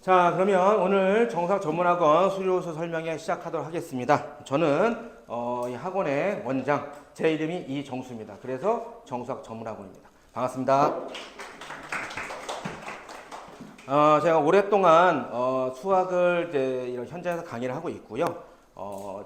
자, 그러면 오늘 정사 전문학원 수료서 설명회 시작하도록 하겠습니다. 저는 이 학원의 원장, 제 이름이 이정수입니다. 그래서 정수학 전문학원입니다. 반갑습니다. 제가 오랫동안 수학을 이제 이런 현장에서 강의를 하고 있고요.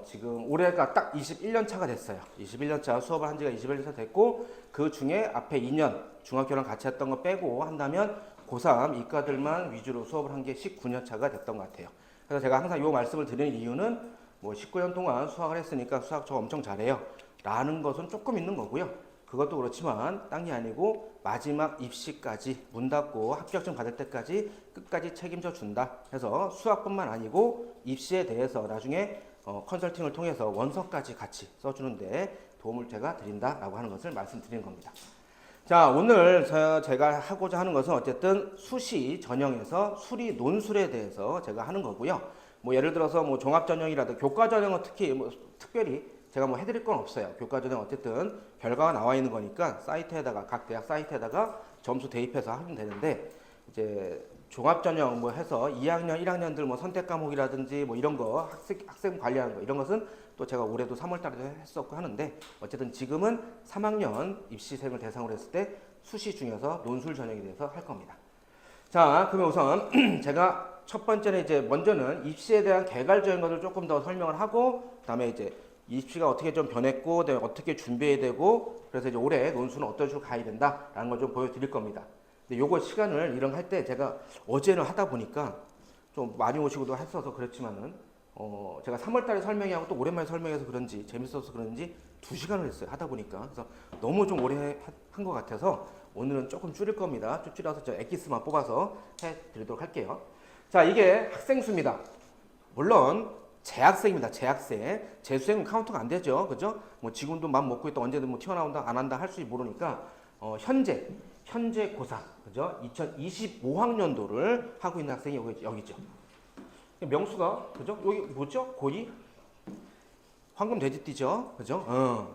지금 올해가 딱 21년 차가 됐어요. 21년 차 수업을 한 지가 21년 차 됐고, 그 중에 앞에 2년 중학교랑 같이 했던 거 빼고 한다면 고3 이과들만 위주로 수업을 한 게 19년 차가 됐던 것 같아요. 그래서 제가 항상 이 말씀을 드리는 이유는 뭐 19년 동안 수학을 했으니까 수학 저 엄청 잘해요 라는 것은 조금 있는 거고요. 그것도 그렇지만 딴 게 아니고 마지막 입시까지 문 닫고 합격증 받을 때까지 끝까지 책임져 준다 해서 수학뿐만 아니고 입시에 대해서 나중에 컨설팅을 통해서 원서까지 같이 써주는데 도움을 제가 드린다라고 하는 것을 말씀드리는 겁니다. 자, 오늘 제가 하고자 하는 것은 어쨌든 수시 전형에서 수리 논술에 대해서 제가 하는 거고요. 뭐 예를 들어서 뭐 종합 전형이라도 교과 전형은 특히 뭐 특별히 제가 뭐 해드릴 건 없어요. 교과 전형 어쨌든 결과가 나와 있는 거니까 사이트에다가 각 대학 사이트에다가 점수 대입해서 하면 되는데, 이제 종합 전형 뭐 해서 2학년, 1학년들 뭐 선택 과목이라든지 뭐 이런 거 학생 관리하는 거 이런 것은 또 제가 올해도 3월 달에도 했었고 하는데, 어쨌든 지금은 3학년 입시생을 대상으로 했을 때 수시 중에서 논술 전형에 대해서 할 겁니다. 자, 그러면 우선 제가 첫 번째는 이제 먼저는 입시에 대한 개괄적인 것을 조금 더 설명을 하고, 그다음에 이제 입시가 어떻게 좀 변했고, 그다음에 어떻게 준비해야 되고, 그래서 이제 올해 논술은 어떤 식으로 가야 된다라는 걸 좀 보여드릴 겁니다. 근데 요거 시간을 이런 할 때 제가 어제는 하다 보니까 좀 많이 오시고도 했어서 그렇지만은 제가 3월 달에 설명하고 또 오랜만에 설명해서 그런지 재밌어서 그런지 2시간을 했어요. 하다 보니까. 그래서 너무 좀 오래 한 것 같아서 오늘은 조금 줄일 겁니다. 쭉 줄여서 저 엑기스만 뽑아서 해드리도록 할게요. 자, 이게 학생 수입니다. 물론 재학생입니다. 재학생. 재수생은 카운트가 안 되죠. 그죠? 뭐 지금도 맘 먹고 있다 언제든 뭐 튀어나온다 안 한다 할 수 모르니까 현재 고3 그죠? 2025학년도를 하고 있는 학생이 여기죠. 명수가 그죠? 여기 뭐죠? 고2 황금 돼지띠죠. 그죠?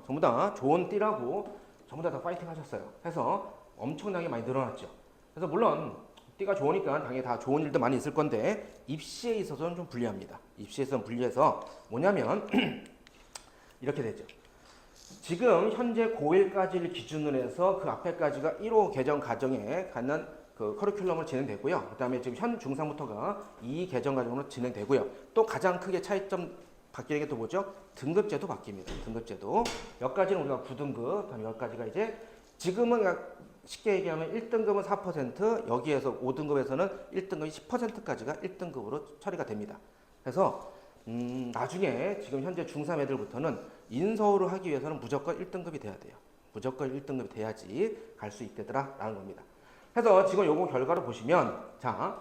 전부 다 좋은 띠라고 전부 다 파이팅 하셨어요. 해서 엄청나게 많이 늘어났죠. 그래서 물론 띠가 좋으니까 당연히 다 좋은 일도 많이 있을 건데, 입시에 있어서는 좀 불리합니다. 입시에서는 불리해서 뭐냐면 이렇게 되죠. 지금 현재 고1까지를 기준으로 해서 그 앞에까지가 1호 개정 과정에 갖는 그 커리큘럼으로 진행되고요. 그 다음에 지금 현 중3부터가 2 개정 과정으로 진행되고요. 또 가장 크게 차이점 바뀌는 게 또 뭐죠? 등급제도 바뀝니다. 등급제도. 몇 가지는 우리가 9등급, 다음에 몇 가지가 이제 지금은 쉽게 얘기하면 1등급은 4%, 여기에서 5등급에서는 1등급이 10%까지가 1등급으로 처리가 됩니다. 그래서 나중에 지금 현재 중3 애들부터는 인서울을 하기 위해서는 무조건 1등급이 돼야 돼요. 무조건 1등급이 돼야지 갈 수 있대더라 라는 겁니다. 그래서 지금 요거 결과를 보시면, 자,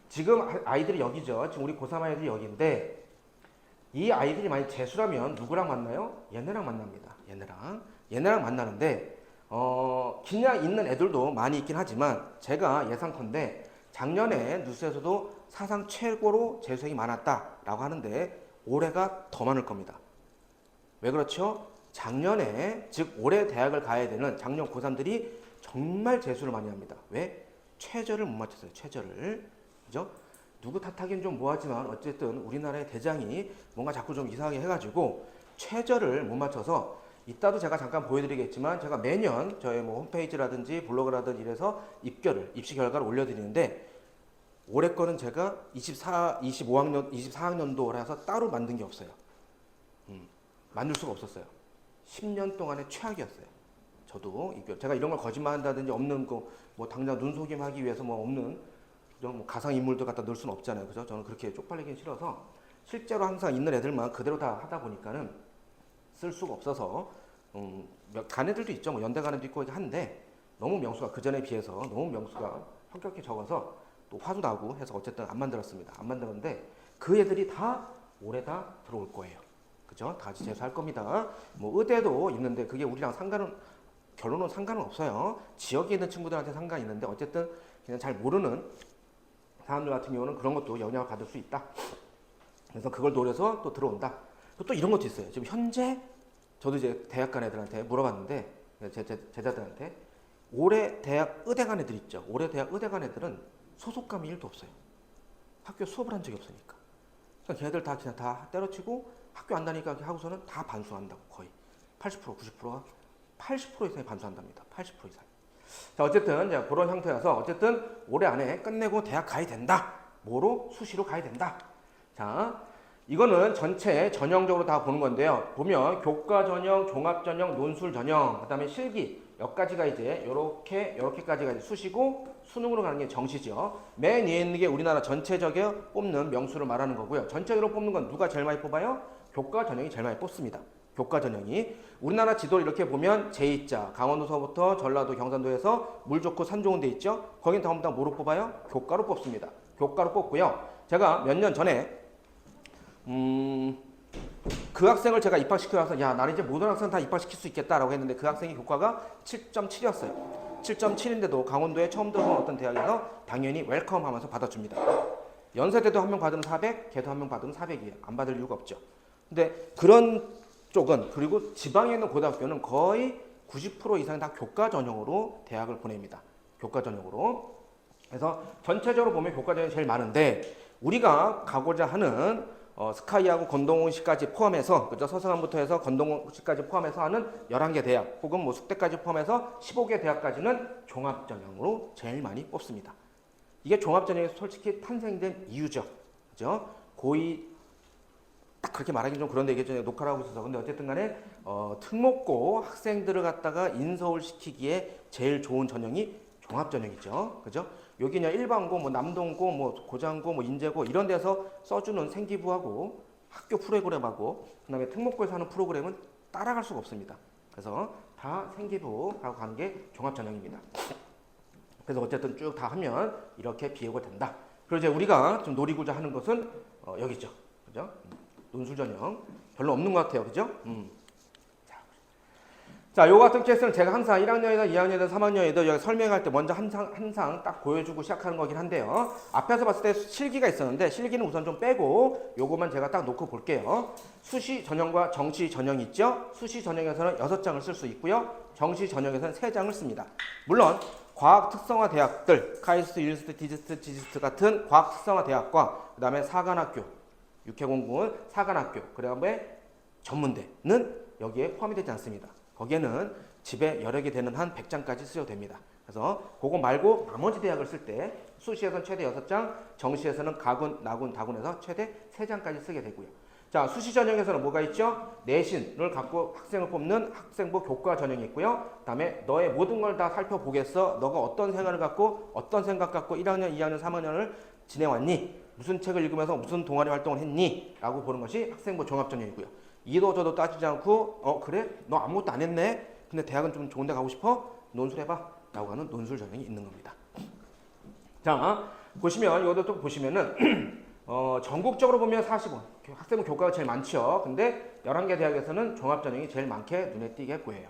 지금 아이들이 여기죠. 지금 우리 고3 아이들이 여기인데, 이 아이들이 만약 재수라면 누구랑 만나요? 얘네랑 만납니다. 얘네랑 만나는데, 그냥 있는 애들도 많이 있긴 하지만 제가 예상컨대 작년에 뉴스에서도 사상 최고로 재수생이 많았다라고 하는데 올해가 더 많을 겁니다. 왜 그렇죠? 작년에, 즉 올해 대학을 가야 되는 작년 고3들이 정말 재수를 많이 합니다. 왜? 최저를 못 맞췄어요. 최저를. 그죠? 누구 탓하기는 좀 뭐하지만 어쨌든 우리나라의 대장이 뭔가 자꾸 좀 이상하게 해가지고 최저를 못 맞춰서, 이따도 제가 잠깐 보여드리겠지만 제가 매년 저의 뭐 홈페이지라든지 블로그라든지 이래서 입시 결과를 올려드리는데, 올해 거는 제가 25학년, 24학년도라서 따로 만든 게 없어요. 만들 수가 없었어요. 10년 동안의 최악이었어요. 저도 제가 이런 걸 거짓말한다든지 없는 거 뭐 당장 눈속임 하기 위해서 뭐 없는 뭐 가상 인물들 갖다 넣을 수는 없잖아요. 그죠? 저는 그렇게 쪽팔리긴 싫어서 실제로 항상 있는 애들만 그대로 다 하다 보니까는 쓸 수가 없어서 간 애들도 있죠. 뭐 연대 간 애도 있고 한데, 너무 명수가 그전에 비해서 너무 명수가 현격히 적어서 또 화도 나고 해서 어쨌든 안 만들었습니다. 안 만들었는데 그 애들이 다 올해 다 들어올 거예요. 그죠? 다 같이 재수할 겁니다. 뭐 의대도 있는데 그게 우리랑 결론은 상관은 없어요. 지역에 있는 친구들한테 상관이 있는데, 어쨌든 그냥 잘 모르는 사람들 같은 경우는 그런 것도 영향을 받을 수 있다. 그래서 그걸 노려서 또 들어온다. 또 이런 것도 있어요. 지금 현재 저도 이제 대학 간 애들한테 물어봤는데, 제자들한테 올해 대학 의대 간 애들 있죠. 올해 대학 의대 간 애들은 소속감이 1도 없어요. 학교 수업을 한 적이 없으니까. 그러니까 걔네들 다 그냥 다 때려치고 학교 안 다니까 하고서는 다 반수한다고. 거의 80% 90%가 80% 이상이 반수한답니다. 80% 이상. 자, 어쨌든 이제 그런 형태여서 어쨌든 올해 안에 끝내고 대학 가야 된다. 뭐로? 수시로 가야 된다. 자, 이거는 전체 전형적으로 다 보는 건데요. 보면 교과 전형, 종합 전형, 논술 전형, 그다음에 실기 여기까지가 이제 요렇게까지가 이제 수시고 수능으로 가는 게 정시죠. 맨 위에 있는 게 우리나라 전체적에 뽑는 명수를 말하는 거고요. 전체적으로 뽑는 건 누가 제일 많이 뽑아요? 교과 전형이 제일 많이 뽑습니다. 교과 전형이 우리나라 지도를 이렇게 보면 제2자 강원도서부터 전라도 경상도에서 물 좋고 산 좋은 데 있죠. 거긴 전부 다 뭐로 뽑아요? 교과로 뽑습니다. 교과로 뽑고요. 제가 몇 년 전에 그 학생을 제가 입학시켜서 야 나는 이제 모든 학생 다 입학시킬 수 있겠다라고 했는데 그 학생의 교과가 7.7이었어요. 7.7인데도 강원도에 처음 들어온 어떤 대학에서 당연히 웰컴 하면서 받아줍니다. 연세대도 한 명 받으면 400, 걔도 한 명 받으면 400이에요. 안 받을 이유가 없죠. 근데 그런 쪽은 그리고 지방에 있는 고등학교는 거의 90% 이상이 다 교과 전형으로 대학을 보냅니다. 교과 전형으로. 그래서 전체적으로 보면 교과 전형이 제일 많은데 우리가 가고자 하는 스카이하고 건동시까지 포함해서 그죠? 서승환부터 해서 건동시까지 포함해서 하는 11개 대학 혹은 뭐 숙대까지 포함해서 15개 대학까지는 종합전형으로 제일 많이 뽑습니다. 이게 종합전형이 솔직히 탄생된 이유죠. 그죠? 고이 딱 그렇게 말하기 좀 그런데 이게 좀 녹화를 하고 있어서 근데 어쨌든 간에 특목고 학생들을 갖다가 인서울 시키기에 제일 좋은 전형이 종합전형이죠. 그죠? 여기 그냥 일반고, 뭐 남동고, 뭐 고장고, 뭐 인제고 이런 데서 써주는 생기부하고 학교 프로그램하고 그다음에 특목고에서 하는 프로그램은 따라갈 수가 없습니다. 그래서 다 생기부하고 가는 게 종합전형입니다. 그래서 어쨌든 쭉 다 하면 이렇게 비교가 된다. 그리고 이제 우리가 좀 노리고자 하는 것은 여기죠. 그죠? 논술전형 별로 없는 것 같아요. 그죠? 자, 요 같은 케이스는 제가 항상 1학년이든 2학년이든 3학년이든 여기 설명할 때 먼저 항상 딱 보여주고 시작하는 거긴 한데요. 앞에서 봤을 때 실기가 있었는데 실기는 우선 좀 빼고 요거만 제가 딱 놓고 볼게요. 수시 전형과 정시 전형이 있죠. 수시 전형에서는 6장을 쓸 수 있고요. 정시 전형에서는 3장을 씁니다. 물론 과학 특성화 대학들, 카이스트, 유니스트, 디지스트, 지지스트 같은 과학 특성화 대학과 그 다음에 사관학교, 육해공군, 사관학교, 그 다음에 전문대는 여기에 포함이 되지 않습니다. 거기에는 집에 여러 개 되는 한 100장까지 쓰셔도 됩니다. 그래서 그거 말고 나머지 대학을 쓸 때 수시에서는 최대 6장, 정시에서는 가군, 나군, 다군에서 최대 3장까지 쓰게 되고요. 자, 수시 전형에서는 뭐가 있죠? 내신을 갖고 학생을 뽑는 학생부 교과 전형이 있고요. 그다음에 너의 모든 걸 다 살펴보겠어. 너가 어떤 생각을 갖고 어떤 생각 갖고 1학년, 2학년, 3학년을 지내왔니? 무슨 책을 읽으면서 무슨 동아리 활동을 했니? 라고 보는 것이 학생부 종합전형이고요. 이도 저도 따지지 않고 그래? 너 아무것도 안 했네? 근데 대학은 좀 좋은 데 가고 싶어? 논술해봐 라고 하는 논술 전형이 있는 겁니다. 자, 보시면 이것도 또 보시면은 전국적으로 보면 40원 학생부 교과가 제일 많죠. 근데 11개 대학에서는 종합전형이 제일 많게 눈에 띄게 할 거예요.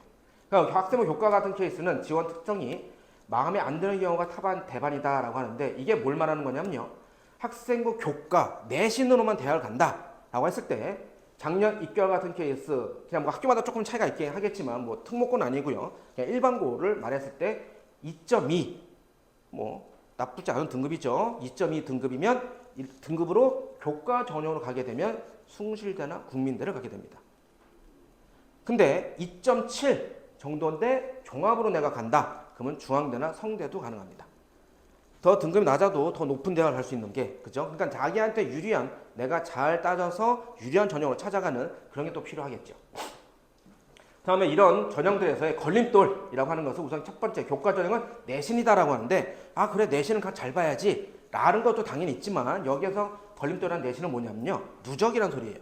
그러니까 학생부 교과 같은 케이스는 지원 특성이 마음에 안 드는 경우가 대반이다 라고 하는데 이게 뭘 말하는 거냐면요. 학생부 교과 내신으로만 대학을 간다 라고 했을 때 작년 입결 같은 케이스 그냥 뭐 학교마다 조금 차이가 있긴 하겠지만 뭐 특목고는 아니고요. 그냥 일반고를 말했을 때 2.2 뭐 나쁘지 않은 등급이죠. 2.2 등급이면 등급으로 교과 전형으로 가게 되면 숭실대나 국민대를 가게 됩니다. 근데 2.7 정도인데 종합으로 내가 간다. 그러면 중앙대나 성대도 가능합니다. 더 등급이 낮아도 더 높은 대학을 갈 수 있는 게 그죠? 그러니까 자기한테 유리한 내가 잘 따져서 유리한 전형을 찾아가는 그런 게 또 필요하겠죠. 다음에 이런 전형들에서의 걸림돌이라고 하는 것은 우선 첫 번째 교과 전형은 내신이다라고 하는데 아 그래 내신은 잘 봐야지 라는 것도 당연히 있지만 여기에서 걸림돌이라는 내신은 뭐냐면요. 누적이란 소리예요.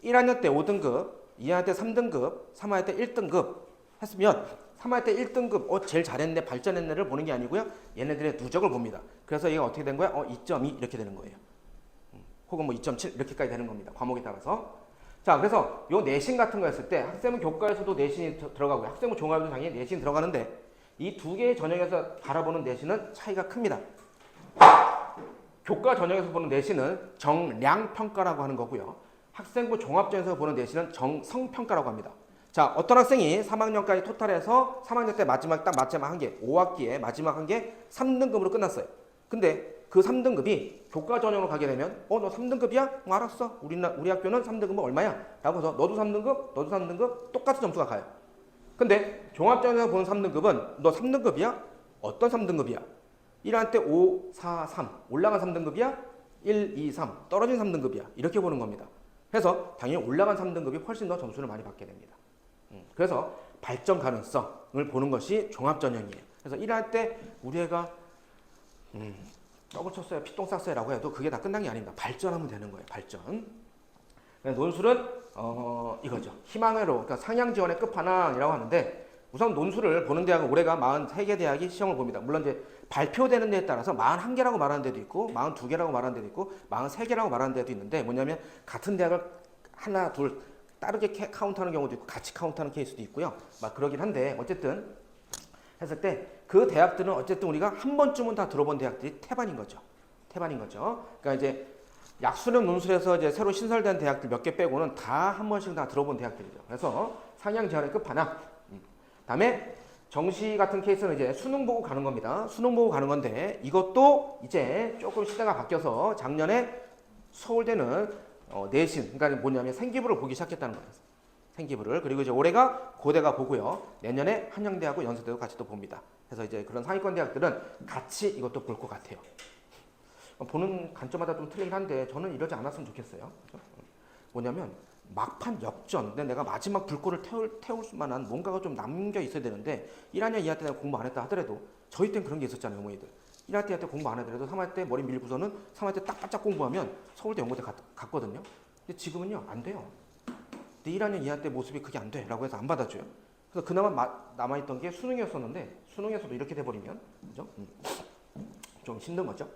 1학년 때 5등급, 2학년 때 3등급, 3학년 때 1등급 했으면 3학년 때 1등급 제일 잘했네 발전했네를 보는 게 아니고요. 얘네들의 누적을 봅니다. 그래서 얘가 어떻게 된 거야? 2.2 이렇게 되는 거예요. 혹은 뭐 2.7 이렇게까지 되는 겁니다. 과목에 따라서. 자, 그래서 요 내신 같은 거 했을 때 학생부 교과에서도 내신이 들어가고 학생부 종합에도 당연히 내신이 들어가는데 이 두 개의 전형에서 바라보는 내신은 차이가 큽니다. 교과 전형에서 보는 내신은 정량평가라고 하는 거고요. 학생부 종합전에서 보는 내신은 정성평가라고 합니다. 자, 어떤 학생이 3학년까지 토탈해서 3학년 때 마지막 한 개, 5학기에 마지막 한 개 3등급으로 끝났어요. 근데 그 3등급이 교과 전형으로 가게 되면 너 3등급이야? 알았어. 우리 학교는 3등급은 얼마야? 라고 해서 너도 3등급, 너도 3등급 똑같은 점수가 가요. 근데 종합전형에서 보는 3등급은 너 3등급이야? 어떤 3등급이야? 1학 때 5, 4, 3 올라간 3등급이야? 1, 2, 3 떨어진 3등급이야. 이렇게 보는 겁니다. 그래서 당연히 올라간 3등급이 훨씬 더 점수를 많이 받게 됩니다. 그래서 발전 가능성을 보는 것이 종합전형이에요. 그래서 1학 때 우리 애가 떡을 쳤어요, 피똥 쌌어요 라고 해도 그게 다 끝난 게 아닙니다. 발전하면 되는 거예요. 발전. 논술은 이거죠. 희망회로, 그러니까 상향 지원의 끝판왕이라고 하는데 우선 논술을 보는 대학은 올해가 43개 대학이 시험을 봅니다. 물론 이제 발표되는 데에 따라서 41개라고 말하는 데도 있고 42개라고 말하는 데도 있고 43개라고 말하는 데도 있는데 뭐냐면 같은 대학을 하나, 둘 다르게 카운트하는 경우도 있고 같이 카운트하는 케이스도 있고요. 막 그러긴 한데 어쨌든 했을 때 그 대학들은 어쨌든 우리가 한 번쯤은 다 들어본 대학들이 태반인 거죠. 태반인 거죠. 그러니까 이제 약수능 논술에서 이제 새로 신설된 대학들 몇 개 빼고는 다 한 번씩 다 들어본 대학들이죠. 그래서 상향 지원의 끝판왕. 다음에 정시 같은 케이스는 이제 수능 보고 가는 겁니다. 수능 보고 가는 건데 이것도 이제 조금 시대가 바뀌어서 작년에 서울대는 내신, 그러니까 뭐냐면 생기부를 보기 시작했다는 거예요. 생기부를. 그리고 이제 올해가 고대가 보고요. 내년에 한양대하고 연세대도 같이 또 봅니다. 그래서 이제 그런 상위권 대학들은 같이 이것도 볼 것 같아요. 보는 관점마다 좀 틀리긴 한데 저는 이러지 않았으면 좋겠어요. 뭐냐면 막판 역전, 근데 내가 마지막 불꽃을 태울 만한 뭔가가 좀 남겨 있어야 되는데 1학년, 2학년 때 내가 공부 안 했다 하더라도 저희 땐 그런 게 있었잖아요. 어머니들. 1학년 때 공부 안 하더라도 3학년 때 머리 밀고서는 3학년 때 딱 바짝 공부하면 서울대 연고대 갔거든요. 근데 지금은요 안 돼요. 근데 1학년, 2학년 때 모습이 그게 안 돼 라고 해서 안 받아줘요. 그래서 그나마 남아있던 게 수능이었었는데 수능에서도 이렇게 돼버리면 그죠? 좀 힘든 거죠.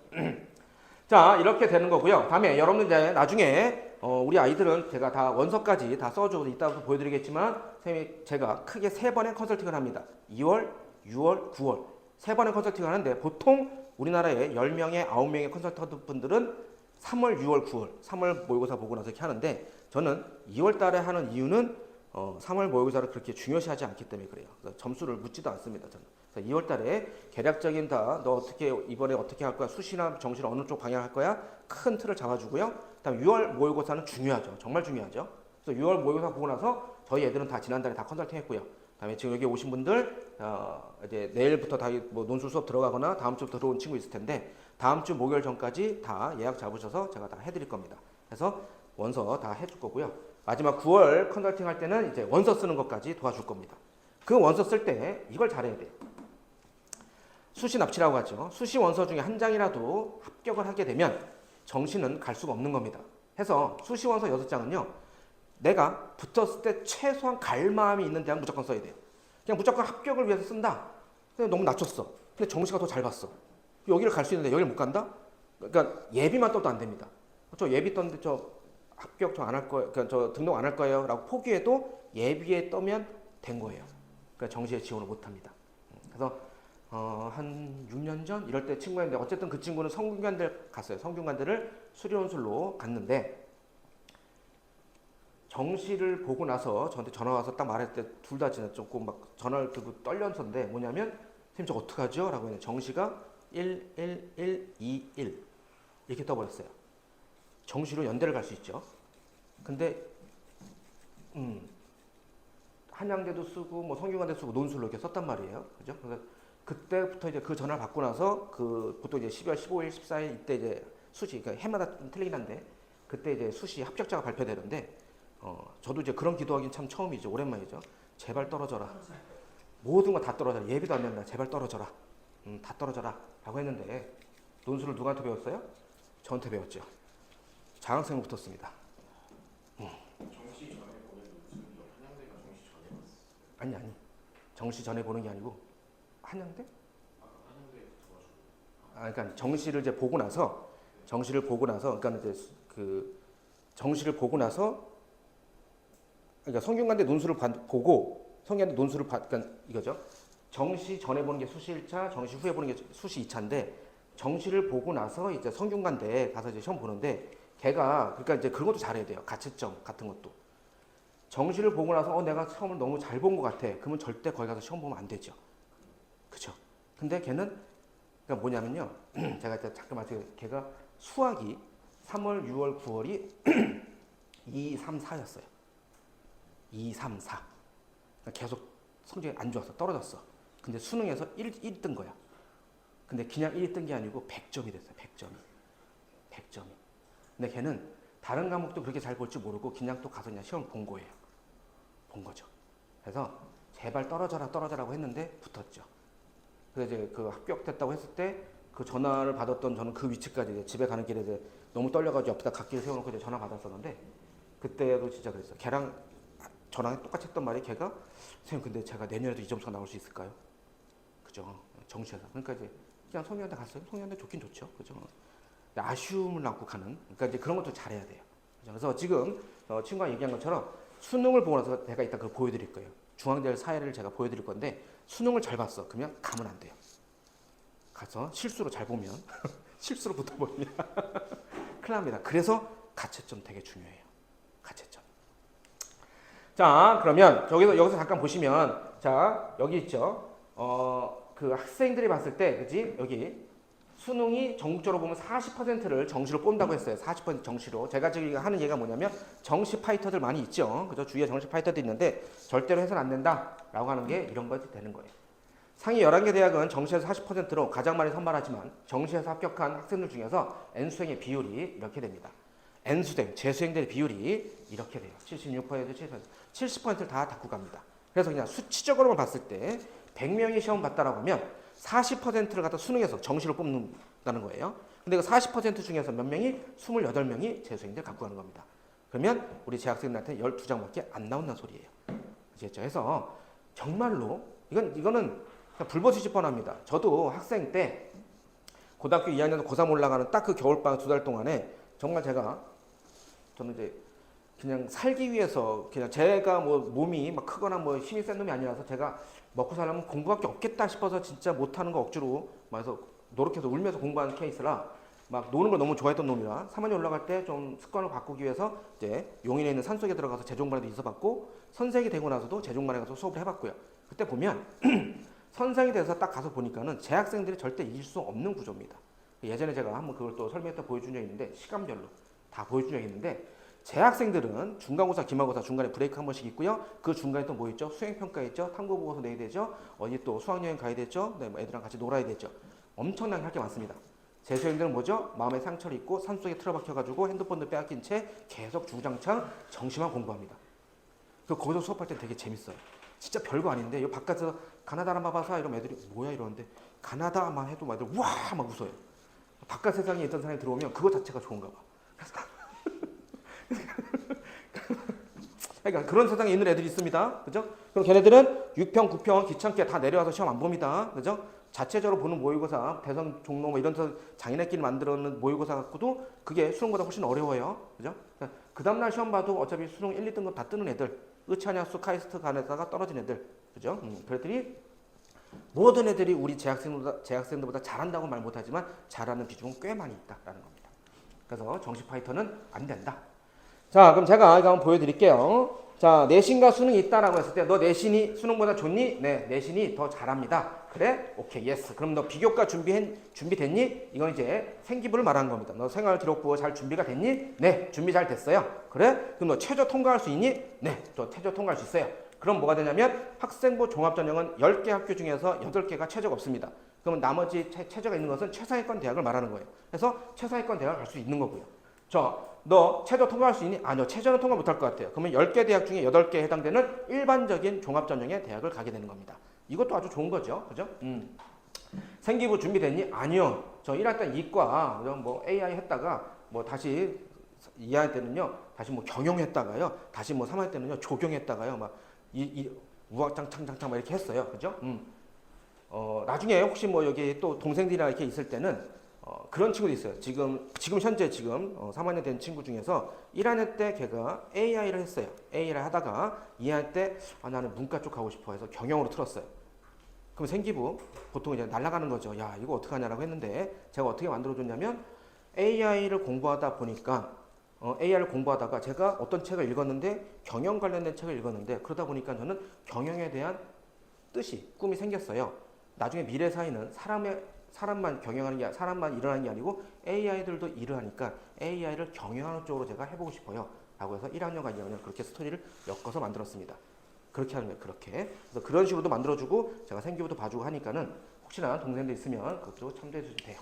자, 이렇게 되는 거고요. 다음에 여러분들 이제 나중에 우리 아이들은 제가 다 원서까지 다 써주고 이따가 보여드리겠지만 선생님이 제가 크게 3번의 컨설팅을 합니다. 2월, 6월, 9월 3번의 컨설팅을 하는데 보통 우리나라에 10명의 9명의 컨설턴트 분들은 3월, 6월, 9월 3월 모의고사 보고 나서 이렇게 하는데 저는 2월 달에 하는 이유는 3월 모의고사를 그렇게 중요시하지 않기 때문에 그래요. 그래서 점수를 묻지도 않습니다. 저는. 2월 달에 개략적인 너 어떻게 이번에 어떻게 할 거야? 수시나 정시나 어느 쪽 방향 할 거야? 큰 틀을 잡아주고요. 그다음 6월 모의고사는 중요하죠. 정말 중요하죠. 그래서 6월 모의고사 보고 나서 저희 애들은 다 지난달에 다 컨설팅 했고요. 그다음에 지금 여기 오신 분들 이제 내일부터 다 뭐 논술 수업 들어가거나 다음 주부터 들어온 친구 있을 텐데 다음 주 목요일 전까지 다 예약 잡으셔서 제가 다 해드릴 겁니다. 그래서 원서 다 해줄 거고요. 마지막 9월 컨설팅 할 때는 이제 원서 쓰는 것까지 도와줄 겁니다. 그 원서 쓸 때 이걸 잘해야 돼요. 수시 납치라고 하죠. 수시 원서 중에 한 장이라도 합격을 하게 되면 정시는 갈 수가 없는 겁니다. 해서 수시 원서 6장은요. 내가 붙었을 때 최소한 갈 마음이 있는 대학 무조건 써야 돼요. 그냥 무조건 합격을 위해서 쓴다. 근데 너무 낮췄어. 근데 정시가 더 잘 봤어. 여기를 갈 수 있는데 여기를 못 간다? 그러니까 예비만 떠도 안 됩니다. 저 예비 떴는데 저 합격 저 안 할 거예요. 그러니까 저 등록 안 할 거예요. 라고 포기해도 예비에 떠면 된 거예요. 그러니까 정시에 지원을 못 합니다. 그래서 한 6년 전 이럴 때 친구가 있는데 어쨌든 그 친구는 성균관대 갔어요. 성균관대를 수리논술로 갔는데 정시를 보고 나서 저한테 전화 와서 딱 말할 때 둘 다 진짜 조금 막 전화를 들고 떨렸었는데 뭐냐면 선생님 저 어떡하죠? 라고 했는데 정시가 1, 1, 1, 2, 1 이렇게 떠버렸어요. 정시로 연대를 갈 수 있죠. 근데 한양대도 쓰고 뭐 성균관대 쓰고 논술로 이렇게 썼단 말이에요. 그죠? 그래서 그때부터 이제 그 전화를 받고 나서 그 보통 이제 12월 15일, 14일 이때 이제 수시 그러니까 해마다 좀 틀리긴 한데 그때 이제 수시 합격자가 발표되는데 저도 이제 그런 기도하기는 참 처음이죠. 오랜만이죠. 제발 떨어져라. 모든 거 다 떨어져라. 예비도 안 된다. 제발 떨어져라. 다 떨어져라. 라고 했는데 논술을 누구한테 배웠어요? 저한테 배웠죠. 장학생으로 붙었습니다. 정시 전에 보는 논술도 한양대가 정시 전에 봤어. 아니. 정시 전에 보는 게 아니고 한양대? 한양대에 붙어가지고. 그러니까 정시를 이제 보고 나서 그러니까 이제 그 정시를 보고 나서 그러니까 성균관대 논술을 보고 성균관대 논술을 그러니까 이거죠. 정시 전에 보는 게 수시 1차, 정시 후에 보는 게 수시 2차인데 정시를 보고 나서 이제 성균관대에 가서 이제 시험 보는데 걔가 그러니까 이제 그런 것도 잘해야 돼요. 가채점 같은 것도. 정시를 보고 나서 내가 시험을 너무 잘 본 것 같아. 그러면 절대 거기 가서 시험 보면 안 되죠. 그죠? 근데 걔는 그러니까 뭐냐면요. 제가 이제 잠깐 말씀드릴게요. 걔가 수학이 3월, 6월, 9월이 2, 3, 4였어요. 2, 3, 4. 그러니까 계속 성적이 안 좋았어. 떨어졌어. 근데 수능에서 1 뜬 거야. 근데 그냥 1이 뜬 게 아니고 100점이 됐어요. 100점이. 100점이. 근데 걔는 다른 과목도 그렇게 잘 볼 줄 모르고 그냥 또 가서 그냥 시험 본 거예요. 본 거죠. 그래서 제발 떨어져라고 했는데 붙었죠. 그래서 이제 그 합격됐다고 했을 때 그 전화를 받았던 저는 그 위치까지 이제 집에 가는 길에 이제 너무 떨려가지고 옆에다 갓길 세워놓고 이제 전화 받았었는데 그때도 진짜 그랬어요. 걔랑 저랑 똑같이 했던 말이 걔가 선생님 근데 제가 내년에도 이 점수가 나올 수 있을까요? 그죠? 정시에서. 그러니까 이제 그냥 송이한테 갔어요. 송이한테 좋긴 좋죠. 그죠? 아쉬움을 안고 가는. 그러니까 이제 그런 것도 잘해야 돼요. 그죠? 그래서 지금 친구가 얘기한 것처럼 수능을 보고 나서 제가 이따 그걸 보여드릴 거예요. 중앙대를 사회를 제가 보여드릴 건데 수능을 잘 봤어. 그러면 가면 안 돼요. 가서 실수로 잘 보면 실수로 붙어버리면 큰일 납니다. 그래서 가채점 되게 중요해요. 가채점. 자, 그러면 여기서 잠깐 보시면 자 여기 있죠. 그 학생들이 봤을 때 그지 여기 수능이 전국적으로 보면 40%를 정시로 뽑는다고 했어요. 40% 정시로. 제가 지금 하는 얘기가 뭐냐면 정시 파이터들 많이 있죠. 그죠? 주위에 정시 파이터도 있는데 절대로 해서는 안 된다라고 하는 게 이런 것이 되는 거예요. 상위 11개 대학은 정시에서 40%로 가장 많이 선발하지만 정시에서 합격한 학생들 중에서 N수생의 비율이 이렇게 됩니다. N수생, 재수생들의 비율이 이렇게 돼요. 76%, 70%를 다 닦고 갑니다. 그래서 그냥 수치적으로만 봤을 때 100명이 시험 봤다라고 하면 40%를 갖다 수능에서 정시로 뽑는다는 거예요. 근데 그 40% 중에서 몇 명이 28명이 재수생들 갖고 가는 겁니다. 그러면 우리 재학생들한테 12장밖에 안 나온다는 소리예요. 아시겠죠? 그래서 정말로 이거는 불법이지 뻔합니다. 저도 학생 때 고등학교 2학년 고3 올라가는 딱 그 겨울방학 2달 동안에 정말 저는 이제 그냥 살기 위해서 그냥 제가 뭐 몸이 막 크거나 뭐 힘이 센 놈이 아니라서 제가 먹고 살려면 공부밖에 없겠다 싶어서 진짜 못하는 거 억지로 막 해서 노력해서 울면서 공부하는 케이스라 막 노는 걸 너무 좋아했던 놈이라 3학년 올라갈 때 좀 습관을 바꾸기 위해서 이제 용인에 있는 산속에 들어가서 재종반에도 있어봤고 선생이 되고 나서도 재종반에 가서 수업을 해봤고요. 그때 보면 선생이 돼서 딱 가서 보니까는 재학생들이 절대 이길 수 없는 구조입니다. 예전에 제가 한번 그걸 또 설명했다 보여준 적이 있는데 시간별로 다 보여준 적이 있는데 재학생들은 중간고사, 기말고사 중간에 브레이크 한 번씩 있고요. 그 중간에 또 뭐 있죠? 수행평가 있죠? 탐구보고서 내야 되죠? 어디 또 수학여행 가야 되죠? 네, 뭐 애들이랑 같이 놀아야 되죠? 엄청나게 할 게 많습니다. 재수생들은 뭐죠? 마음에 상처를 입고 산속에 틀어박혀가지고 핸드폰을 빼앗긴 채 계속 주구장창 정시만 공부합니다. 거기서 수업할 때 되게 재밌어요. 진짜 별거 아닌데 이 바깥에서 가나다라 마바사 이러면 애들이 뭐야 이러는데 가나다만 해도 막 애들 와 막 웃어요. 바깥 세상에 있던 사람이 들어오면 그거 자체가 좋은가 봐. 그러니까 그런 세상에 있는 애들이 있습니다. 그죠? 그럼 걔네들은 6평, 9평 귀찮게 다 내려와서 시험 안 봅니다. 그죠? 자체적으로 보는 모의고사, 대선 종로 뭐 이런 데서 장인애끼리 만들어놓는 모의고사 갖고도 그게 수능보다 훨씬 어려워요. 그죠? 그 다음날 시험 봐도 어차피 수능 1, 2등 거 다 뜨는 애들, 의찬야수, 카이스트 간에다가 떨어진 애들, 그죠? 그랬더니 모든 애들이 우리 재학생들보다 잘한다고 말 못하지만 잘하는 비중은 꽤 많이 있다라는 겁니다. 그래서 정시 파이터는 안 된다. 자, 그럼 제가 이거 한번 보여드릴게요. 자, 내신과 수능이 있다라고 했을 때 너 내신이 수능보다 좋니? 네, 내신이 더 잘합니다. 그래? 오케이, 예스. 그럼 너 비교과 준비됐니? 이건 이제 생기부를 말하는 겁니다. 너 생활기록부 잘 준비가 됐니? 네, 준비 잘 됐어요. 그래? 그럼 너 최저 통과할 수 있니? 네, 저 최저 통과할 수 있어요. 그럼 뭐가 되냐면 학생부 종합전형은 10개 학교 중에서 8개가 최저가 없습니다. 그러면 나머지 최저가 있는 것은 최상위권 대학을 말하는 거예요. 그래서 최상위권 대학을 갈 수 있는 거고요. 너 최저 통과할 수 있니? 아니요. 최저는 통과 못할 것 같아요. 그러면 10개 대학 중에 8개에 해당되는 일반적인 종합전형의 대학을 가게 되는 겁니다. 이것도 아주 좋은 거죠. 그죠? 생기부 준비됐니? 아니요. 저 1학 때 이과 뭐 AI 했다가 뭐 다시 2학년 때는요. 다시 뭐 경영했다가요. 다시 뭐 3학년 때는요. 조경했다가요. 막 우악장창창창 막 이렇게 했어요. 그죠? 나중에 혹시 뭐 여기 또 동생들이랑 이렇게 있을 때는 그런 친구도 있어요. 지금 현재 3학년 된 친구 중에서 1학년 때 걔가 AI를 했어요. AI를 하다가 2학년 때 나는 문과 쪽 가고 싶어 해서 경영으로 틀었어요. 그럼 생기부 보통 이제 날아가는 거죠. 야, 이거 어떡하냐라고 했는데 제가 어떻게 만들어줬냐면 AI를 공부하다 보니까 AI를 공부하다가 제가 어떤 책을 읽었는데 경영 관련된 책을 읽었는데 그러다 보니까 저는 경영에 대한 뜻이 꿈이 생겼어요. 나중에 미래 사회는 사람만 경영하는 게 사람만 일을 하는 게 아니고 AI들도 일을 하니까 AI를 경영하는 쪽으로 제가 해보고 싶어요. 라고 해서 1학년과 2학년 그렇게 스토리를 엮어서 만들었습니다. 그렇게 하는 거예요. 그렇게. 그래서 그런 식으로도 만들어주고 제가 생기부도 봐주고 하니까는 혹시나 동생들 있으면 그것도 참조해 주시면 돼요.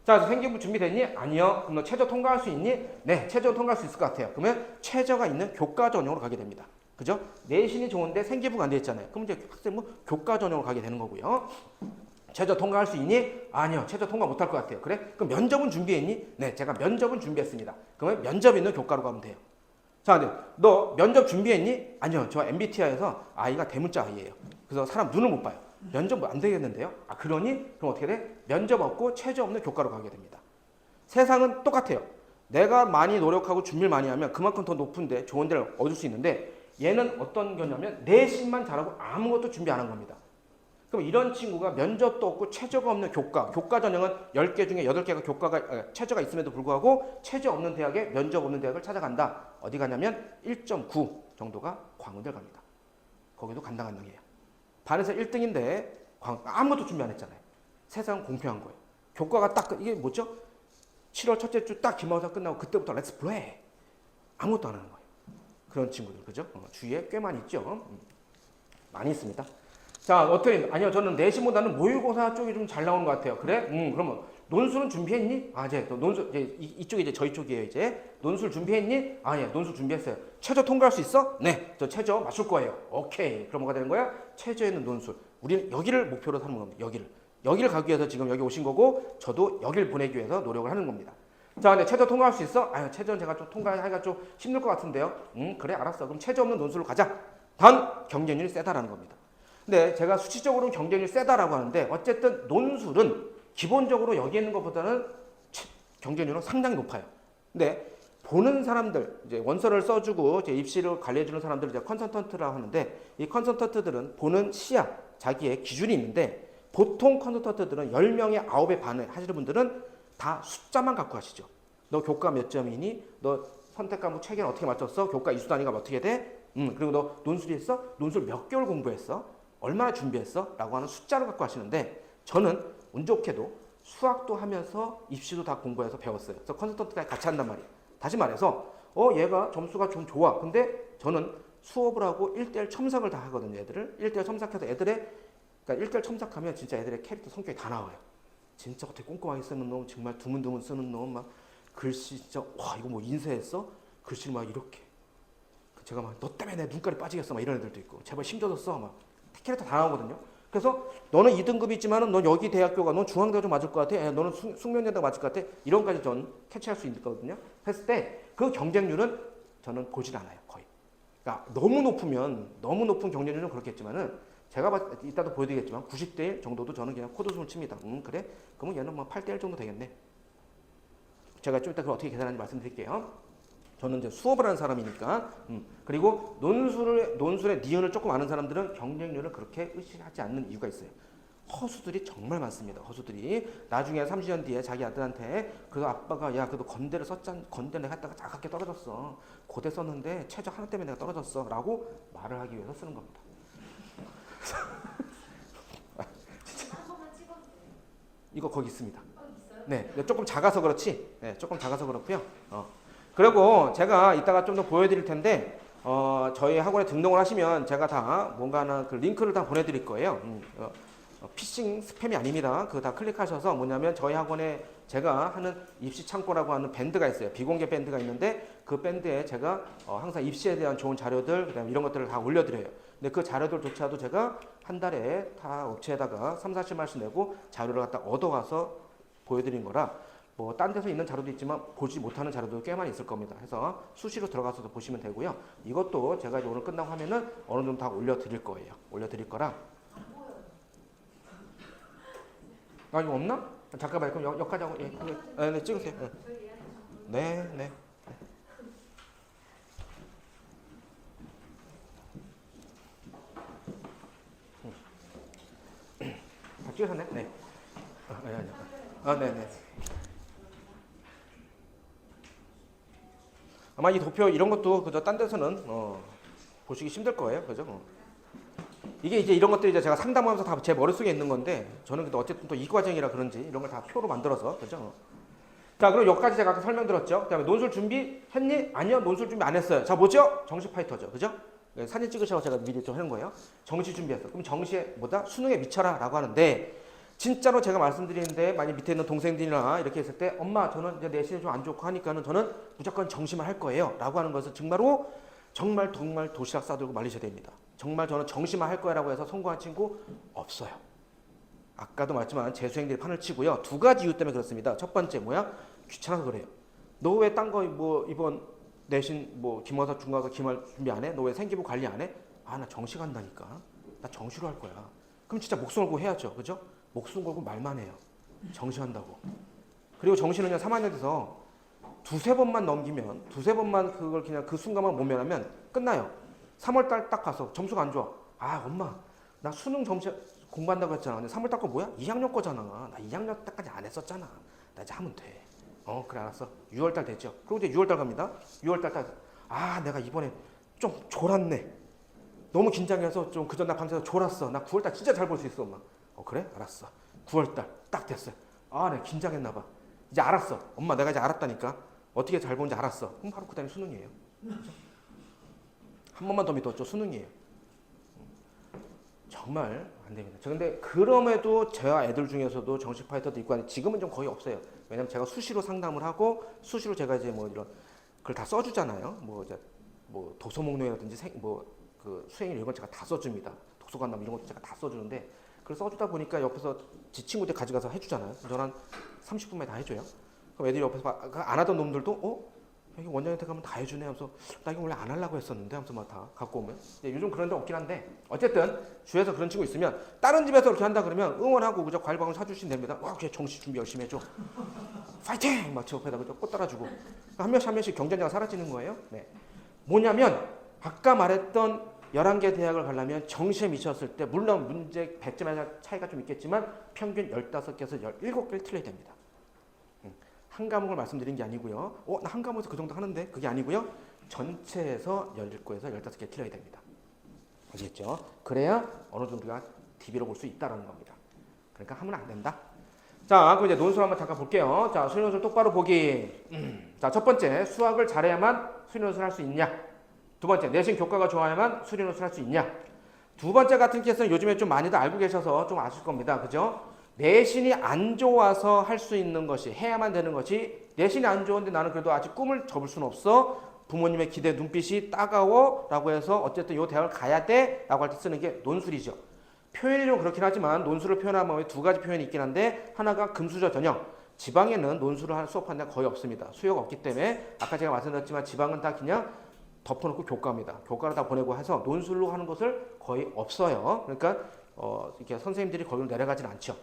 자, 생기부 준비됐니? 아니요. 그럼 너 최저 통과할 수 있니? 네, 최저 통과할 수 있을 것 같아요. 그러면 최저가 있는 교과 전형으로 가게 됩니다. 그죠? 내신이 좋은데 생기부가 안 돼 있잖아요. 그럼 이제 학생 뭐 교과 전형으로 가게 되는 거고요. 최저 통과할 수 있니? 아니요. 최저 통과 못할 것 같아요. 그래? 그럼 면접은 준비했니? 네, 제가 면접은 준비했습니다. 그러면 면접 있는 교과로 가면 돼요. 자, 근데 너 면접 준비했니? 아니요. 저 MBTI에서 아이가 대문자 아이예요. 그래서 사람 눈을 못 봐요. 면접 뭐 안 되겠는데요? 아, 그러니? 그럼 어떻게 돼? 면접 없고 최저 없는 교과로 가게 됩니다. 세상은 똑같아요. 내가 많이 노력하고 준비를 많이 하면 그만큼 더 높은데 좋은 데를 얻을 수 있는데 얘는 어떤 거냐면 내신만 잘하고 아무것도 준비 안 한 겁니다. 그럼 이런 친구가 면접도 없고 최저가 없는 교과 전형은 10개 중에 8개가 최저가 있음에도 불구하고 최저 없는 대학에 면접 없는 대학을 찾아간다. 어디 가냐면 1.9 정도가 광운대 갑니다. 거기도 간당간당해요. 반에서 1등인데 아무것도 준비 안 했잖아요. 세상은 공평한 거예요. 교과가 딱 이게 뭐죠? 7월 첫째 주 딱 기말고사 끝나고 그때부터 렛츠 플레이. 아무것도 안 하는 거예요. 그런 친구들 그죠? 주위에 꽤 많이 있죠. 많이 있습니다. 자, 어떻게 아니요. 저는 내신보다는 모의고사 쪽이 좀 잘 나오는 것 같아요. 그래? 그러면 논술은 준비했니? 아, 이제 논술 이쪽이 이제 저희 쪽이에요. 이제 논술 준비했니? 아, 예, 논술 준비했어요. 최저 통과할 수 있어? 네, 저 최저 맞출 거예요. 오케이. 그럼 뭐가 되는 거야? 최저에 있는 논술. 우리는 여기를 목표로 삼는 겁니다. 여기를 가기 위해서 지금 여기 오신 거고, 저도 여기를 보내기 위해서 노력을 하는 겁니다. 자, 근데 최저 통과할 수 있어? 아유, 최저는 제가 좀 통과하기가 좀 힘들 것 같은데요. 그래, 알았어. 그럼 최저 없는 논술로 가자. 단 경쟁률이 세다라는 겁니다. 근데 제가 수치적으로 경쟁률이 세다라고 하는데 어쨌든 논술은 기본적으로 여기 있는 것보다는 경쟁률은 상당히 높아요. 근데 보는 사람들, 이제 원서를 써주고 이제 입시를 관리해주는 사람들을 이제 컨설턴트라고 하는데 이 컨설턴트들은 보는 시야, 자기의 기준이 있는데 보통 컨설턴트들은 10명의 9의 반을 하시는 분들은 다 숫자만 갖고 하시죠. 너 교과 몇 점이니? 너 선택 과목 체계는 어떻게 맞췄어? 교과 이수 단위가 어떻게 돼? 그리고 너 논술이 했어? 논술 몇 개월 공부했어? 얼마나 준비했어? 라고 하는 숫자를 갖고 하시는데 저는 운 좋게도 수학도 하면서 입시도 다 공부해서 배웠어요. 그래서 컨설턴트랑 같이 한단 말이에요. 다시 말해서 얘가 점수가 좀 좋아. 근데 저는 수업을 하고 1대1 첨삭을 다 하거든요. 애들을 1대1 첨삭해서 그러니까 1대1 첨삭하면 진짜 애들의 캐릭터 성격이 다 나와요. 진짜 어떻게 꼼꼼하게 쓰는 놈, 정말 드문드문 쓰는 놈, 막 글씨 진짜 와 이거 뭐 인쇄했어? 글씨를 막 이렇게 제가 막 너 때문에 내 눈깔이 빠지겠어 막 이런 애들도 있고 제발 힘줘서 써 막 캐릭터 다 나오거든요. 그래서 너는 2등급이 있지만은 넌 여기 대학교가 넌 중앙대가 좀 맞을 것 같아. 너는 숙명여대가 맞을 것 같아. 이런 까지 전 캐치할 수 있거든요. 했을 때 그 경쟁률은 저는 보질 않아요. 거의. 그러니까 너무 높은 경쟁률은 그렇겠지만은 제가 이따도 보여드리겠지만 90대 1 정도도 저는 그냥 코드숨을 칩니다. 그래? 그러면 얘는 뭐 8대 1 정도 되겠네. 제가 좀 이따 그걸 어떻게 계산하는지 말씀드릴게요. 저는 이제 수업을 하는 사람이니까. 그리고 논술의 니은을 조금 아는 사람들은 경쟁률을 그렇게 의식하지 않는 이유가 있어요. 허수들이 정말 많습니다. 허수들이 나중에 30년 뒤에 자기 아들한테 그래서 아빠가 야 그래도 건대를 썼잖아. 건대 내가 했다가 작게 떨어졌어. 고대 썼는데 최저 하나 때문에 내가 떨어졌어. 라고 말을 하기 위해서 쓰는 겁니다. 이거 거기 있습니다. 네, 조금 작아서 그렇지. 네, 조금 작아서 그렇고요. 그리고 제가 이따가 좀 더 보여드릴 텐데 저희 학원에 등록을 하시면 제가 다 뭔가 하나 그 링크를 다 보내드릴 거예요. 피싱 스팸이 아닙니다. 그거 다 클릭하셔서 뭐냐면 저희 학원에 제가 하는 입시 창고라고 하는 밴드가 있어요. 비공개 밴드가 있는데 그 밴드에 제가 항상 입시에 대한 좋은 자료들 그다음에 이런 것들을 다 올려드려요. 근데 그 자료들조차도 제가 한 달에 다 업체에다가 3, 40만원씩 내고 자료를 갖다 얻어와서 보여드린 거라 뭐 딴 데서 있는 자료도 있지만 보지 못하는 자료도 꽤 많이 있을 겁니다. 해서 수시로 들어가서도 보시면 되고요. 이것도 제가 이제 오늘 끝나고 하면은 어느 정도 다 올려드릴 거예요. 올려드릴 거라. 아 이거 없나? 잠깐만 그럼 여기까지 하고 네 찍으세요. 네. 다 찍으셨네? 네. 네네. 아마 이 도표 이런 것도 그저 딴 데서는 보시기 힘들 거예요. 그죠? 이게 이제 이런 것들이 이제 제가 상담하면서 다 제 머릿속에 있는 건데 저는 근데 어쨌든 또 이과정이라 그런지 이런 걸 다 표로 만들어서 그죠? 자, 그럼 여기까지 제가 아까 설명드렸죠. 그다음에 논술 준비 했니? 아니요, 논술 준비 안 했어요. 자, 뭐죠? 정시 파이터죠, 그죠? 사진 찍으셔서 제가 미리 좀 하는 거예요. 정시 준비했어. 그럼 정시에 뭐다? 수능에 미쳐라라고 하는데 진짜로 제가 말씀드리는데 만약 밑에 있는 동생들이나 이렇게 했을 때 엄마 저는 이제 내신이 좀 안 좋고 하니까는 저는 무조건 정시만 할 거예요라고 하는 것은 정말로 정말 도시락 싸들고 말리셔야 됩니다. 정말 저는 정시만 할 거야라고 해서 성공한 친구 없어요. 아까도 말했지만 재수생들이 판을 치고요. 두 가지 이유 때문에 그렇습니다. 첫 번째 뭐야? 귀찮아서 그래요. 너 왜 딴 거 뭐 이번 내신 뭐 기말고사 중간고사 기말 준비 안 해? 너 왜 생기부 관리 안 해? 아, 나 정시 간다니까. 나 정시로 할 거야. 그럼 진짜 목숨 걸고 해야죠. 그죠? 목숨 걸고 말만 해요. 정시 한다고. 그리고 정시는 그냥 3학년 돼서 두세 번만 넘기면 두세 번만 그걸 그냥 그 순간만 못 면하면 끝나요. 3월달 딱 가서 점수가 안 좋아. 아, 엄마 나 수능 점수 공부한다고 했잖아. 근데 3월달 거 뭐야? 2학년 거잖아. 나 2학년 때까지 안 했었잖아. 나 이제 하면 돼. 그래 알았어. 6월달 됐죠. 그리고 이제 6월달 갑니다. 6월달 딱 아, 내가 이번에 좀 졸았네. 너무 긴장해서 좀 그 전날 밤새서 졸았어. 나 9월달 진짜 잘 볼 수 있어, 엄마. 그래? 알았어. 9월달 딱 됐어요. 아, 내가 긴장했나 봐. 이제 알았어. 엄마 내가 이제 알았다니까. 어떻게 잘 보는지 알았어. 그럼 바로 그 다음에 수능이에요. 한 번만 더 믿었죠. 수능이에요. 정말 안 됩니다. 저 근데 그럼에도 제가 애들 중에서도 정식 파이터도 있고 하는데 지금은 좀 거의 없어요. 왜냐면 제가 수시로 상담을 하고 수시로 제가 이제 뭐 이런 그걸 다 써주잖아요. 뭐 이제 뭐 도서 목록이라든지 그 수행일 이런 걸 제가 다 써줍니다. 도서관남 이런 것도 제가 다 써주는데 그걸 써주다 보니까 옆에서 지 친구들 가져가서 해주잖아요. 저는 한 30분만에 다 해줘요. 그럼 애들이 옆에서 안 하던 놈들도 여기 원장한테 가면 다 해주네 하면서 나 이거 원래 안 하려고 했었는데 하면서 막 다 갖고 오면 요즘 그런 데 없긴 한데 어쨌든 주위에서 그런 친구 있으면 다른 집에서 그렇게 한다 그러면 응원하고 그저 과일방울 사주시면 됩니다. 와, 걔 정시 준비 열심히 해줘. 파이팅! 막 제 옆에다 그저 꽃 따라주고 한 명씩 경쟁자가 사라지는 거예요. 네. 뭐냐면 아까 말했던 11개 대학을 가려면 정시에 미쳤을 때 물론 문제 100점의 차이가 좀 있겠지만 평균 15개에서 17개를 틀려야 됩니다. 한 과목을 말씀드린 게 아니고요. 나 한 과목에서 그 정도 하는데 그게 아니고요. 전체에서 17개에서 15개 틀려야 됩니다. 아시겠죠? 그래야 어느 정도 우리가 DB로 볼 수 있다는 겁니다. 그러니까 하면 안 된다. 자, 그럼 이제 논술 한번 잠깐 볼게요. 자, 수능 논술 똑바로 보기. 자, 첫 번째, 수학을 잘해야만 수능 논술 할 수 있냐? 두 번째, 내신 교과가 좋아야만 수능 논술 할 수 있냐? 두 번째 같은 케이스는 요즘에 좀 많이들 알고 계셔서 좀 아실 겁니다. 그죠? 내신이 안 좋아서 할 수 있는 것이 해야만 되는 것이 내신이 안 좋은데 나는 그래도 아직 꿈을 접을 수는 없어. 부모님의 기대 눈빛이 따가워 라고 해서 어쨌든 요 대학을 가야 돼 라고 할 때 쓰는 게 논술이죠. 표현이론 그렇긴 하지만 논술을 표현하면 두 가지 표현이 있긴 한데 하나가 금수저 전형. 지방에는 논술을 수업하는 데가 거의 없습니다. 수요가 없기 때문에 아까 제가 말씀드렸지만 지방은 다 그냥 덮어놓고 교과입니다. 교과를 다 보내고 해서 논술로 하는 것을 거의 없어요. 그러니까 이렇게 선생님들이 거기로 내려가진 않죠.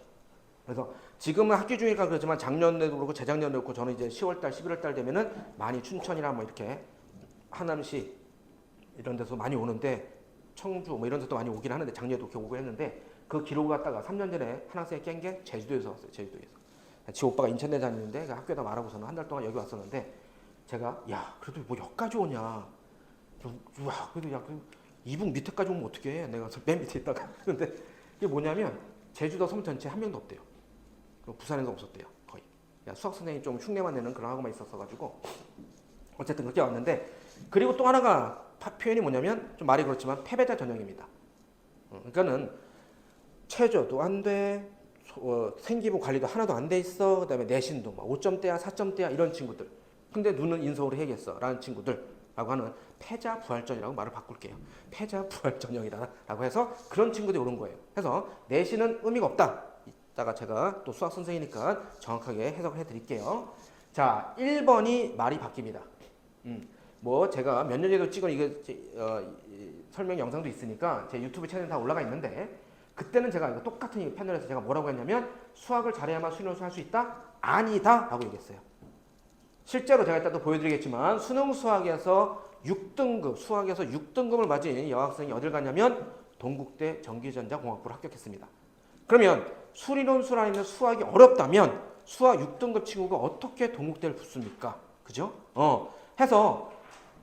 그래서 지금은 학기 중이니까 그렇지만 작년에도 그렇고 재작년에도 그렇고 저는 이제 10월달, 11월달 되면은 많이 춘천이나 뭐 이렇게 하남시 이런 데서 많이 오는데 청주 뭐 이런 데도 많이 오긴 하는데 작년에도 이렇게 오고 했는데 그 기록을 갖다가 3년 전에 한 학생이 깬 게 제주도에서 왔어요. 제주도에서. 지 오빠가 인천대 다니는데 그 학교에다 말하고서는 한 달 동안 여기 왔었는데 제가 야 그래도 뭐 여기까지 오냐. 와 그래도 야 그 이북 밑에까지 오면 어떡해. 내가 맨 밑에 있다가 근데 이게 뭐냐면 제주도 섬 전체에 한 명도 없대요. 부산에서 없었대요. 거의. 수학 선생님이 좀 흉내만 내는 그런 학원만 있었어가지고 어쨌든 그렇게 왔는데 그리고 또 하나가 표현이 뭐냐면 좀 말이 그렇지만 패배자 전형입니다. 그러니까는 최저도 안 돼, 생기부 관리도 하나도 안 돼 있어, 그다음에 내신도 막 5점대야, 4점대야 이런 친구들. 근데 눈은 인서울을 해야겠어라는 친구들라고 하는 패자 부활전이라고 말을 바꿀게요. 패자 부활전형이다라고 해서 그런 친구들이 오는 거예요. 그래서 내신은 의미가 없다. 이따가 제가 또 수학 선생이니까 정확하게 해석을 해드릴게요. 자, 1번이 말이 바뀝니다. 뭐 제가 몇 년 전에도 찍은 이거 설명 영상도 있으니까 제 유튜브 채널에 다 올라가 있는데 그때는 제가 이거 똑같은 패널에서 제가 뭐라고 했냐면 수학을 잘해야만 수능 논술 할 수 있다? 아니다 라고 얘기했어요. 실제로 제가 이따 또 보여드리겠지만 수능 수학에서 6등급 수학에서 6등급을 맞은 여학생이 어딜 갔냐면 동국대 전기전자공학부를 합격했습니다. 그러면 수리논술 아니면 수학이 어렵다면 수학 6등급 친구가 어떻게 동국대를 붙습니까? 그죠? 해서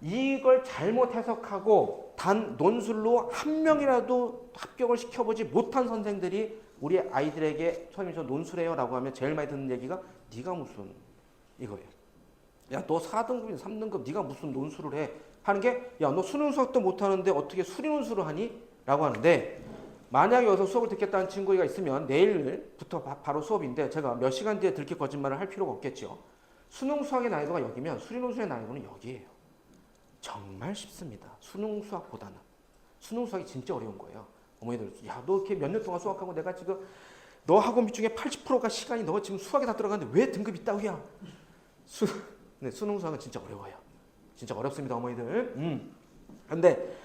이걸 잘못 해석하고 단 논술로 한 명이라도 합격을 시켜보지 못한 선생들이 우리 아이들에게 선생님 저 논술해요라고 하면 제일 많이 듣는 얘기가 네가 무슨 이거예요. 야 너 4등급이나 3등급 네가 무슨 논술을 해 하는 게 야 너 수능 수학도 못하는데 어떻게 수리 논술을 하니? 라고 하는데 만약에 여기서 수업을 듣겠다는 친구가 있으면 내일부터 바로 수업인데 제가 몇 시간 뒤에 들킬 거짓말을 할 필요가 없겠죠. 수능 수학의 난이도가 여기면 수리 논술의 난이도는 여기예요. 정말 쉽습니다. 수능 수학보다는. 수능 수학이 진짜 어려운 거예요. 어머니들, 야, 너 이렇게 몇 년 동안 수학하고 내가 지금 너 학원비 중에 80%가 시간이 너 지금 수학에 다 들어가는데 왜 등급이 있다고야? 네, 수능 수학은 진짜 어려워요. 진짜 어렵습니다, 어머니들. 근데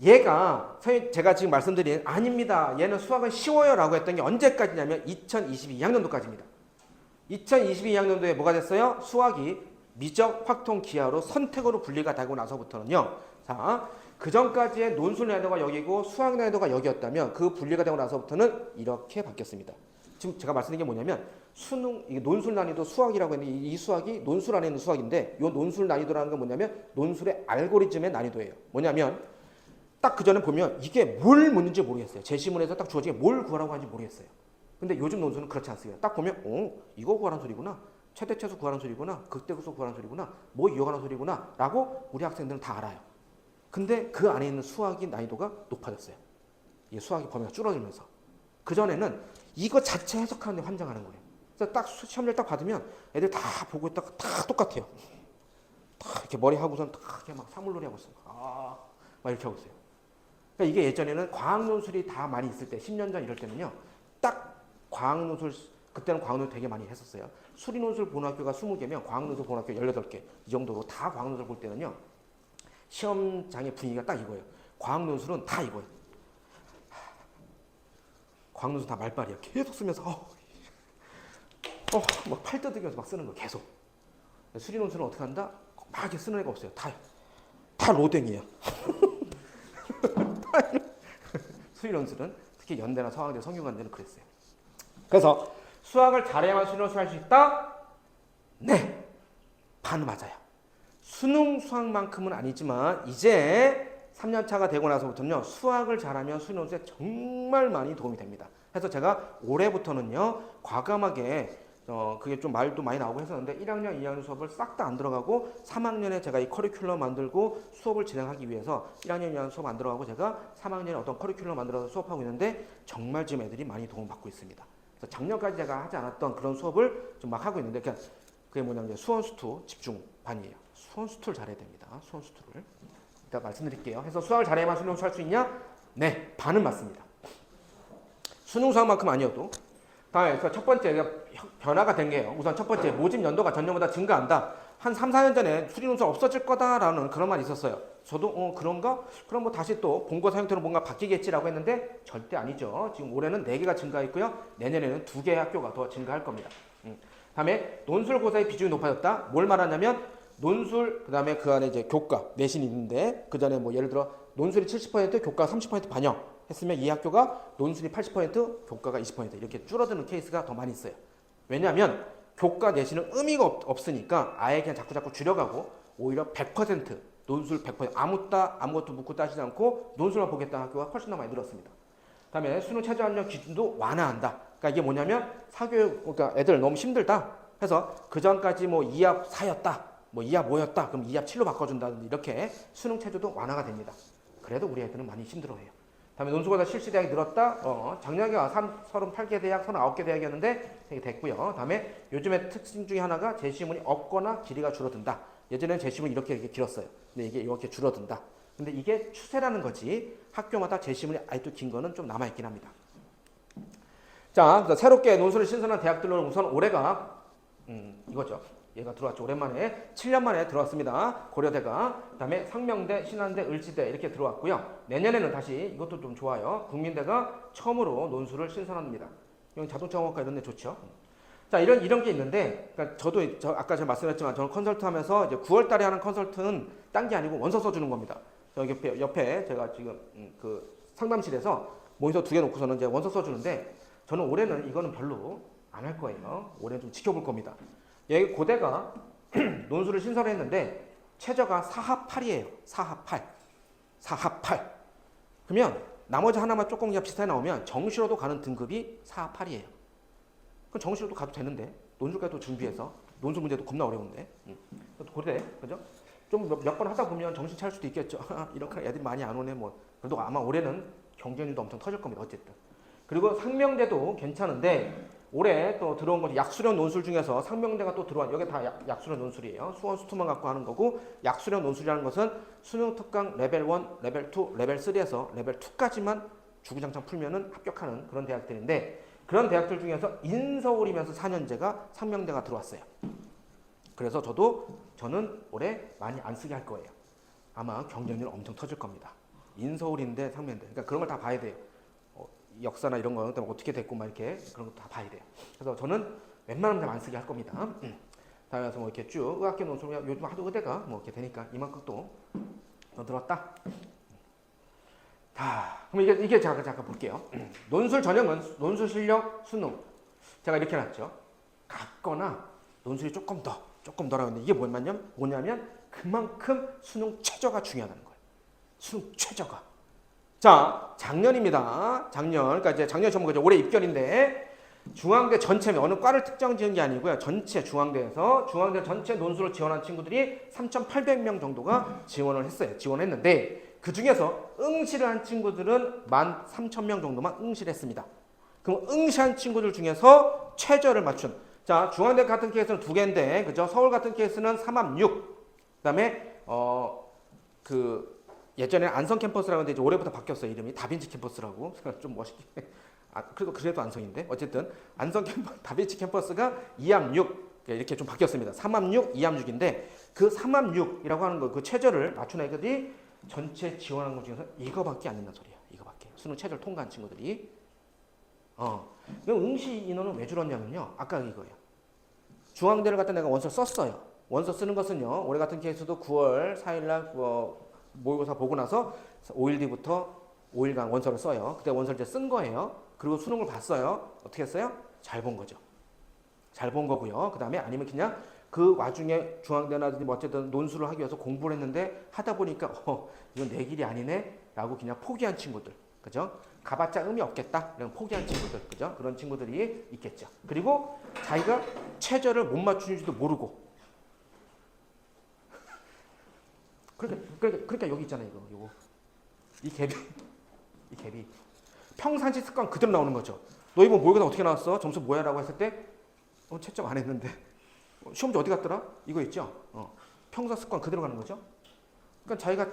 얘가 제가 지금 말씀드린 아닙니다. 얘는 수학은 쉬워요라고 했던 게 언제까지냐면 2022학년도까지입니다. 2022학년도에 뭐가 됐어요? 수학이 미적, 확통, 기하로 선택으로 분리가 되고 나서부터는요. 자, 그 전까지의 논술 난이도가 여기고 수학 난이도가 여기였다면 그 분리가 되고 나서부터는 이렇게 바뀌었습니다. 지금 제가 말씀드린 게 뭐냐면 수능, 이게 논술 난이도 수학이라고 했는데 이 수학이 논술 안에 있는 수학인데 이 논술 난이도라는 건 뭐냐면 논술의 알고리즘의 난이도예요. 뭐냐면 딱 그 전에 보면 이게 뭘 묻는지 모르겠어요. 제시문에서 딱 주어진 게 뭘 구하라고 하는지 모르겠어요. 근데 요즘 논술은 그렇지 않습니다. 딱 보면 이거 구하라는 소리구나. 최대 최소 구하라는 소리구나. 극대극소 구하라는 소리구나. 뭐 이어가는 소리구나. 라고 우리 학생들은 다 알아요. 근데 그 안에 있는 수학의 난이도가 높아졌어요. 이게 수학의 범위가 줄어들면서. 그전에는 이거 자체 해석하는데 환장하는 거예요. 그래서 딱 시험지를 딱 받으면 애들 다 보고 있다가 다 똑같아요. 다 이렇게 머리 하고선 다 이렇게 막 사물놀이 하고 있어요. 막 이렇게 하고 있어요. 그러니까 이게 예전에는 과학논술이 다 많이 있을 때 10년 전 이럴 때는요. 딱 과학논술 그때는 과학논술 되게 많이 했었어요. 수리논술 보는 학교가 20개면 과학논술 보는 학교 18개 이 정도로 다 과학논술 볼 때는요. 시험장의 분위기가 딱 이거예요. 과학논술은 다 이거예요. 과학논술 다 말빨이야. 계속 쓰면서 막 팔 뜯으면서 막 쓰는 거 계속. 수리논술은 어떻게 한다? 막 이렇게 쓰는 애가 없어요. 다 로댕이에요. 수리논술은 특히 연대나 서강대, 성균관대는 그랬어요. 그래서 수학을 잘해야만 수리논술 할 수 있다? 네, 반은 맞아요. 수능 수학만큼은 아니지만 이제 3년차가 되고 나서부터는요. 수학을 잘하면 수리논술에 정말 많이 도움이 됩니다. 그래서 제가 올해부터는요. 과감하게 그게 좀 말도 많이 나오고 했었는데 1학년, 2학년 수업을 싹 다 안 들어가고 3학년에 제가 이 커리큘럼 만들고 수업을 진행하기 위해서 1학년, 2학년 수업 안 들어가고 제가 3학년에 어떤 커리큘럼 만들어서 수업하고 있는데 정말 지금 애들이 많이 도움받고 있습니다. 그래서 작년까지 제가 하지 않았던 그런 수업을 좀 막 하고 있는데 그게 뭐냐면 수원수투 집중반이에요. 수원수투를 잘해야 됩니다. 수원수투를. 이따 말씀드릴게요. 그래서 수학을 잘해야만 수능수학 할 수 있냐? 네, 반은 맞습니다. 수능수학만큼 아니어도 다음에 첫 번째 변화가 된 게요. 우선 첫 번째 모집 연도가 전년보다 증가한다. 한 3, 4년 전에 수리논술 없어질 거다라는 그런 말이 있었어요. 저도 그런가? 그럼 뭐 다시 또 본고사 형태로 뭔가 바뀌겠지라고 했는데 절대 아니죠. 지금 올해는 4개가 증가했고요. 내년에는 2개의 학교가 더 증가할 겁니다. 다음에 논술고사의 비중이 높아졌다. 뭘 말하냐면 논술 그다음에 그 안에 이제 교과 내신이 있는데 그 전에 뭐 예를 들어 논술이 70% 교과 30% 반영 했으면 이 학교가 논술이 80% 교과가 20% 이렇게 줄어드는 케이스가 더 많이 있어요. 왜냐하면 교과 내신은 의미가 없으니까 아예 그냥 자꾸 줄여가고 오히려 100% 논술 100% 아무것도 묻고 따지지 않고 논술만 보겠다는 학교가 훨씬 더 많이 늘었습니다. 그다음에 수능 최저 학력 기준도 완화한다. 그러니까 이게 뭐냐면 사교육 그러니까 애들 너무 힘들다. 해서 그 전까지 뭐 2합 4였다. 뭐 2합 5였다. 그럼 2합 7로 바꿔준다든지 이렇게 수능 체제도 완화가 됩니다. 그래도 우리 애들은 많이 힘들어해요. 다음에 논술고사 실시 대학이 늘었다. 작년에 38개 대학, 39개 대학이었는데 되게 됐고요. 다음에 요즘의 특징 중에 하나가 제시문이 없거나 길이가 줄어든다. 예전에는 제시문이 이렇게 길었어요. 근데 이게 이렇게 줄어든다. 근데 이게 추세라는 거지 학교마다 제시문이 아직도 긴 거는 좀 남아있긴 합니다. 자, 새롭게 논술을 신설한 대학들로는 우선 올해가 이거죠. 얘가 들어왔죠. 오랜만에 7년 만에 들어왔습니다. 고려대가 그다음에 상명대, 신한대, 을지대 이렇게 들어왔고요. 내년에는 다시 이것도 좀 좋아요. 국민대가 처음으로 논술을 신설합니다. 이건 자동차공학과 이런 데 좋죠. 자, 이런 게 있는데 그러니까 아까 제가 말씀했지만 저는 컨설트하면서 이제 9월달에 하는 컨설트는 딴 게 아니고 원서 써주는 겁니다. 여기 옆에 제가 지금 그 상담실에서 모니터 2개 놓고서는 이제 원서 써주는데 저는 올해는 이거는 별로 안 할 거예요. 올해는 좀 지켜볼 겁니다. 여기 고대가 논술을 신설했는데 최저가 4합 8이에요. 4합 8. 4합 8. 그러면 나머지 하나만 조금 그냥 비슷하게 나오면 정시로도 가는 등급이 4합 8이에요. 그럼 정시로도 가도 되는데 논술까지 또 준비해서 논술 문제도 겁나 어려운데. 그래, 그죠? 좀 몇 번 하다 보면 정신 차릴 수도 있겠죠. 이렇게 애들이 많이 안 오네 뭐. 그래도 아마 올해는 경쟁률도 엄청 터질 겁니다. 어쨌든. 그리고 상명대도 괜찮은데 올해 또 들어온 거지 약수련 논술 중에서 상명대가 또 들어와. 여기 다 약수련 논술이에요. 수원 수투만 갖고 하는 거고 약수련 논술이라는 것은 수능 특강 레벨 1, 레벨 2, 레벨 3에서 레벨 2까지만 주구장창 풀면은 합격하는 그런 대학들인데 그런 대학들 중에서 인서울이면서 4년제가 상명대가 들어왔어요. 그래서 저는 올해 많이 안 쓰게 할 거예요. 아마 경쟁률 엄청 터질 겁니다. 인서울인데 상명대. 그러니까 그런 걸 다 봐야 돼요. 역사나 이런 거 어떻게 됐고 막 이렇게 그런 거 다 봐야 돼요. 그래서 저는 웬만하면 안 쓰게 할 겁니다. 다음에서 뭐 이렇게 쭉 의학교 논술 요즘 하도 의대가 뭐 이렇게 되니까 이만큼 또 들었다. 자, 그럼 이게 잠깐 볼게요. 논술 전형은 논술 실력 수능. 제가 이렇게 해놨죠. 같거나 논술이 조금 더라고 하는데 이게 뭐냐면 그만큼 수능 최저가 중요하다는 거예요. 수능 최저가. 자, 작년입니다. 그러니까 이제 작년 전부가 올해 입결인데 중앙대 전체 어느 과를 특정 지은 게 아니고요. 전체 중앙대 전체 논술을 지원한 친구들이 3,800명 정도가 지원했는데 그 중에서 응시를 한 친구들은 13,000명 정도만 응시를 했습니다. 그럼 응시한 친구들 중에서 최저를 맞춘 자, 중앙대 같은 케이스는 2개인데 그죠? 서울 같은 케이스는 3합 6. 그다음에 예전에 안성 캠퍼스라고 했는데 이제 올해부터 바뀌었어요. 이름이 다빈치 캠퍼스라고. 좀 멋있게. 그래도 안성인데 어쨌든 안성 캠퍼스 다빈치 캠퍼스가 2합 6 이렇게 좀 바뀌었습니다. 3합 6, 2합 6인데 그 3합 6이라고 하는 거 그 최저를 맞춘 애들이 전체 지원한 것 중에서 이거밖에 안 된다는 소리야. 이거밖에. 수능 최저를 통과한 친구들이. 그럼 응시 인원은 왜 줄었냐면요. 아까 이거예요. 중앙대를 갖다 내가 원서 썼어요. 원서 쓰는 것은요. 올해 같은 케이스도 9월 4일날 모의고사 보고 나서 5일 뒤부터 5일간 원서를 써요. 그때 원서를 이제 쓴 거예요. 그리고 수능을 봤어요. 어떻게 했어요? 잘 본 거죠. 잘 본 거고요. 그 다음에 아니면 그냥 그 와중에 중앙대나 뭐 어쨌든 논술을 하기 위해서 공부를 했는데 하다 보니까 이건 내 길이 아니네 라고 그냥 포기한 친구들. 그죠? 가봤자 의미 없겠다. 이런 포기한 친구들. 그죠? 그런 친구들이 있겠죠. 그리고 자기가 최저를 못 맞추는지도 모르고. 그러니까 여기 있잖아요. 이거. 이 갭이. 평상시 습관 그대로 나오는 거죠. 너 이번 모의고사 어떻게 나왔어? 점수 뭐야? 라고 했을 때 채점 안 했는데 시험지 어디 갔더라? 이거 있죠? 평소 습관 그대로 가는 거죠. 그러니까 자기가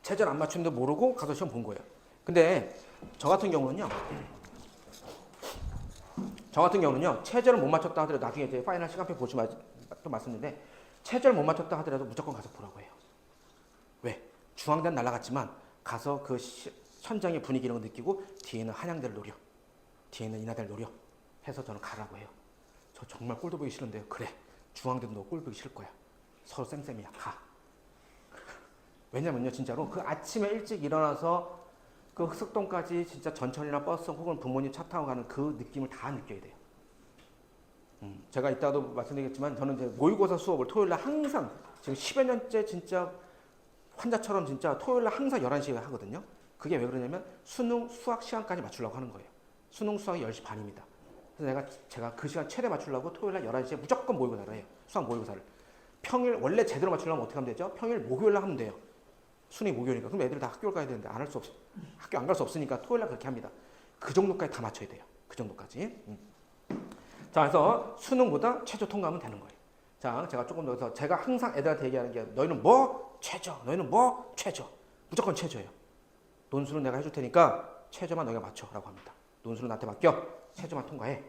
최저를 안 맞추는데 모르고 가서 시험 본 거예요. 근데 저 같은 경우는요. 최저를 못 맞췄다 하더라도 나중에 이제 파이널 시간표 보시면 또 말씀드린데 최저를 못 맞췄다 하더라도 무조건 가서 보라고 해요. 왜? 중앙대는 날아갔지만 가서 그 현장의 분위기 이런 거 느끼고 뒤에는 한양대를 노려. 뒤에는 인하대를 노려. 해서 저는 가라고 해요. 저 정말 꼴도 보기 싫은데요. 그래. 중앙대도 너 꼴 보기 싫을 거야. 서로 쌤쌤이야. 가. 왜냐면요. 진짜로 그 아침에 일찍 일어나서 그 흑석동까지 진짜 전철이나 버스 혹은 부모님 차 타고 가는 그 느낌을 다 느껴야 돼요. 제가 이따도 말씀드리겠지만 저는 이제 모의고사 수업을 토요일날 항상 지금 10여 년째 진짜 환자처럼 진짜 토요일날 항상 11시에 하거든요. 그게 왜 그러냐면 수능 수학 시간까지 맞추려고 하는 거예요. 수능 수학이 10시 반입니다. 그래서 제가 그 시간 최대 맞추려고 토요일날 11시에 무조건 모의고사를 해요. 수학 모의고사를. 평일 원래 제대로 맞추려면 어떻게 하면 되죠? 평일 목요일날 하면 돼요. 수능이 목요일이니까. 그럼 애들 다 학교를 가야 되는데 학교 안 갈 수 없으니까 토요일날 그렇게 합니다. 그 정도까지 다 맞춰야 돼요. 그 정도까지. 자, 그래서 수능보다 최저 통과하면 되는 거예요. 자, 제가 조금 더 해서 제가 항상 애들한테 얘기하는 게 너희는 뭐? 최저. 너희는 뭐? 최저. 무조건 최저예요. 논술은 내가 해줄 테니까 최저만 너희가 맞춰라고 합니다. 논술은 나한테 맡겨. 최저만 통과해.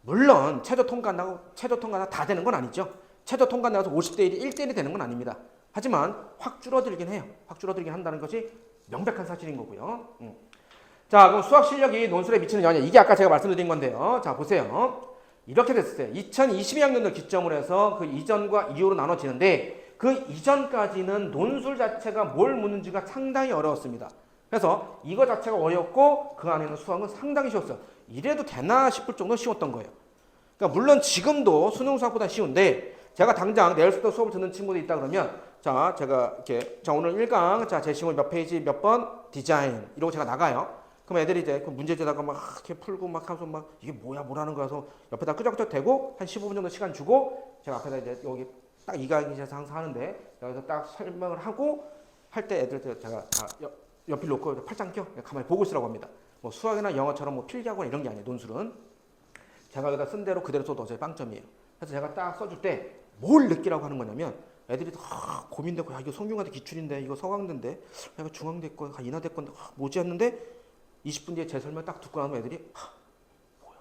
물론 최저 통과가 다 되는 건 아니죠. 최저 통과 나서 50대 1이 1대 1이 되는 건 아닙니다. 하지만 확 줄어들긴 해요. 확 줄어들긴 한다는 것이 명백한 사실인 거고요. 자, 그럼 수학 실력이 논술에 미치는 영향. 이게 아까 제가 말씀드린 건데요. 자, 보세요. 이렇게 됐어요. 2022학년을 기점으로 해서 그 이전과 이후로 나눠지는데 그 이전까지는 논술 자체가 뭘 묻는지가 상당히 어려웠습니다. 그래서 이거 자체가 어렵고 그 안에는 수학은 상당히 쉬웠어요. 이래도 되나 싶을 정도로 쉬웠던 거예요. 그러니까 물론 지금도 수능 수학보다 쉬운데 제가 당장 내일부터 수업을 듣는 친구들이 있다 그러면 자, 제가 이렇게 자, 오늘 1강 자, 제시문 몇 페이지 몇 번 디자인 이러고 제가 나가요. 그럼 애들이 이제 그 문제지다가 막 이렇게 풀고 막 하면서 막 이게 뭐야 뭐라는 거야 해서 옆에다 끄적끄적 대고 한 15분 정도 시간 주고 제가 앞에다 이제 여기 딱 이 강의에서 항상 하는데 여기서 딱 설명을 하고 할 때 애들한테 제가 옆을 놓고 팔짱 껴 가만히 보고 있으라고 합니다. 뭐 수학이나 영어처럼 뭐 필기하거나 이런 게 아니에요. 논술은 제가 여기다 쓴 대로 그대로 써도 어차피 빵점이에요. 그래서 제가 딱 써줄 때 뭘 느끼라고 하는 거냐면 애들이 고민되고 야 이거 성균관대 기출인데 이거 서강대인데 야, 이거 중앙대 거 인하대 건데 뭐지 했는데 20분 뒤에 제 설명 딱 듣고 나면 애들이 뭐야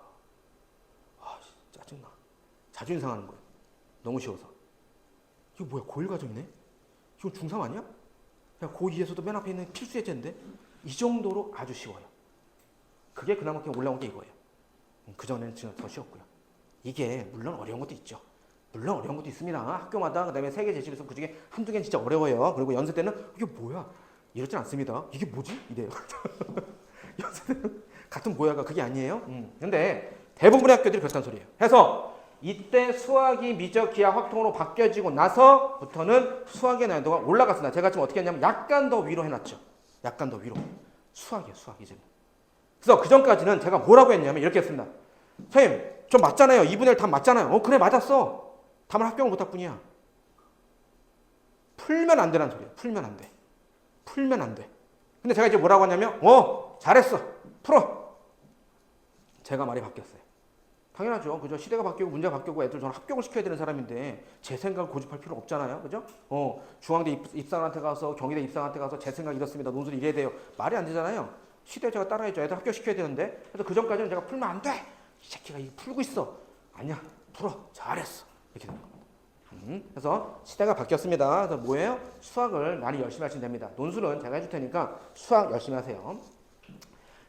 짜증나 자존심 상하는 거예요. 너무 쉬워서 이거 뭐야 고1 과정이네? 이거 중3 아니야? 야 고2에서도 맨 앞에 있는 필수 예제인데 이 정도로 아주 쉬워요. 그게 그나마 올라온 게 이거예요. 그전에는 진짜 더 쉬웠고요. 이게 물론 어려운 것도 있죠. 물론 어려운 것도 있습니다. 학교마다 그다음에 세계 제시에서 그중에 한두 개는 진짜 어려워요. 그리고 연세 때는 이게 뭐야? 이러진 않습니다. 이게 뭐지? 이래요. 연세 때는 같은 모야가 그게 아니에요. 근데 대부분의 학교들이 그렇다는 소리예요. 해서 이때 수학이 미적 기하 확통으로 바뀌어지고 나서부터는 수학의 난이도가 올라갔습니다. 제가 지금 어떻게 했냐면 약간 더 위로 해놨죠. 약간 더 위로. 수학이에요. 수학 이제. 그래서 그 전까지는 제가 뭐라고 했냐면 이렇게 했습니다. 선생님 좀 맞잖아요. 2분의 1 답 맞잖아요. 그래 맞았어. 답을 합격을 못할 뿐이야. 풀면 안 되란 소리야. 풀면 안 돼. 풀면 안 돼. 근데 제가 이제 뭐라고 하냐면 잘했어. 풀어. 제가 말이 바뀌었어요. 당연하죠. 그죠? 시대가 바뀌고 문제가 바뀌고 애들 저는 합격을 시켜야 되는 사람인데 제 생각을 고집할 필요 없잖아요. 그죠? 중앙대 입상한테 가서 경희대 입상한테 가서 제 생각 이렇습니다. 논술 이래야 돼요. 말이 안 되잖아요. 시대 제가 따라야죠. 애들 합격시켜야 되는데. 그래서 그 전까지는 제가 풀면 안 돼. 이 새끼가 이거 풀고 있어. 아니야. 풀어. 잘했어. 이렇게 되는 겁니다. 그래서 시대가 바뀌었습니다. 그래서 뭐예요? 수학을 많이 열심히 하시면 됩니다. 논술은 제가 해줄 테니까 수학 열심히 하세요.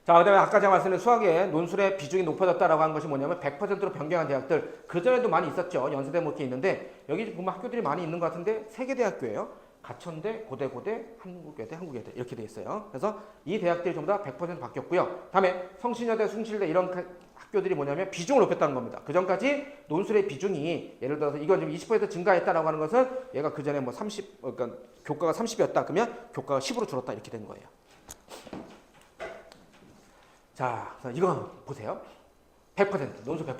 자, 그 다음에 아까 제가 말씀드린 수학의 논술의 비중이 높아졌다라고 하는 것이 뭐냐면 100%로 변경한 대학들 그전에도 많이 있었죠. 연세대 뭐 이렇게 있는데 여기 보면 학교들이 많이 있는 것 같은데 3개 대학교예요. 가천대, 고대, 한국외대 이렇게 돼 있어요. 그래서 이 대학들이 전부 다 100% 바뀌었고요. 다음에 성신여대, 숭실대 이런 학교들이 뭐냐면 비중을 높였다는 겁니다. 그 전까지 논술의 비중이 예를 들어서 이건 지금 20% 증가했다라고 하는 것은 얘가 그 전에 뭐 30, 그러니까 교과가 30이었다 그러면 교과가 10으로 줄었다 이렇게 된 거예요. 자, 이거 보세요. 100% 논술 100%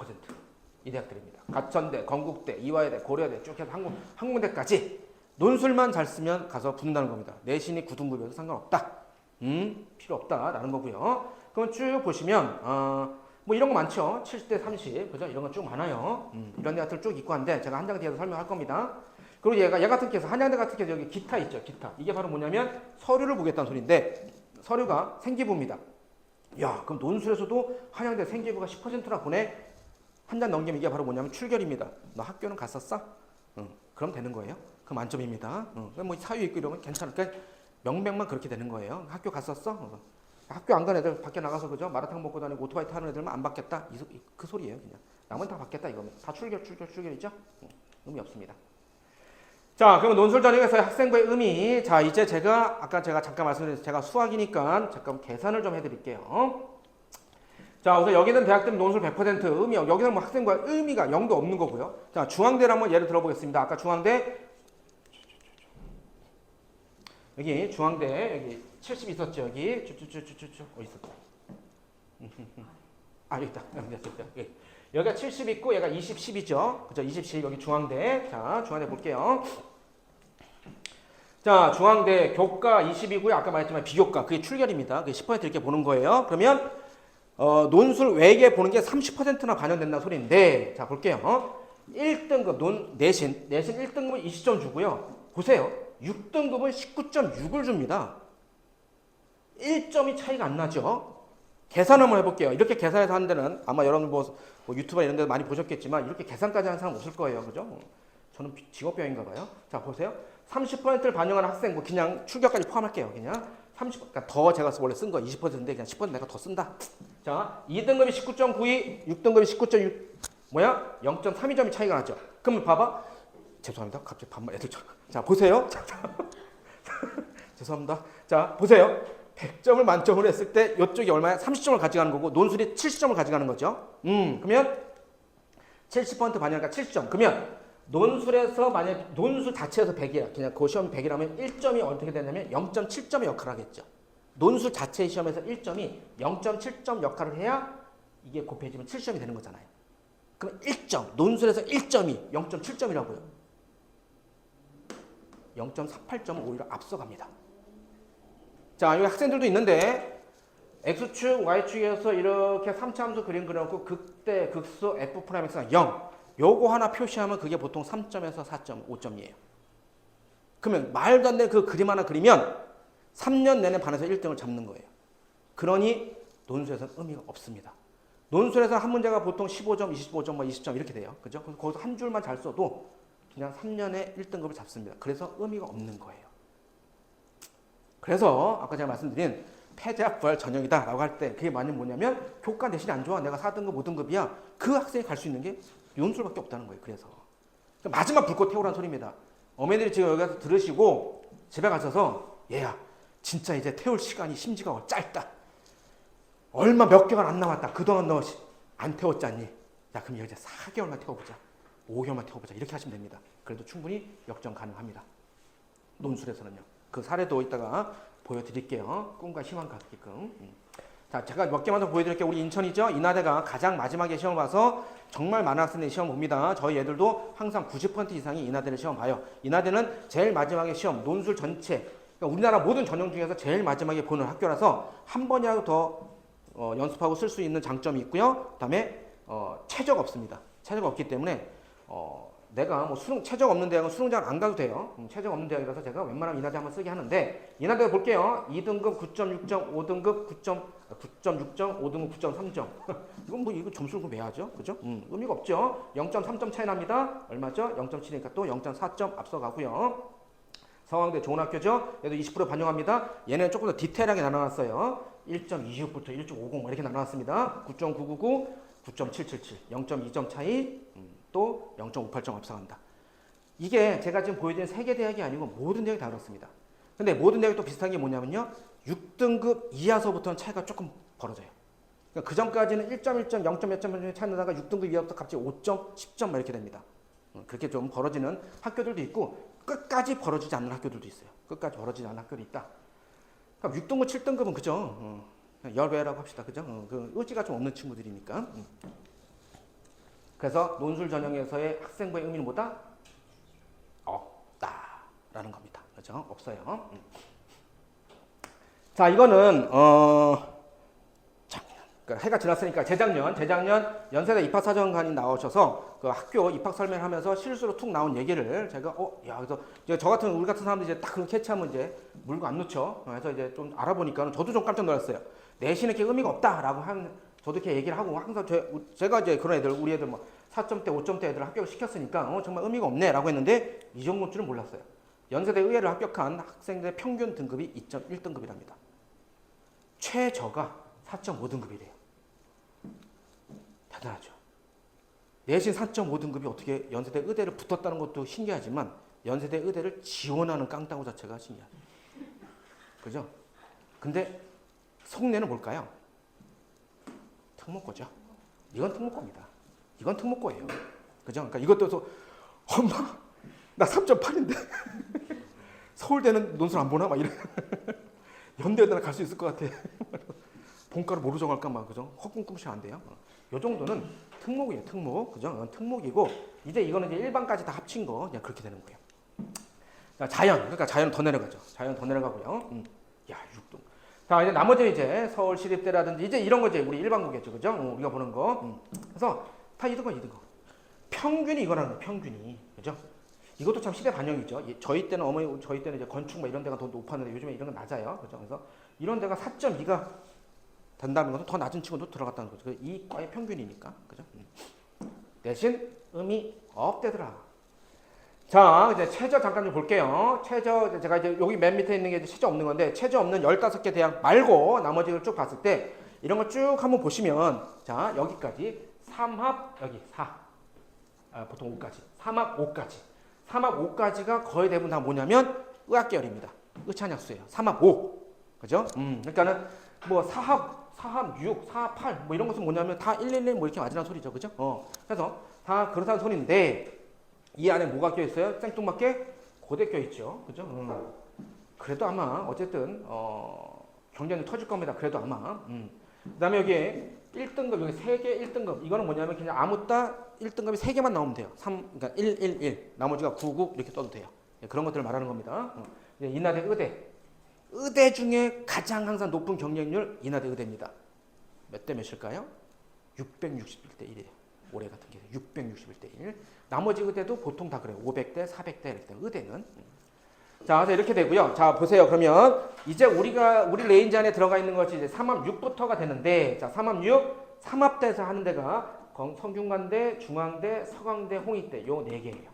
이 대학들입니다. 가천대, 건국대, 이화여대, 고려대 쭉 해서 항공대까지 논술만 잘 쓰면 가서 붙는다는 겁니다. 내신이 9등급이어도 상관없다. 필요 없다라는 거고요. 그럼 쭉 보시면 뭐 이런 거 많죠. 70대 30 그죠? 이런 거 쭉 많아요. 이런 대학들 쭉 있고 한데 제가 한 장 뒤에서 설명할 겁니다. 그리고 얘 같은 케이스 한양대 같은 케이스 여기 기타 있죠. 기타 이게 바로 뭐냐면 서류를 보겠다는 소리인데 서류가 생기부입니다. 야 그럼 논술에서도 한양대 생기부가 10%나 보내? 한 장 넘기면 이게 바로 뭐냐면 출결입니다. 너 학교는 갔었어? 그럼 되는 거예요. 그 만점입니다. 뭐 사유 있고 이러면 괜찮을까? 명백만 그렇게 되는 거예요. 학교 갔었어? 학교 안 간 애들 밖에 나가서 그죠? 마라탕 먹고 다니고 오토바이 타는 애들만 안 받겠다. 그 소리예요. 그냥 나머지 다 받겠다 이거면 다 출결이죠? 의미 없습니다. 자, 그러면 논술 전형에서의 학생부의 의미. 자, 이제 아까 제가 잠깐 말씀드린 제가 수학이니까 잠깐 계산을 좀 해드릴게요. 자, 우선 여기는 대학들은 논술 100% 의미, 여기는 뭐 학생부의 의미가 0도 없는 거고요. 자, 중앙대를 한번 예를 들어보겠습니다. 아까 중앙대 여기 중앙대 여기 70 있었죠. 여기 쭉쭉쭉쭉쭉 어디 있었다. 여기 있다. 여기가 70 있고 얘가 20, 10이죠. 그죠? 20, 10 여기 중앙대. 자, 중앙대 볼게요. 자, 중앙대 교과 20이고요. 아까 말했지만 비교과 그게 출결입니다. 그게 10% 이렇게 보는 거예요. 그러면 논술 외에 보는 게 30%나 반영된다는 소리인데 자, 볼게요. 1등급 내신 1등급은 20점 주고요. 보세요. 6등급은 19.6을 줍니다. 1점이 차이가 안 나죠. 계산 한번 해볼게요. 이렇게 계산해서 하는 데는 아마 여러분 뭐 유튜브 이런 데도 많이 보셨겠지만 이렇게 계산까지 하는 사람 없을 거예요. 그죠? 저는 직업병인가 봐요. 자, 보세요. 30%를 반영하는 학생부 그냥 출결까지 포함할게요. 그냥 30, 그러니까 더 제가 원래 쓴 거 20%인데 그냥 10% 내가 더 쓴다. 자, 2등급이 19.92, 6등급이 19.6 뭐야? 0.32점이 차이가 나죠. 그럼 봐봐. 죄송합니다. 갑자기 반말 애들처럼. 자, 보세요. 죄송합니다. 자, 보세요. 100점을 만점으로 했을 때 이쪽이 얼마야? 30점을 가져가는 거고 논술이 70점을 가져가는 거죠. 그러면 70% 반영하니까 70점. 그러면 논술에서 만약 논술 자체에서 100이야. 그냥 그 시험 100이라면 1점이 어떻게 되냐면 0.7점의 역할을 하겠죠. 논술 자체 시험에서 1점이 0.7점 역할을 해야 이게 곱해지면 7점이 되는 거잖아요. 그럼 1점, 논술에서 1점이 0.7점이라고요. 0.48점은 오히려 앞서갑니다. 자, 여기 학생들도 있는데 X축, Y축에서 이렇게 3차 함수 그림 그려놓고 극대, 극소, F'X가 0. 요거 하나 표시하면 그게 보통 3점에서 4점, 5점이에요. 그러면 말도 안 되는 그 그림 하나 그리면 3년 내내 반에서 1등을 잡는 거예요. 그러니 논술에서는 의미가 없습니다. 논술에서 한 문제가 보통 15점, 25점, 20점 이렇게 돼요. 그죠? 그래서 거기서 한 줄만 잘 써도 그냥 3년에 1등급을 잡습니다. 그래서 의미가 없는 거예요. 그래서 아까 제가 말씀드린 패자 부활 전형이다 라고 할 때 그게 만약 뭐냐면 교과 내신이 안 좋아. 내가 4등급, 5등급이야. 그 학생이 갈 수 있는 게 논술밖에 없다는 거예요. 그래서 마지막 불꽃 태우라는 소리입니다. 어머니들이 지금 여기 가서 들으시고 집에 가셔서 얘야 진짜 이제 태울 시간이 심지가 짧다. 얼마 몇 개월 안 남았다. 그동안 너 안 태웠지 않니? 야 그럼 이제 4개월만 태워보자. 5개월만 태워보자. 이렇게 하시면 됩니다. 그래도 충분히 역전 가능합니다. 논술에서는요. 그 사례도 이따가 보여드릴게요. 꿈과 희망 갖게끔. 자, 제가 몇 개만 더 보여드릴게요. 우리 인천이죠? 인하대가 가장 마지막에 시험 와서 정말 많은 학생들이 시험 봅니다. 저희 애들도 항상 90% 이상이 인하대를 시험 봐요. 인하대는 제일 마지막에 시험, 논술 전체, 그러니까 우리나라 모든 전형 중에서 제일 마지막에 보는 학교라서 한 번이라도 더 연습하고 쓸 수 있는 장점이 있고요. 그 다음에 최저가 없습니다. 최저가 없기 때문에 내가 뭐 최저가 없는 대학은 수능장을 안 가도 돼요. 최저가 없는 대학이라서 제가 웬만하면 인하대 한번 쓰게 하는데 인하대 볼게요. 2등급 9.6점, 5등급 9.6점, 5등급 9.3점. 이건 뭐 이거 점수를 왜 하죠? 그죠? 의미가 없죠. 0.3점 차이 납니다. 얼마죠? 0.7이니까 또 0.4점 앞서가고요. 서강대 좋은 학교죠? 얘도 20% 반영합니다. 얘는 조금 더 디테일하게 나눠놨어요. 1.26부터 1.50 이렇게 나눠놨습니다. 9.999, 9.777, 0.2점 차이, 또 0.58점 앞서간다. 이게 제가 지금 보여드린 3개 대학이 아니고 모든 대학이 다 그렇습니다. 근데 모든 대학이 또 비슷한 게 뭐냐면요. 6등급 이하서부터는 차이가 조금 벌어져요. 그러니까 그 전까지는 1.1점, 0점 몇 점 차이 나다가 6등급 이하부터 갑자기 5점, 10점 이렇게 됩니다. 그렇게 좀 벌어지는 학교들도 있고 끝까지 벌어지지 않는 학교들도 있어요. 끝까지 벌어지지 않는 학교도 있다. 그럼 6등급, 7등급은 그죠? 열외라고 합시다. 그죠? 그 의지가 좀 없는 친구들이니까. 그래서 논술 전형에서의 학생부의 의미는 뭐다? 없다라는 겁니다. 그죠? 없어요. 자, 이거는 그러니까 해가 지났으니까 재작년 연세대 입학사정관이 나오셔서 그 학교 입학 설명을 하면서 실수로 툭 나온 얘기를 제가 그래서 이제 저 같은 우리 같은 사람들이 이제 딱 그런 캐치하면 이제 물고 안 놓죠. 그래서 이제 좀 알아보니까 저도 좀 깜짝 놀랐어요. 내신에 이렇게 의미가 없다라고 저도 이렇게 얘기를 하고 항상 제가 이제 그런 애들 우리 애들 뭐 4점대, 5점대 애들 합격을 시켰으니까 정말 의미가 없네라고 했는데 이 정도인 줄은 몰랐어요. 연세대 의예를 합격한 학생들의 평균 등급이 2.1등급이랍니다. 최저가 4.5등급이래요. 대단하죠. 내신 4.5등급이 어떻게 연세대 의대를 붙었다는 것도 신기하지만 연세대 의대를 지원하는 깡따구 자체가 신기하죠. 그죠? 근데 속내는 뭘까요? 특목고죠. 이건 특목고입니다. 이건 특목고예요. 그죠? 그러니까 이것도 엄마 나 3.8인데 서울대는 논술 안 보나? 막 이래. 연대에다 갈 수 있을 것 같아. 본과를 뭐로 정할까? 막 그죠? 헛꿈꿈시면 안 돼요. 요 정도는 특목이에요. 특목. 그죠? 특목이고 이제 이거는 이제 일반까지 다 합친 거 그냥 그렇게 되는 거예요. 자, 자연. 그러니까 자연 더 내려가죠. 자연 더 내려가고요. 야, 6등. 자, 이제 나머지 이제 서울시립대라든지 이제 이런 거지 우리 일반고겠죠. 그죠? 우리가 보는 거. 그래서 다 2등급, 2등급. 평균이 이거라는 거예요. 평균이. 그죠? 이것도 참 시대 반영이죠. 저희 때는 저희 때는 이제 건축 뭐 이런 데가 더 높았는데 요즘에 이런 건 낮아요. 그죠? 그래서 이런 데가 4.2가 된다는 것은 더 낮은 친구도 들어갔다는 거죠. 이 과의 평균이니까. 그죠? 대신 의미 없대더라. 자, 이제 최저 잠깐 좀 볼게요. 최저, 제가 이제 여기 맨 밑에 있는 게 이제 최저 없는 건데, 최저 없는 15개 대학 말고 나머지를 쭉 봤을 때, 이런 걸 쭉 한번 보시면, 자, 여기까지 3합, 여기 4. 보통 5까지. 3합 5까지. 3합 5까지가 거의 대부분 다 뭐냐면, 의학 계열입니다. 의찬약수예요. 3합 5. 그죠? 그러니까는 뭐 4합 6, 4합 8, 뭐 이런 것은 뭐냐면 다 111 뭐 이렇게 맞으라는 소리죠. 그죠? 그래서 다 그렇다는 소리인데, 이 안에 뭐가 껴있어요? 생뚱맞게 고대 껴있죠. 그죠? 그래도 아마 어쨌든 경쟁이 터질 겁니다. 그래도 아마. 그 다음에 여기에 1등급, 여기 3개 1등급. 이거는 뭐냐면 그냥 아무 따 1등급이 3개만 나오면 돼요. 그러니까 1, 1, 1. 나머지가 9, 9 이렇게 떠도 돼요. 그런 것들을 말하는 겁니다. 인하대 의대. 의대 중에 가장 항상 높은 경쟁률 인하대 의대입니다. 몇 대 몇일까요? 661대 1이에요. 올해 같은 경우 661대 1. 나머지 의대도 보통 다 그래요. 500대, 400대 이렇게 돼요. 의대는. 자, 그래서 이렇게 되고요. 자, 보세요. 그러면 이제 우리 레인지 안에 들어가 있는 것이 이제 삼합 6부터가 되는데, 자, 삼합 6, 삼합대에서 하는 데가 성균관대, 중앙대, 서강대, 홍익대 요 4개예요.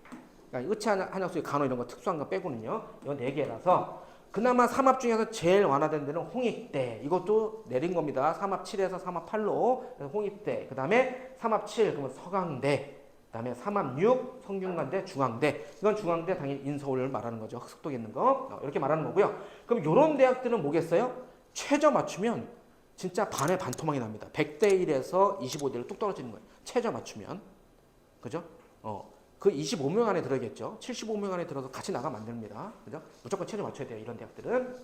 그러니까 의치 한약수 간호 이런 거 특수한 거 빼고는요. 요 4개라서 그나마 삼합 중에서 제일 완화된 데는 홍익대. 이것도 내린 겁니다. 삼합 7에서 삼합 8로 홍익대. 그다음에 삼합 7 그러면 서강대. 그다음에 삼합 6 성균관대, 중앙대. 이건 중앙대 당연히 인서울을 말하는 거죠. 흑석동에 있는 거. 이렇게 말하는 거고요. 그럼 이런 대학들은 뭐겠어요? 최저 맞추면 진짜 반에 반토막이 납니다. 100대 1에서 25대를 뚝 떨어지는 거예요. 최저 맞추면. 그죠? 그 25명 안에 들어야겠죠. 75명 안에 들어서 같이 나가면 안 됩니다. 그죠? 무조건 최저 맞춰야 돼요. 이런 대학들은.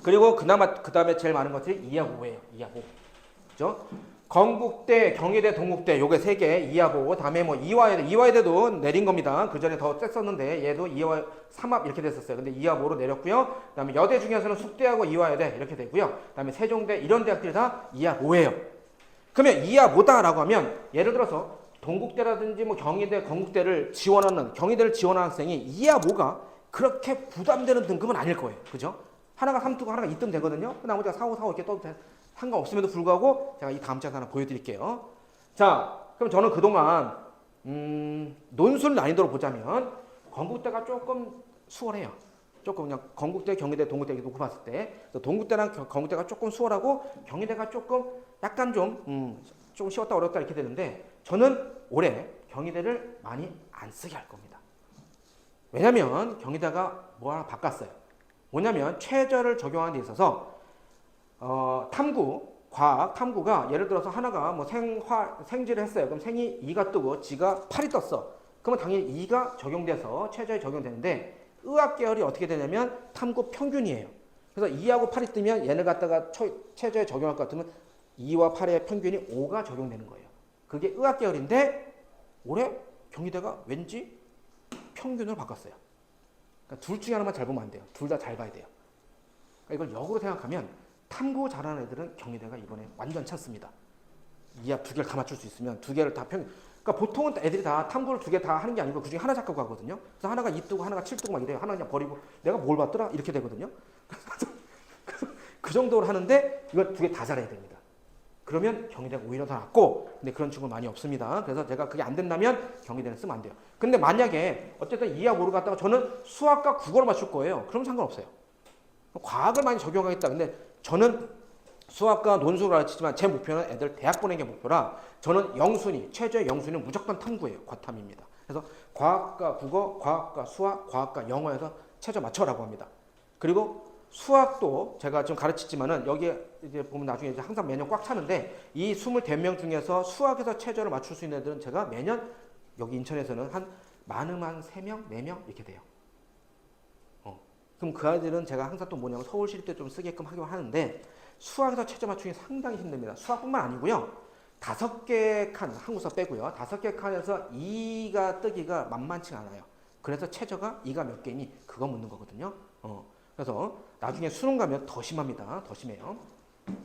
그리고 그 다음에 제일 많은 것들이 2하고 5예요. 2하고 5. 그죠? 건국대, 경희대, 동국대 요게 3개 2하고 다음에 뭐 이화여대도 내린 겁니다. 그 전에 더 셌었는데 얘도 2화 3합 이렇게 됐었어요. 근데 2하고로 내렸고요. 그다음에 여대 중에서는 숙대하고 이화여대 이렇게 되고요. 그다음에 세종대 이런 대학들이 다 2하고예요. 그러면 2하고다라고 하면 예를 들어서 동국대라든지 뭐 경희대, 건국대를 지원하는 경희대를 지원하는 학생이 2하고가 그렇게 부담되는 등급은 아닐 거예요. 그죠? 하나가 3등급, 하나가 2등 되거든요. 나머지가 4, 5, 4, 5 이렇게 떠도 상관없음에도 불구하고 제가 이 다음 장에서 하나 보여드릴게요. 자, 그럼 저는 그동안 논술 난이도로 보자면 건국대가 조금 수월해요. 조금 그냥 건국대, 경희대, 동국대 놓고 봤을 때 동국대랑 건국대가 조금 수월하고 경희대가 조금 약간 좀 쉬웠다 어렵다 이렇게 되는데 저는 올해 경희대를 많이 안 쓰게 할 겁니다. 왜냐면 경희대가 뭐 하나 바꿨어요. 뭐냐면 최저를 적용하는 데 있어서 탐구, 과학, 탐구가 예를 들어서 하나가 뭐 생지를 했어요. 그럼 생이 2가 뜨고 지가 8이 떴어. 그러면 당연히 2가 적용돼서 최저에 적용되는데 의학 계열이 어떻게 되냐면 탐구 평균이에요. 그래서 2하고 8이 뜨면 얘를 갖다가 최저에 적용할 것 같으면 2와 8의 평균이 5가 적용되는 거예요. 그게 의학 계열인데 올해 경희대가 왠지 평균으로 바꿨어요. 그러니까 둘 중에 하나만 잘 보면 안 돼요. 둘 다 잘 봐야 돼요. 그러니까 이걸 역으로 생각하면 탐구 잘하는 애들은 경희대가 이번에 완전 찬스입니다. 2합 2개를 다 맞출 수 있으면 2개를 다 그러니까 보통은 애들이 다 탐구를 2개 다 하는 게 아니고 그중에 하나 잡고 가거든요. 그래서 하나가 2 뜨고 하나가 7 뜨고 막 이래요. 하나 그냥 버리고 내가 뭘 봤더라? 이렇게 되거든요. 그래서 그 정도로 하는데 이걸 2개 다 잘해야 됩니다. 그러면 경희대가 오히려 더 낫고 근데 그런 친구는 많이 없습니다. 그래서 제가 그게 안 된다면 경희대는 쓰면 안 돼요. 근데 만약에 어쨌든 2하고 5를 갖다가 저는 수학과 국어를 맞출 거예요. 그럼 상관없어요. 과학을 많이 적용하겠다. 근데 저는 수학과 논술을 가르치지만 제 목표는 애들 대학 보내는 게 목표라 저는 영순위, 최저의 영순위는 무조건 탐구예요. 과탐입니다. 그래서 과학과 국어, 과학과 수학, 과학과 영어에서 최저 맞춰라고 합니다. 그리고 수학도 제가 지금 가르치지만은 여기에 이제 보면 나중에 이제 항상 매년 꽉 차는데 이 20명 중에서 수학에서 최저를 맞출 수 있는 애들은 제가 매년 여기 인천에서는 한 많으면 3명, 4명 이렇게 돼요. 그럼 그 아이들은 제가 항상 또 뭐냐면 서울시립 때 좀 쓰게끔 하긴 하는데 수학에서 최저 맞추기 상당히 힘듭니다. 수학뿐만 아니고요. 5개 칸, 한국사 빼고요. 5개 칸에서 2가 뜨기가 만만치 않아요. 그래서 최저가 2가 몇 개니 그거 묻는 거거든요. 그래서 나중에 수능 가면 더 심합니다. 더 심해요.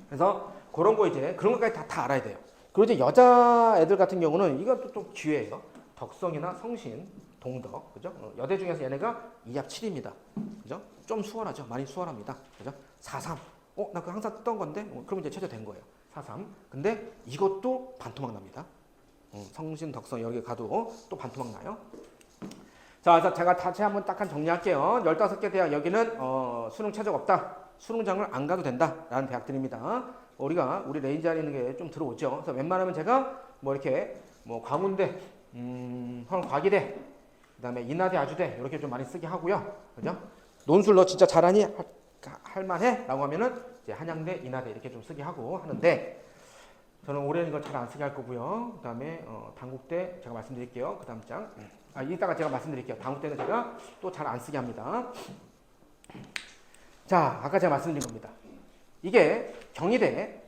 그래서 그런 거 이제 그런 것까지 다 알아야 돼요. 그리고 이제 여자 애들 같은 경우는 이것도 좀 기회예요. 덕성이나 성신, 동덕, 그죠? 여대 중에서 얘네가 2합 7입니다. 그죠? 좀 수월하죠. 많이 수월합니다. 그죠? 4.3. 나 그거 항상 뜨던 건데? 그럼 이제 최저 된 거예요. 4.3. 근데 이것도 반토막 납니다. 성신, 덕성 여기 가도 또 반토막 나요. 자, 그래서 제가 다시 한번 딱 정리할게요. 15개 대학 여기는 수능 최저가 없다. 수능장을 안 가도 된다라는 대학들입니다. 우리 레인지 안에 있는 게 좀 들어오죠. 그래서 웬만하면 제가 뭐 이렇게 뭐 광운대, 과기대, 그다음에 인하대, 아주대 이렇게 좀 많이 쓰게 하고요. 그죠? 논술 너 진짜 잘하니? 할만해? 라고 하면은 이제 한양대, 인하대 이렇게 좀 쓰게 하고 하는데 저는 올해는 이걸 잘 안 쓰게 할 거고요. 그다음에 단국대 제가 말씀드릴게요. 그 다음 장 이따가 제가 말씀드릴게요. 다음 때는 제가 또 잘 안 쓰게 합니다. 자, 아까 제가 말씀드린 겁니다. 이게 경희대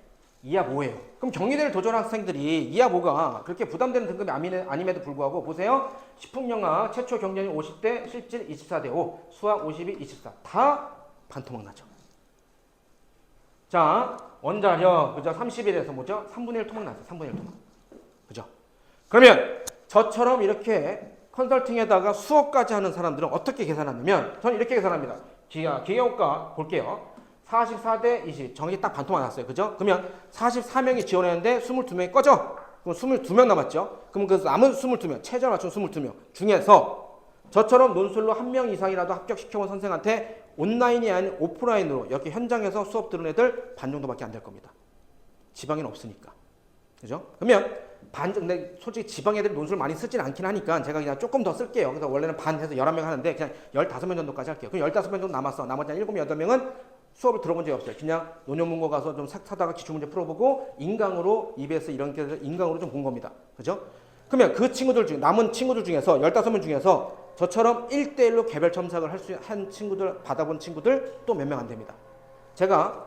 2합 5예요. 그럼 경희대를 도전한 학생들이 2합 5가 그렇게 부담되는 등급이 아님에도 불구하고 보세요. 식품영화 최초 경쟁률 50대, 실질 24대 5, 수학 52, 24. 다 반토막 나죠. 자, 원자력 그죠? 30일에서 뭐죠? 3분의 1 토막 났어요. 3분의 1 토막. 그죠? 그러면 저처럼 이렇게 컨설팅에다가 수업까지 하는 사람들은 어떻게 계산하냐면 저는 이렇게 계산합니다. 기계학과 볼게요. 44대 20 정확히 딱 반토막 났어요. 그죠? 그러면 44명이 지원했는데 22명이 꺼져. 그럼 22명 남았죠. 그럼 그 남은 22명 최저 맞춘 22명 중에서 저처럼 논술로 한 명 이상이라도 합격시켜온 선생한테 온라인이 아닌 오프라인으로 이렇게 현장에서 수업 들은 애들 반 정도밖에 안 될 겁니다. 지방에는 없으니까. 그죠? 그러면 근데 솔직히 지방 애들이 논술 많이 쓰진 않긴 하니까 제가 그냥 조금 더 쓸게요. 그래서 원래는 반 해서 11명 하는데 그냥 15명 정도까지 할게요. 그럼 15명 정도 남았어. 나머지 한 7, 8명은 수업을 들어본 적이 없어요. 그냥 논현문고 가서 좀 사다가 기출문제 풀어보고 인강으로 EBS 이런 게 인강으로 좀 본 겁니다. 그죠? 그러면 그 친구들 중 남은 친구들 중에서 15명 중에서 저처럼 1대1로 개별 첨삭을 한 친구들 받아본 친구들 또 몇 명 안 됩니다. 제가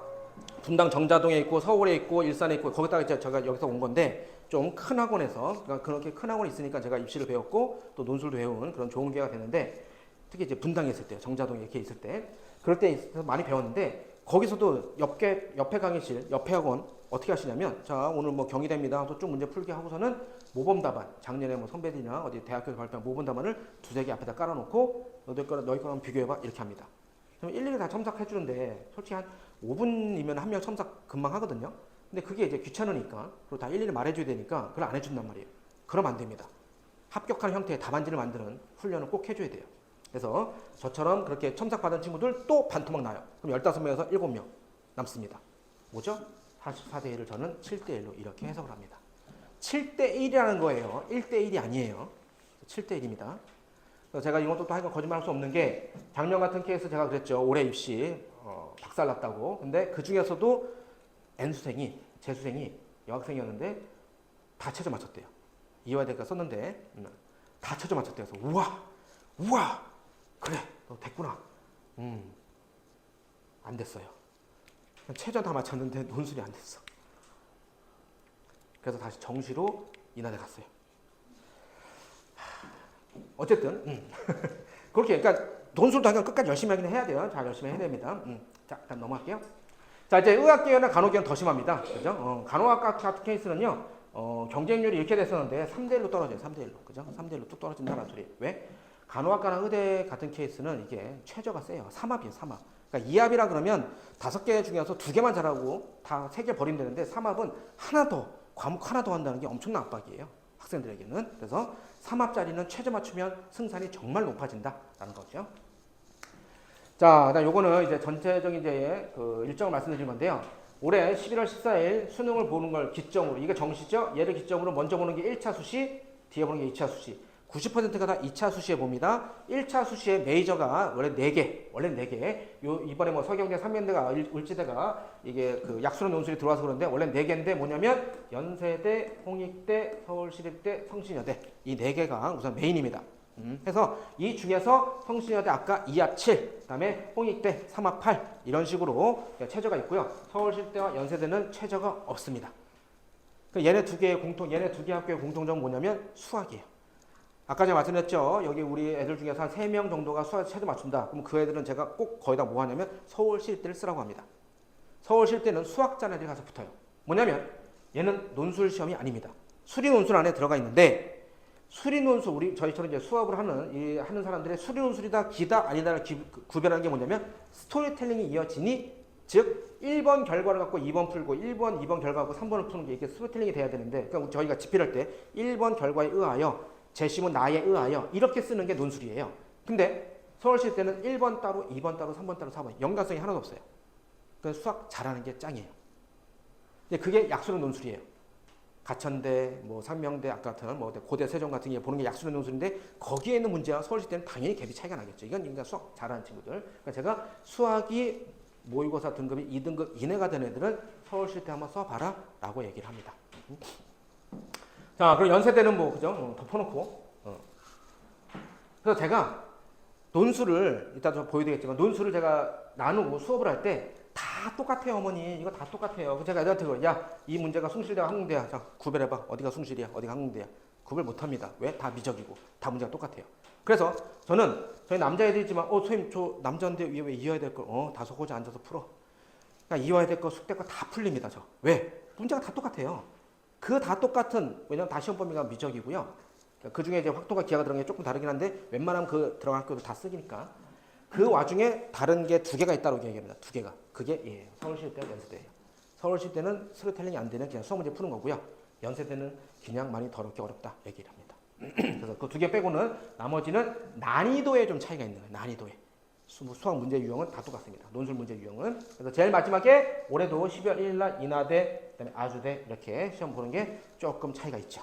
분당 정자동에 있고 서울에 있고 일산에 있고 거기다가 제가 여기서 온 건데 좀 큰 학원에서 그러니까 그렇게 큰 학원이 있으니까 제가 입시를 배웠고 또 논술도 배운 그런 좋은 기회가 되는데 특히 이제 분당에 있을 때 정자동에 이렇게 있을 때 그럴 때 있어서 많이 배웠는데 거기서도 옆에 강의실 옆에 학원 어떻게 하시냐면 자 오늘 뭐 경희대입니다 또 쭉 문제 풀게 하고서는 모범 답안 작년에 뭐 선배들이나 어디 대학교에서 발표한 모범 답안을 두세 개 앞에다 깔아놓고 너희 거랑 비교해봐 이렇게 합니다. 그럼 일일이 다 첨삭해 주는데 솔직히 한 5분이면 한 명 첨삭 금방 하거든요. 근데 그게 이제 귀찮으니까 그리고 다 일일이 말해줘야 되니까 그걸 안 해준단 말이에요. 그러면 안 됩니다. 합격하는 형태의 답안지를 만드는 훈련을 꼭 해줘야 돼요. 그래서 저처럼 그렇게 첨삭받은 친구들 또 반토막 나요. 그럼 15명에서 7명 남습니다. 뭐죠? 44대 1을 저는 7대 1로 이렇게 해석을 합니다. 7대 1이라는 거예요. 1대 1이 아니에요. 7대 1입니다. 그래서 제가 이건 또 하여간 거짓말할 수 없는 게 작년 같은 케이스 제가 그랬죠. 올해 입시 박살났다고. 근데 그 중에서도 N수생이 재수생이 여학생이었는데 다 최저 맞췄대요. 이화대가 썼는데 다 최저 맞췄대요. 그래서 우와 그래 너 됐구나. 안 됐어요. 최저 다 맞췄는데 논술이 안 됐어. 그래서 다시 정시로 인하대 갔어요. 어쨌든 그렇게 그러니까 논술도 하여간 끝까지 열심히 하긴 해야 돼요. 잘 열심히 해야 됩니다. 자 일단 넘어갈게요. 자 이제 의학계열이나 간호계열은 더 심합니다. 그죠? 간호학과 같은 케이스는요. 경쟁률이 이렇게 됐었는데 3대1로 떨어져요. 3대1로. 그죠? 3대1로 뚝 떨어진다는 소리. 왜? 간호학과나 의대 같은 케이스는 이게 최저가 세요. 3합이에요. 3합. 그러니까 2합이라 그러면 5개 중에서 2개만 잘하고 다 3개 버리면 되는데 3합은 하나 더 과목 하나 더 한다는 게 엄청난 압박이에요. 학생들에게는. 그래서 3합짜리는 최저 맞추면 승산이 정말 높아진다라는 거죠. 자, 그다음 요거는 이제 전체적인 이제 그 일정을 말씀드린 건데요. 올해 11월 14일 수능을 보는 걸 기점으로 이게 정시죠. 얘를 기점으로 먼저 보는 게 1차 수시, 뒤에 보는 게 2차 수시. 90%가 다 2차 수시에 봅니다. 1차 수시의 메이저가 원래 4개. 이번에 뭐 서경대, 삼연대가, 울지대가 이게 그 약수능 논술이 들어와서 그런데 원래 4개인데 뭐냐면 연세대, 홍익대, 서울시립대, 성신여대 이 4개가 우선 메인입니다. 해서 이 중에서 성신여대 아까 2합 7, 그다음에 홍익대 3합 8 이런 식으로 최저가 있고요. 서울시립대와 연세대는 최저가 없습니다. 얘네 두 개 학교의 공통점은 뭐냐면 수학이에요. 아까 제가 말씀드렸죠. 여기 우리 애들 중에서 한 3명 정도가 수학 최저 맞춘다. 그럼 그 애들은 제가 꼭 거의 다 뭐 하냐면 서울시립대를 쓰라고 합니다. 서울시립대는 수학자 애들이 가서 붙어요. 뭐냐면 얘는 논술 시험이 아닙니다. 수리 논술 안에 들어가 있는데 수리 논술 저희처럼 이제 수업을 하는 사람들의 수리 논술이다 기다 아니다를 구별하는 게 뭐냐면 스토리텔링이 이어지니 즉 1번 결과를 갖고 2번 풀고 1번, 2번 결과 갖고 3번을 푸는 게 이게 스토리텔링이 돼야 되는데 그러니까 저희가 집필할 때 1번 결과에 의하여 재심은 나에 의하여 이렇게 쓰는 게 논술이에요. 근데 서울시립대는 1번 따로 2번 따로 3번 따로 4번 연관성이 하나도 없어요. 그래서 수학 잘하는 게 짱이에요. 근데 그게 약수능 논술이에요. 가천대, 뭐 상명대 아까 같은 뭐 고대 세종 같은 게 보는 게 약수능 논술인데 거기에 있는 문제와 서울시대는 당연히 갭이 차이가 나겠죠. 이건 그러니까 수학 잘하는 친구들. 그러니까 제가 수학이 모의고사 등급이 2등급 이내가 된 애들은 서울시대 한번 써봐라 라고 얘기를 합니다. 자, 그럼 연세대는 뭐 그죠? 덮어놓고 그래서 제가 논술을 이따 좀 보여드리겠지만 논술을 제가 나누고 수업을 할 때 다 똑같아요 어머니 이거 다 똑같아요. 그래서 제가 애들한테 그래요. 야이 문제가 숭실대와 항공대야. 자 구별해봐. 어디가 숭실이야 어디가 항공대야. 구별 못합니다. 왜? 다 미적이고 다 문제가 똑같아요. 그래서 저희 남자애들이지만 선생님 저 남자인데 왜 이어야 될 걸 다섯 호지 앉아서 풀어. 그러니까 이어야 될 거 숙대 거 다 풀립니다. 저 왜? 문제가 다 똑같아요. 그 다 똑같은 왜냐면 다 시험 범위가 미적이고요. 그 중에 이제 확도가 기하가 들어간 게 조금 다르긴 한데 웬만하면 그 들어간 학교도 다 쓰기니까 그 와중에 다른 게 두 개가 있다고 얘기합니다. 두 개가 그게 예, 서울시대와 연세대예요. 서울시대는 스토리텔링이 안 되는 그냥 수학 문제 푸는 거고요. 연세대는 그냥 많이 더럽게 어렵다 얘기를 합니다. 그래서 그 두 개 빼고는 나머지는 난이도에 좀 차이가 있는 거예요. 난이도에 수학 문제 유형은 다 똑같습니다. 논술 문제 유형은 그래서 제일 마지막에 올해도 12월 1일 날 인하대 그다음에 아주대 이렇게 시험 보는 게 조금 차이가 있죠.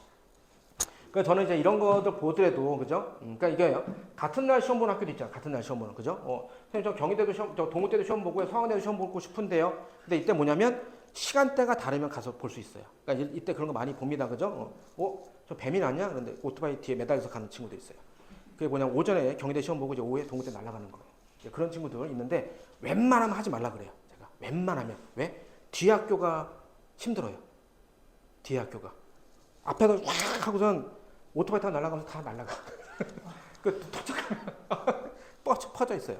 그러니까 저는 이제 이런 것들 보더라도 그죠? 그러니까 이게요. 같은 날 시험 보는 학교도 있잖아요. 같은 날 시험 보는 그죠? 선생님 저 경희대도 시험, 저 동국대도 시험 보고 서강대도 시험 보고 싶은데요. 근데 이때 뭐냐면 시간대가 다르면 가서 볼 수 있어요. 그러니까 이때 그런 거 많이 봅니다. 그죠? 저 뱀이 났냐? 그런데 오토바이 뒤에 매달려서 가는 친구도 있어요. 그게 뭐냐면 오전에 경희대 시험 보고 이제 오후에 동국대 날아가는 거예요. 그런 친구들 있는데 웬만하면 하지 말라 그래요. 제가 웬만하면 왜? 뒤 학교가 힘들어요. 뒤 학교가 앞에서 확 하고선 오토바이 타고 날아가면서 다 날아가. 그 도착하면 퍼져 있어요.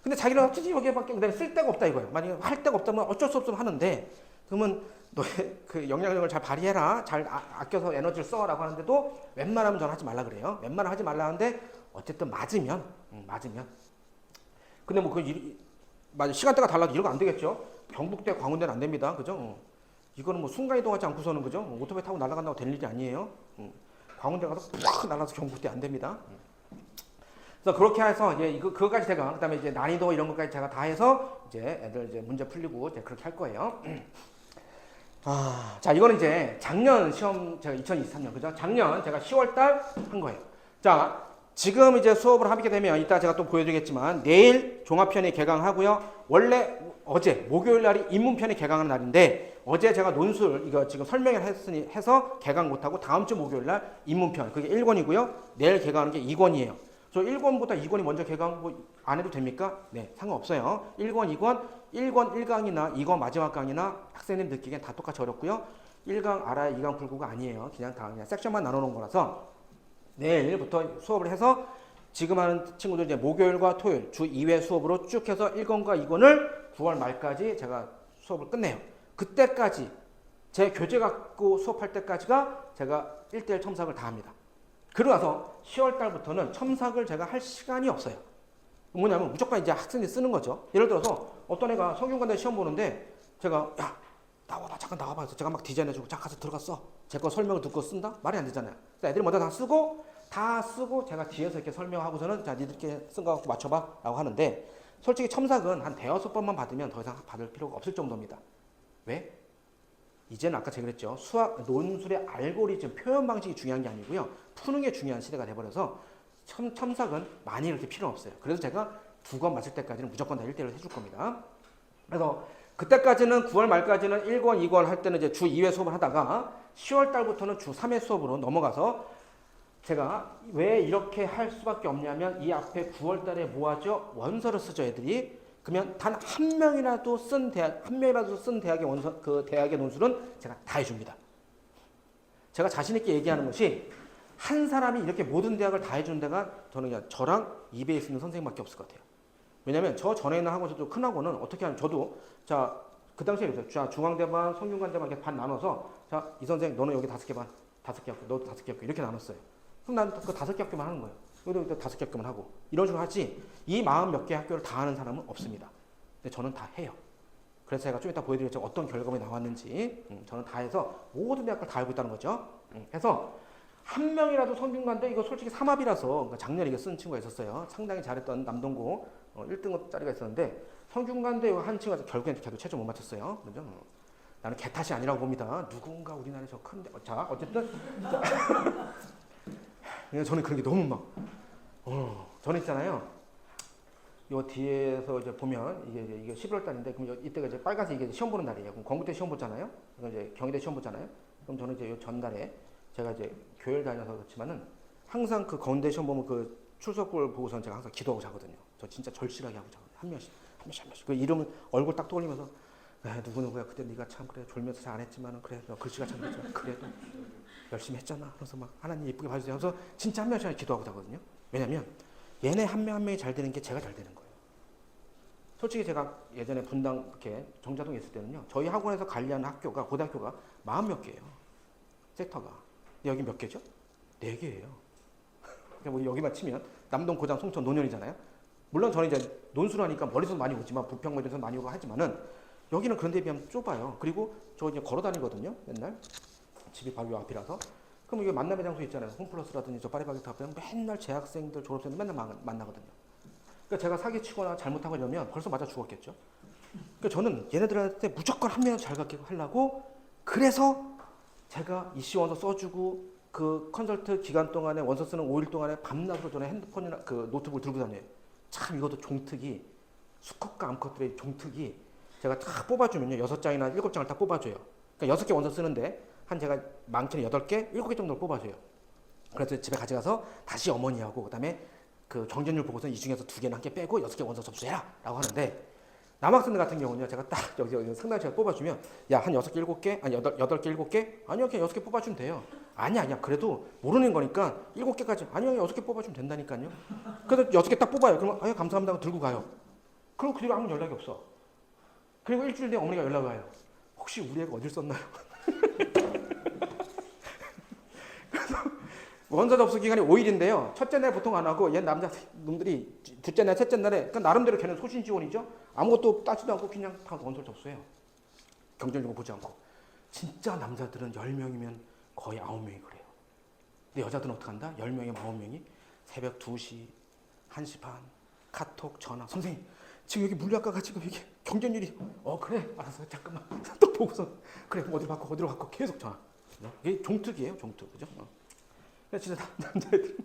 근데 자기는 굳이 여기밖에 쓸 데가 없다 이거예요. 만약에 할 데가 없다면 어쩔 수 없으면 하는데 그러면 너의 그 영향력을 잘 발휘해라. 잘 아껴서 에너지를 써라고 하는데도 웬만하면 저는 하지 말라 그래요. 웬만하면 하지 말라 하는데 어쨌든 맞으면. 근데 뭐 맞아 시간대가 달라도 이러면 안 되겠죠. 경북대, 광운대는 안 됩니다. 그죠? 이거는 뭐 순간 이동하지 않고서는 그죠? 오토바이 타고 날아간다고 될 일이 아니에요. 광운대 가서 푹 날아서 경북대 안 됩니다. 그래서 그렇게 해서 이제 그거까지 제가 그다음에 이제 난이도 이런 것까지 제가 다 해서 이제 애들 이제 문제 풀리고 이제 그렇게 할 거예요. 자 이거는 이제 작년 시험 제가 2023년 그죠? 작년 제가 10월달 한 거예요. 자 지금 이제 수업을 하게 되면 이따 제가 또 보여드리겠지만 내일 종합편이 개강하고요. 원래 어제 목요일 날이 인문편이 개강하는 날인데 어제 제가 논술 이거 지금 설명을 해서 개강 못하고 다음 주 목요일 날 인문편 그게 1권이고요. 내일 개강하는 게 2권이에요. 저 1권보다 2권이 먼저 개강 안 해도 됩니까? 네, 상관없어요. 1권, 2권, 1권 1강이나 2권 마지막 강이나 학생님 느끼기엔 다 똑같이 어렵고요. 1강 알아야 2강 풀고가 아니에요. 그냥 섹션만 나눠놓은 거라서 내일부터 수업을 해서 지금 하는 친구들 이제 목요일과 토요일 주 2회 수업으로 쭉 해서 1권과 2권을 9월 말까지 제가 수업을 끝내요. 그때까지 제 교재 갖고 수업할 때까지가 제가 1대1 첨삭을 다 합니다. 그러고 나서 10월 달부터는 첨삭을 제가 할 시간이 없어요. 뭐냐면 무조건 이제 학생들이 쓰는 거죠. 예를 들어서 어떤 애가 성균관대 시험 보는데 제가 야 나와봐 잠깐 나와봐 해서 제가 막 디자인해주고 자 가서 들어갔어. 제 거 설명을 듣고 쓴다? 말이 안 되잖아요. 애들이 먼저 다 쓰고 제가 뒤에서 이렇게 설명하고서는 자 니들께 쓴 거 갖고 맞춰봐 라고 하는데 솔직히 첨삭은 한 대여섯 번만 받으면 더 이상 받을 필요가 없을 정도입니다. 왜? 이제는 아까 제가 그랬죠. 수학, 논술의 알고리즘, 표현 방식이 중요한 게 아니고요. 푸는 게 중요한 시대가 돼버려서 첨삭은 많이 이렇게 필요 없어요. 그래서 제가 2권 맞을 때까지는 무조건 다 1대1로 해줄 겁니다. 그래서 그때까지는 9월 말까지는 1권, 2권 할 때는 이제 주 2회 수업을 하다가 10월 달부터는 주 3회 수업으로 넘어가서 제가 왜 이렇게 할 수밖에 없냐면 이 앞에 9월 달에 뭐 하죠? 원서를 쓰죠, 애들이. 그러면 단 한 명이라도 쓴 대학의 원서, 그 대학의 논술은 제가 다 해줍니다. 제가 자신 있게 얘기하는 것이 한 사람이 이렇게 모든 대학을 다 해주는 데가 저는 그냥 저랑 입에 있는 선생님밖에 없을 것 같아요. 왜냐면 저 전에 있는 학원에서도 큰 학원은 어떻게 하면 저도 자 그 당시에 그랬어요. 자 중앙대 반, 성균관대 반 이렇게 반 나눠서 자 이 선생 너는 여기 5개 반, 5개 학교, 너도 5개 학교 이렇게 나눴어요. 그럼 나는 그 5개 학교만 하는 거예요. 여기도 5개 학교만 하고 이런 식으로 하지 이 40몇 개 학교를 다 하는 사람은 없습니다. 근데 저는 다 해요. 그래서 제가 좀 이따 보여드리겠죠. 어떤 결과물이 나왔는지 저는 다 해서 모든 대학을 다 알고 있다는 거죠. 해서 한 명이라도 성균관대 이거 솔직히 삼합이라서 그러니까 작년에 이거 쓴 친구가 있었어요. 상당히 잘했던 남동고 1등급짜리가 있었는데 성균관대 한 친구가 결국엔 걔도 최저 못 맞췄어요. 그죠? 나는 걔 탓이 아니라고 봅니다. 누군가 우리나라에 저 큰데 자 어쨌든 저는 그런 게 너무 막 저는 있잖아요. 요 뒤에서 이제 보면 이게 11월 달인데 그럼 이때가 이제 빨간색 이게 시험 보는 날이에요. 그럼 건국대 시험 보잖아요. 그럼 이제 경희대 시험 보잖아요. 그럼 저는 이제 요 전달에 제가 이제 교회를 다녀서 그렇지만은 항상 그 건대 시험 보면 그 출석부를 보고서는 제가 항상 기도하고 자거든요. 저 진짜 절실하게 하고 자거든요. 한 명씩. 그 이름은 얼굴 딱 떠올리면서 누구누구야 그때 네가 참 그래 졸면서 잘 안 했지만은 그래 너 글씨가 참 그랬지만 그래도 열심히 했잖아. 그래서 막 하나님 이쁘게 봐주세요. 그래서 진짜 한 명씩 기도하고 자거든요. 왜냐면 얘네 한 명 한 명이 잘 되는 게 제가 잘 되는 거예요. 솔직히 제가 예전에 분당 이렇게 정자동에 있을 때는요. 저희 학원에서 관리하는 학교가 고등학교가 40몇 개예요. 섹터가. 근데 여기 몇 개죠? 4개예요. 그러니까 뭐 여기만 치면 남동, 고장, 송천, 논현이잖아요. 물론 저는 이제 논수로 하니까 멀리서 많이 오지만 부평 뭐 이런 데서 많이 오고 하지만은 여기는 그런 데 비하면 좁아요. 그리고 저 이제 걸어 다니거든요. 맨날 집이 바로 요 앞이라서. 그럼 이게 만남의 장소 있잖아요. 홈플러스라든지 저 파리바게트 앞에 맨날 재학생들 졸업생들 맨날 만나거든요. 그러니까 제가 사기치거나 잘못하고 이러면 벌써 맞아 죽었겠죠. 그러니까 저는 얘네들한테 무조건 한 명이라도 잘 갖게 하려고 그래서 제가 이씨 원서 써주고 그 컨설트 기간 동안에 원서 쓰는 5일 동안에 밤낮으로 저는 핸드폰이나 그 노트북을 들고 다녀요. 참 이것도 종특이 수컷과 암컷들의 종특이 제가 딱 뽑아주면요 6장이나 7장을 딱 뽑아줘요. 그러니까 6개 원서 쓰는데 한 제가 많게는 8개, 7개 정도를 뽑아줘요. 그래서 집에 가져가서 다시 어머니하고 그다음에 그 경쟁률 보고서 이 중에서 2개는 한 개 빼고 6개 원서 접수해라 라고 하는데 남학생들 같은 경우는요 제가 딱 여기 상담 제가 뽑아주면 야 한 6개 7개 아니 8개 7개 아니요 그냥 6개 뽑아주면 돼요. 아니야 그래도 모르는 거니까 7개까지 아니요 6개 뽑아주면 된다니까요. 그래서 6개 딱 뽑아요. 그러면 아유 감사합니다 하고 들고 가요. 그리고 그 뒤로 아무 연락이 없어. 그리고 일주일 뒤에 어머니가 연락 와요. 혹시 우리 애가 어딜 썼나요? 원서 접수 기간이 5일인데요. 첫째 날 보통 안 하고 얘 남자 놈들이 둘째 날, 셋째 날에 그러니까 나름대로 걔는 소신 지원이죠. 아무것도 따지도 않고 그냥 다 원서를 접수해요. 경쟁률 보지 않고. 진짜 남자들은 10명이면 거의 9명이 그래요. 근데 여자들은 어떻게 한다? 10명이면 9명이 새벽 2시, 1시 반, 카톡, 전화. 선생님 지금 여기 물리학과가 지금 이게 경쟁률이 그래 알았어 잠깐만 또 보고서 그래 어디로 바꿔 계속 전화. 이게 종특이에요 종특 그죠? 그냥 진짜 남자애들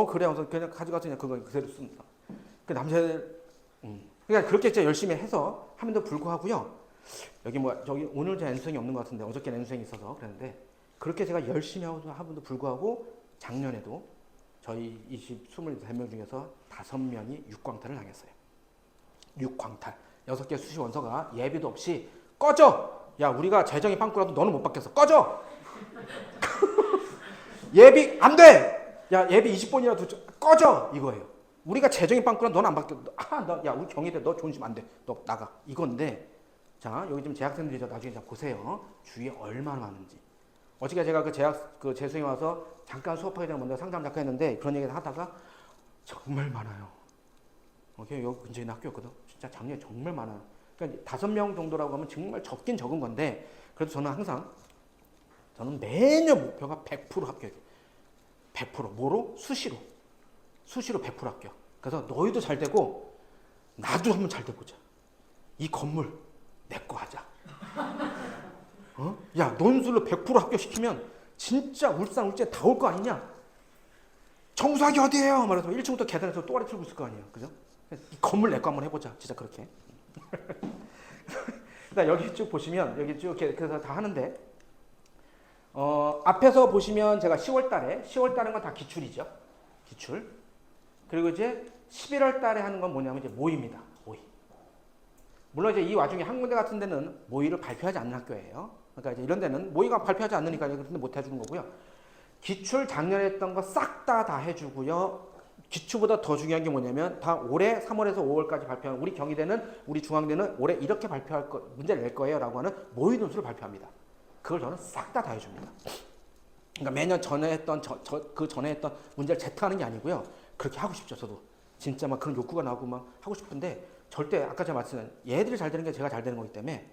그래 하면서 그냥 가져가서 그냥 그거 그대로 씁니다. 그 남자애들 그러니까 그렇게 진짜 열심히 해서 함에도 불구하고요. 여기 뭐 저기 오늘 제 N수생이 없는 것 같은데 어저께 N수생이 있어서 그랬는데 그렇게 제가 열심히 함에도 불구하고 작년에도 저희 23명 중에서 5명이 육광탈을 당했어요. 육광탈 6개 수시 원서가 예비도 없이 꺼져! 야 우리가 재정이 빵꾸라도 너는 못 받겠어 꺼져! 예비 안 돼! 야 예비 20번이라도 꺼져! 이거예요. 우리가 재정이 빵꾸라도 너는 안 받겠어. 야 우리 경희대 너 존심 안 돼. 너 나가. 이건데 자 여기 지금 재학생들이 나중에 보세요. 주위에 얼마나 많은지. 어저께 제가 그 재수에 와서 잠깐 수업하기 전에 먼저 상담 잠깐 했는데 그런 얘기를 하다가 정말 많아요. 여기 근처에 있는 학교였거든. 진짜 작년에 정말 많아요. 그러니까 5명 정도라고 하면 정말 적긴 적은 건데 그래도 저는 매년 목표가 100% 합격이에요. 100% 뭐로? 수시로 100% 합격. 그래서 너희도 잘 되고 나도 한번 잘 돼보자. 이 건물 내 거 하자. 야 논술로 100% 합격시키면 진짜 울산 울제 다 올 거 아니냐? 정수학이 어디예요? 말해서 1층부터 계단에서 또아리 틀고 있을 거 아니에요. 그죠? 이 건물 내 거 한번 해보자. 진짜 그렇게. 여기 쭉 보시면 여기 쭉 그래서 다 하는데 앞에서 보시면 제가 10월 달은 건 다 기출이죠. 기출. 그리고 이제 11월 달에 하는 건 뭐냐면 이제 모의입니다. 모의. 물론 이제 이 와중에 한 군데 같은 데는 모의를 발표하지 않는 학교예요. 그러니까 이제 이런 데는 모의가 발표하지 않으니까 그런데 못 해주는 거고요. 기출 작년에 했던 거 싹 다 해주고요. 기출보다 더 중요한 게 뭐냐면 다 올해 3월에서 5월까지 발표하는 우리 경희대는 우리 중앙대는 올해 이렇게 문제를 낼 거예요라고 하는 모의 논술을 발표합니다. 그걸 저는 싹 다 해줍니다. 그러니까 매년 전에 했던 그 전에 했던 문제를 제트하는 게 아니고요. 그렇게 하고 싶죠. 저도 진짜 막 그런 욕구가 나오고 막 하고 싶은데 절대 아까 제가 말씀드린 얘들이 잘 되는 게 제가 잘 되는 거기 때문에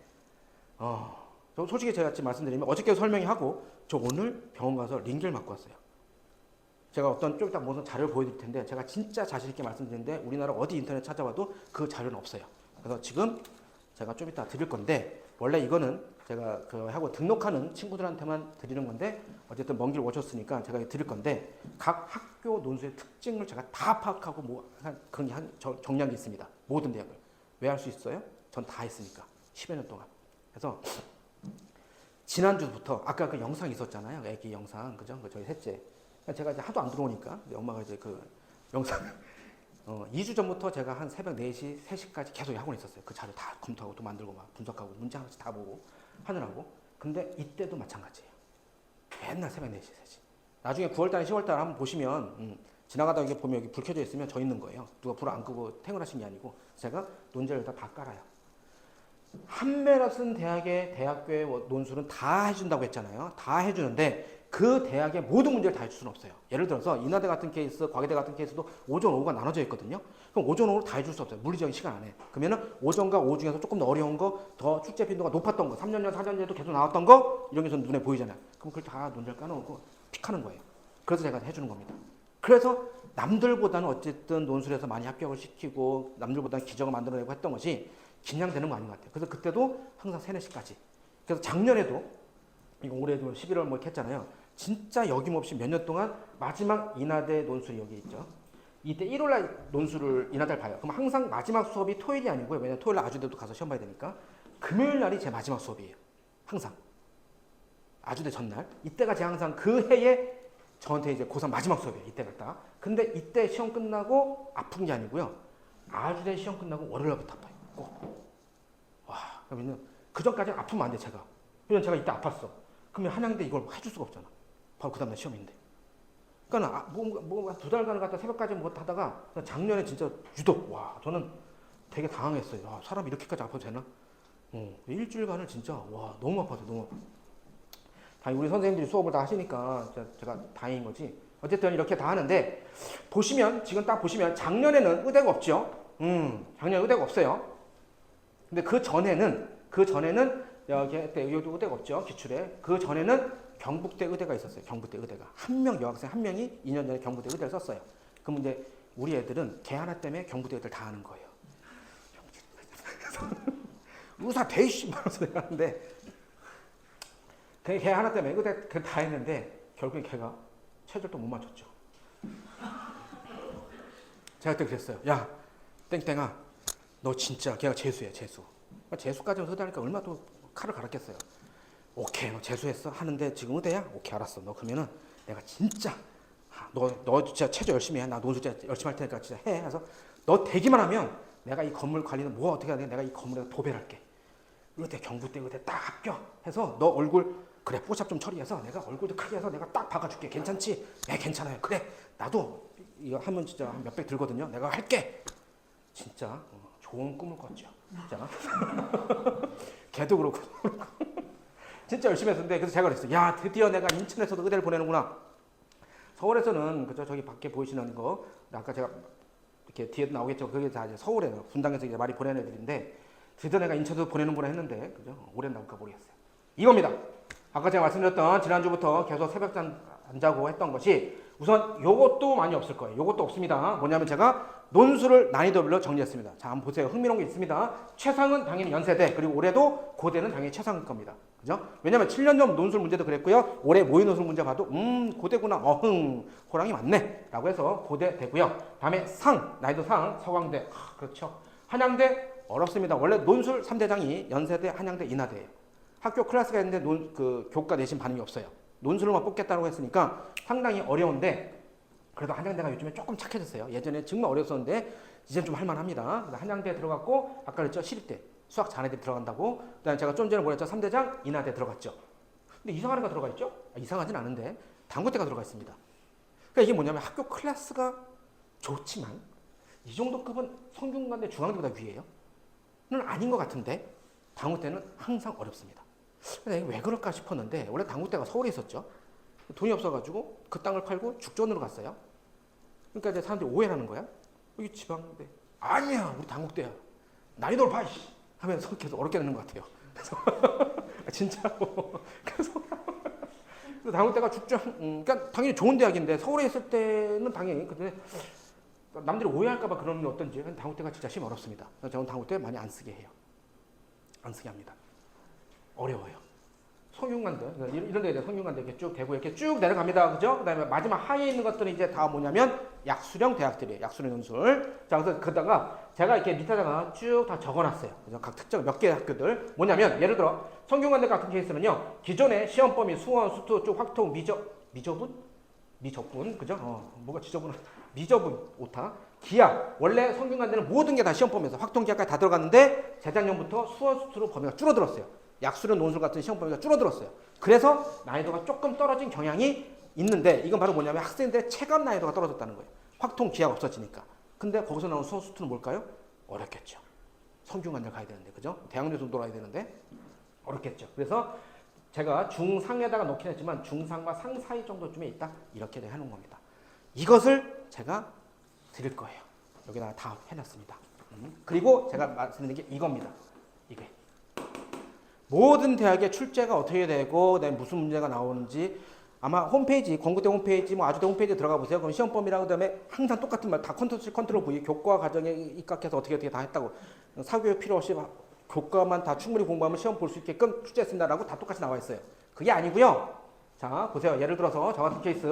솔직히 제가 지금 말씀드리면 어저께 설명하고 저 오늘 병원 가서 링겔 맞고 왔어요. 제가 좀 이따 무슨 자료를 보여드릴 텐데 제가 진짜 자신 있게 말씀드리는데 우리나라 어디 인터넷 찾아봐도 그 자료는 없어요. 그래서 지금 제가 좀 이따 드릴 건데 원래 이거는 제가 하고 등록하는 친구들한테만 드리는 건데 어쨌든 먼 길 오셨으니까 제가 드릴 건데 각 학교 논술의 특징을 제가 다 파악하고 그런 정리한 게 있습니다. 모든 대학을. 왜 할 수 있어요? 전 다 했으니까 10여 년 동안. 그래서 지난주부터 아까 그 영상 있었잖아요. 애기 영상 그죠? 저희 셋째. 제가 이제 하도 안 들어오니까 엄마가 이제 영상 2주 전부터 제가 한 새벽 4시, 3시까지 계속 학원에 있었어요. 그 자료 다 검토하고 또 만들고 막 분석하고 문제 하나씩 다 보고 하느라고. 근데 이때도 마찬가지예요. 맨날 새벽 4시, 3시. 나중에 9월달, 10월달 한번 보시면 지나가다 여기 보면 여기 불 켜져 있으면 저 있는 거예요. 누가 불 안 끄고 퇴근하신 게 아니고 제가 논제를 다 깔아요. 한메라 쓴 대학교의 논술은 다 해준다고 했잖아요. 다 해주는데 그 대학의 모든 문제를 다 해줄 수는 없어요. 예를 들어서 인하대 같은 케이스, 과기대 같은 케이스도 오전, 오후가 나눠져 있거든요. 그럼 오전, 오후로 다 해줄 수 없어요. 물리적인 시간 안에. 그러면은 오전과 오후 중에서 조금 더 어려운 거, 더 출제 빈도가 높았던 거, 3년전, 4년제도 계속 나왔던 거 이런 게 좀 눈에 보이잖아요. 그럼 그걸 다 논제를 까놓고 픽하는 거예요. 그래서 제가 해주는 겁니다. 그래서 남들보다는 어쨌든 논술에서 많이 합격을 시키고 남들보다는 기적을 만들어내고 했던 것이 긴장되는 거 아닌 것 같아요. 그래서 그때도 항상 3, 4시까지. 그래서 작년에도 이거 올해도 11월 뭐 이렇게 했잖아요. 진짜 여김없이 몇 년 동안 마지막 인하대 논술이 여기 있죠. 이때 1월날 논술을 인하대를 봐요. 그럼 항상 마지막 수업이 토요일이 아니고요. 왜냐면 토요일날 아주대도 가서 시험 봐야 되니까. 금요일 날이 제 마지막 수업이에요. 항상. 아주대 전날. 이때가 제 항상 그 해에 저한테 이제 고3 마지막 수업이에요. 이때가 딱. 근데 이때 시험 끝나고 아픈 게 아니고요. 아주대 시험 끝나고 월요일부터 아파요. 꼭. 와, 그러면 그 전까지는 아프면 안 돼, 제가. 왜냐면 제가 이때 아팠어. 그러면 한양대 이걸 해줄 수가 없잖아. 바로 그 다음날 시험인데. 그러니까 두 달간 갖다 새벽까지 못 하다가 작년에 진짜 유독 와 저는 되게 당황했어요. 와, 사람이 이렇게까지 아파도 되나? 일주일간을 진짜 와 너무 아파서 너무 아파. 다행히 우리 선생님들이 수업을 다 하시니까 제가 다행인 거지. 어쨌든 이렇게 다 하는데 보시면 지금 딱 보시면 작년에는 의대가 없죠. 작년 의대가 없어요. 근데 그 전에는 여기도 의대가 없죠. 기출에. 그 전에는 경북대 의대가 있었어요. 경북대 의대가. 한 명, 여학생 한 명이 2년 전에 경북대 의대를 썼어요. 그럼 이제 우리 애들은 걔 하나 때문에 경북대 의대를 다 하는 거예요. 의사 대이씨 말아서 내가 하는데 걔 하나 때문에 의대 다 했는데 결국엔 걔가 체질도 못 맞췄죠. 제가 그때 그랬어요. 야, 땡땡아, 너 진짜 걔가 재수야, 재수. 재수까지 의대하니까 얼마나 또 칼을 갈았겠어요. 오케이, 너 재수했어? 하는데 지금 의대야? 오케이, 알았어. 너 그러면은 내가 진짜 너 진짜 체조 열심히 해. 나 논술 진짜 열심히 할 테니까 진짜 해. 그래서 너 되기만 하면 내가 이 건물 관리는 뭐 어떻게 해야 돼? 내가 이 건물에 도배를 할게. 의대, 경북대 의대 딱 합격해서 너 얼굴 그래 포샵 좀 처리해서 내가 얼굴도 크게 해서 내가 딱 박아줄게. 괜찮지? 네, 괜찮아요. 그래, 나도 이거 하면 진짜 한 몇백 들거든요. 내가 할게. 진짜 좋은 꿈을 꿨죠. 진짜. 걔도 그렇고. 진짜 열심히 했었는데 그래서 제가 그랬어요. 야, 드디어 내가 인천에서도 의대를 보내는구나. 서울에서는 그저 저기 밖에 보이시는 거 아까 제가 이렇게 뒤에도 나오겠죠. 그게 다 이제 서울에 분당에서 이제 많이 보내는 애들인데 드디어 내가 인천에서 보내는구나 했는데 그죠? 올해 나올까 모르겠어요. 이겁니다. 아까 제가 말씀드렸던 지난주부터 계속 새벽잠 안 자고 했던 것이 우선 요것도 많이 없을 거예요. 요것도 없습니다. 뭐냐면 제가 논술을 난이도별로 정리했습니다. 자, 한번 보세요. 흥미로운 게 있습니다. 최상은 당연히 연세대, 그리고 올해도 고대는 당연히 최상일 겁니다. 그죠? 왜냐면 7년 전 논술 문제도 그랬고요. 올해 모의 논술 문제 봐도 고대구나. 호랑이 맞네. 라고 해서 고대 되고요. 다음에 상, 난이도 상, 서강대. 그렇죠. 한양대 어렵습니다. 원래 논술 3대장이 연세대, 한양대, 인하대예요. 학교 클래스가 있는데 교과 내신 반응이 없어요. 논술로만 뽑겠다고 했으니까 상당히 어려운데 그래도 한양대가 요즘에 조금 착해졌어요. 예전에 정말 어려웠었는데 이제는 좀 할만합니다. 한양대 들어갔고 아까 그랬죠. 시립대 수학 잘하는 애들이 들어간다고. 그다음에 제가 좀 전에 보냈죠. 3대장 인하대 들어갔죠. 근데 이상한 애가 들어가 있죠? 이상하진 않은데 당구대가 들어가 있습니다. 그러니까 이게 뭐냐면 학교 클래스가 좋지만 이 정도 급은 성균관대 중앙대보다 위에요? 는 아닌 것 같은데 당구대는 항상 어렵습니다. 근데 왜 그럴까 싶었는데 원래 당구대가 서울에 있었죠. 돈이 없어가지고 그 땅을 팔고 죽전으로 갔어요. 그러니까 이제 사람들이 오해를 하는 거야. 여기 지방대 아니야, 우리 당국대야. 난이도를 봐 하면서 계속 어렵게 되는 것 같아요. 그래서 진짜로. 그래서 당국대가 죽전, 그러니까 당연히 좋은 대학인데 서울에 있을 때는 당연히 근데 남들이 오해할까봐 그런 게 어떤지. 당국대가 진짜 시험 어렵습니다. 저는 당국대 많이 안 쓰게 해요. 안 쓰게 합니다. 어려워요. 성균관대 이런 데에 성균관대 이렇게 쭉 대구 이렇게 쭉 내려갑니다. 그죠? 그다음에 마지막 하위에 있는 것들은 이제 다 뭐냐면 약수령 대학들이에요. 약수령 논술. 자, 그래서 그다가 제가 이렇게 밑에다가 쭉 다 적어놨어요. 그래서 각 특정 몇 개의 학교들 뭐냐면 예를 들어 성균관대 같은 케이스는요. 기존의 시험 범위 수원, 수투 쭉 확통 미적분 미적분, 그죠? 뭐가 지저분, 미적분 오타. 기하, 원래 성균관대는 모든 게 다 시험범위에서 확통기하까지 다 들어갔는데 재작년부터 수어수투로 범위가 줄어들었어요. 약수련 논술 같은 시험 범위가 줄어들었어요. 그래서 난이도가 조금 떨어진 경향이 있는데 이건 바로 뭐냐면 학생들의 체감 난이도가 떨어졌다는 거예요. 확통 기하가 없어지니까. 근데 거기서 나온 수어수투는 뭘까요? 어렵겠죠. 성균관대 가야 되는데, 그죠? 대학로 정도 가야 되는데 어렵겠죠. 그래서 제가 중상에다가 넣긴 했지만 중상과 상 사이 정도쯤에 있다 이렇게 하는 겁니다. 이것을 제가 드릴 거예요. 여기다가 다 해놨습니다. 그리고 제가 말씀드리는 게 이겁니다. 이게 모든 대학의 출제가 어떻게 되고 무슨 문제가 나오는지 아마 홈페이지, 건국대 홈페이지, 아주대 홈페이지에 들어가 보세요. 그럼 시험범위랑 그다음에 항상 똑같은 말 다 컨트롤 V, 교과 과정에 입각해서 어떻게 다 했다고 사교육 필요 없이 교과만 다 충분히 공부하면 시험 볼 수 있게끔 출제했습니다라고 다 똑같이 나와 있어요. 그게 아니고요. 자 보세요. 예를 들어서 저 같은 케이스,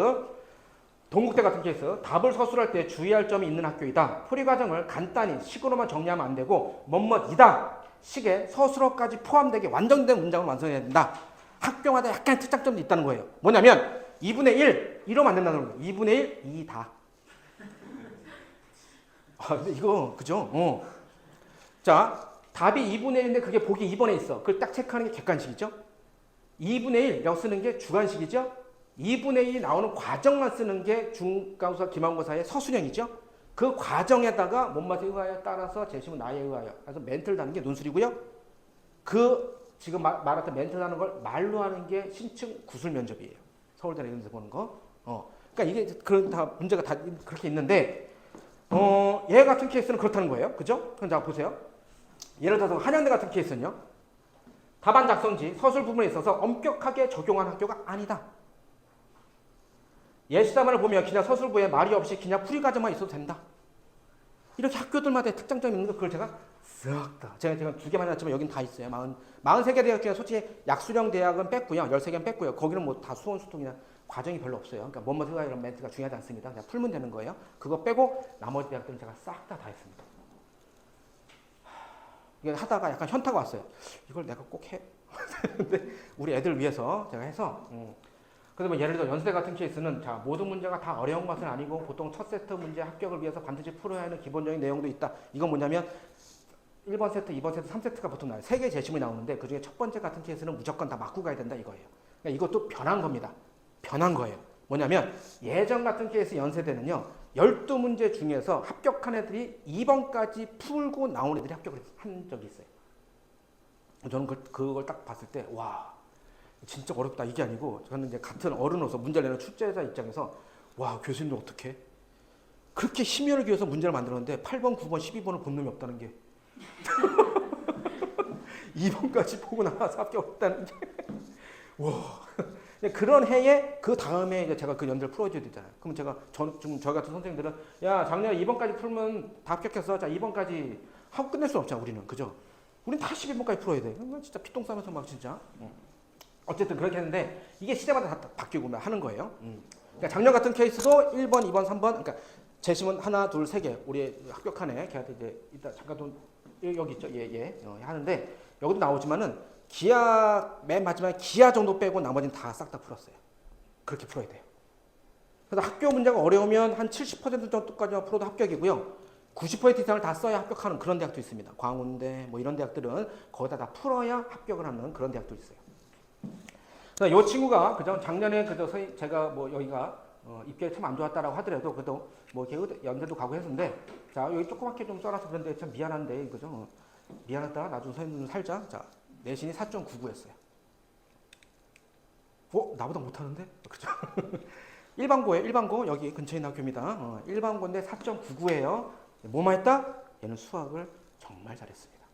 동국대 같은 케이스, 답을 서술할 때 주의할 점이 있는 학교이다. 풀이 과정을 간단히 식으로만 정리하면 안 되고 뭐뭐이다 식의 서술어까지 포함되게 완성된 문장을 완성해야 된다. 학교마다 약간의 특장점이 있다는 거예요. 뭐냐면 2분의 1 이러면 안 된다는 거예요. 2분의 1 2다. 근데 이거 그죠? 자 답이 2분의 1인데 그게 보기 2번에 있어. 그걸 딱 체크하는 게 객관식이죠. 2분의 1 여 쓰는 게 주관식이죠. 2분의 1이 나오는 과정만 쓰는 게 중간고사, 기말고사의 서술형이죠. 그 과정에다가 못맛에 의하여 따라서 제시문 나에 의하여 그래서 멘트를 다는 게 논술이고요. 그 지금 말했던 멘트를 하는 걸 말로 하는 게 신층 구술 면접이에요. 서울대나 이런 데서 보는 거. 그러니까 이게 그런 다 문제가 다 그렇게 있는데 얘 같은 케이스는 그렇다는 거예요. 그죠? 그럼 자 보세요. 예를 들어서 한양대 같은 케이스는요. 답안 작성지 서술 부분에 있어서 엄격하게 적용한 학교가 아니다. 예시답안을 보면 그냥 서술부에 말이 없이 그냥 풀이 과정만 있어도 된다. 이렇게 학교들마다의 특장점이 있는 거 그걸 제가 쓱 다. 제가 2개만 해놨지만 여긴 다 있어요. 43개 대학 중에 솔직히 약수령 대학은 뺐고요. 13개는 뺐고요. 거기는 뭐 다 수원, 수통이나 과정이 별로 없어요. 그러니까 뭐뭐 들어가 이런 멘트가 중요하지 않습니다. 그냥 풀면 되는 거예요. 그거 빼고 나머지 대학들은 제가 싹 다 했습니다. 이게 하다가 약간 현타가 왔어요. 이걸 내가 꼭 해? 근데 우리 애들 위해서 제가 해서 그래서 뭐 예를 들어 연세대 같은 케이스는 자 모든 문제가 다 어려운 것은 아니고 보통 첫 세트 문제 합격을 위해서 반드시 풀어야 하는 기본적인 내용도 있다. 이건 뭐냐면 1번 세트, 2번 세트, 3세트가 보통 나와요. 3개 제시문이 나오는데 그중에 첫 번째 같은 케이스는 무조건 다 맞고 가야 된다 이거예요. 그러니까 이것도 변한 겁니다. 변한 거예요. 뭐냐면 예전 같은 케이스 연세대는요. 12문제 중에서 합격한 애들이 2번까지 풀고 나온 애들이 합격을 한 적이 있어요. 저는 그걸 딱 봤을 때 와 진짜 어렵다 이게 아니고 저는 이제 같은 어른으로서 문제를 내는 출제자 입장에서 와 교수님들 어떻게 그렇게 심혈을 기울여서 문제를 만들었는데 8번, 9번, 12번을 본 놈이 없다는 게 2번까지 보고 나와서 합격했다는 게 와 그런 해에 그 다음에 이제 제가 그 연대를 풀어줘야 되잖아요. 그러면 제가 지금 저희 같은 선생님들은 야 작년에 2번까지 풀면 다 합격했어. 자 2번까지 하고 끝낼 수 없잖아 우리는 그죠? 우린 다 11번까지 풀어야 돼. 진짜 피똥 싸면서 막 진짜. 어쨌든 그렇게 했는데 이게 시대마다 다 바뀌고 하는 거예요. 그러니까 작년 같은 케이스도 1번, 2번, 3번 그러니까 제시문 하나, 둘, 세 개 우리 합격한 애 걔한테 이제 이따 잠깐 좀 여기 있죠. 하는데 여기도 나오지만은 기하 맨 마지막에 기하 정도 빼고 나머지는 다 싹 다 풀었어요. 그렇게 풀어야 돼요. 그래서 학교 문제가 어려우면 한 70% 정도까지만 풀어도 합격이고요. 90% 이상을 다 써야 합격하는 그런 대학도 있습니다. 광운대 뭐 이런 대학들은 거기다 다 풀어야 합격을 하는 그런 대학도 있어요. 이 친구가 그죠 작년에 그저 제가 뭐 여기가 입결이 참 안 좋았다라고 하더라도 그래도 뭐 이렇게 연대도 가고 했는데 자 여기 조그맣게 좀 써놔서 그런데 참 미안한데 그죠 미안하다 나중에 선생님 살자 자 내신이 4.99였어요. 나보다 못하는데 그죠? 일반고예요. 일반고 여기 근처에 있는 학교입니다. 일반고인데 4.99예요. 뭐만 했다? 얘는 수학을 정말 잘했습니다.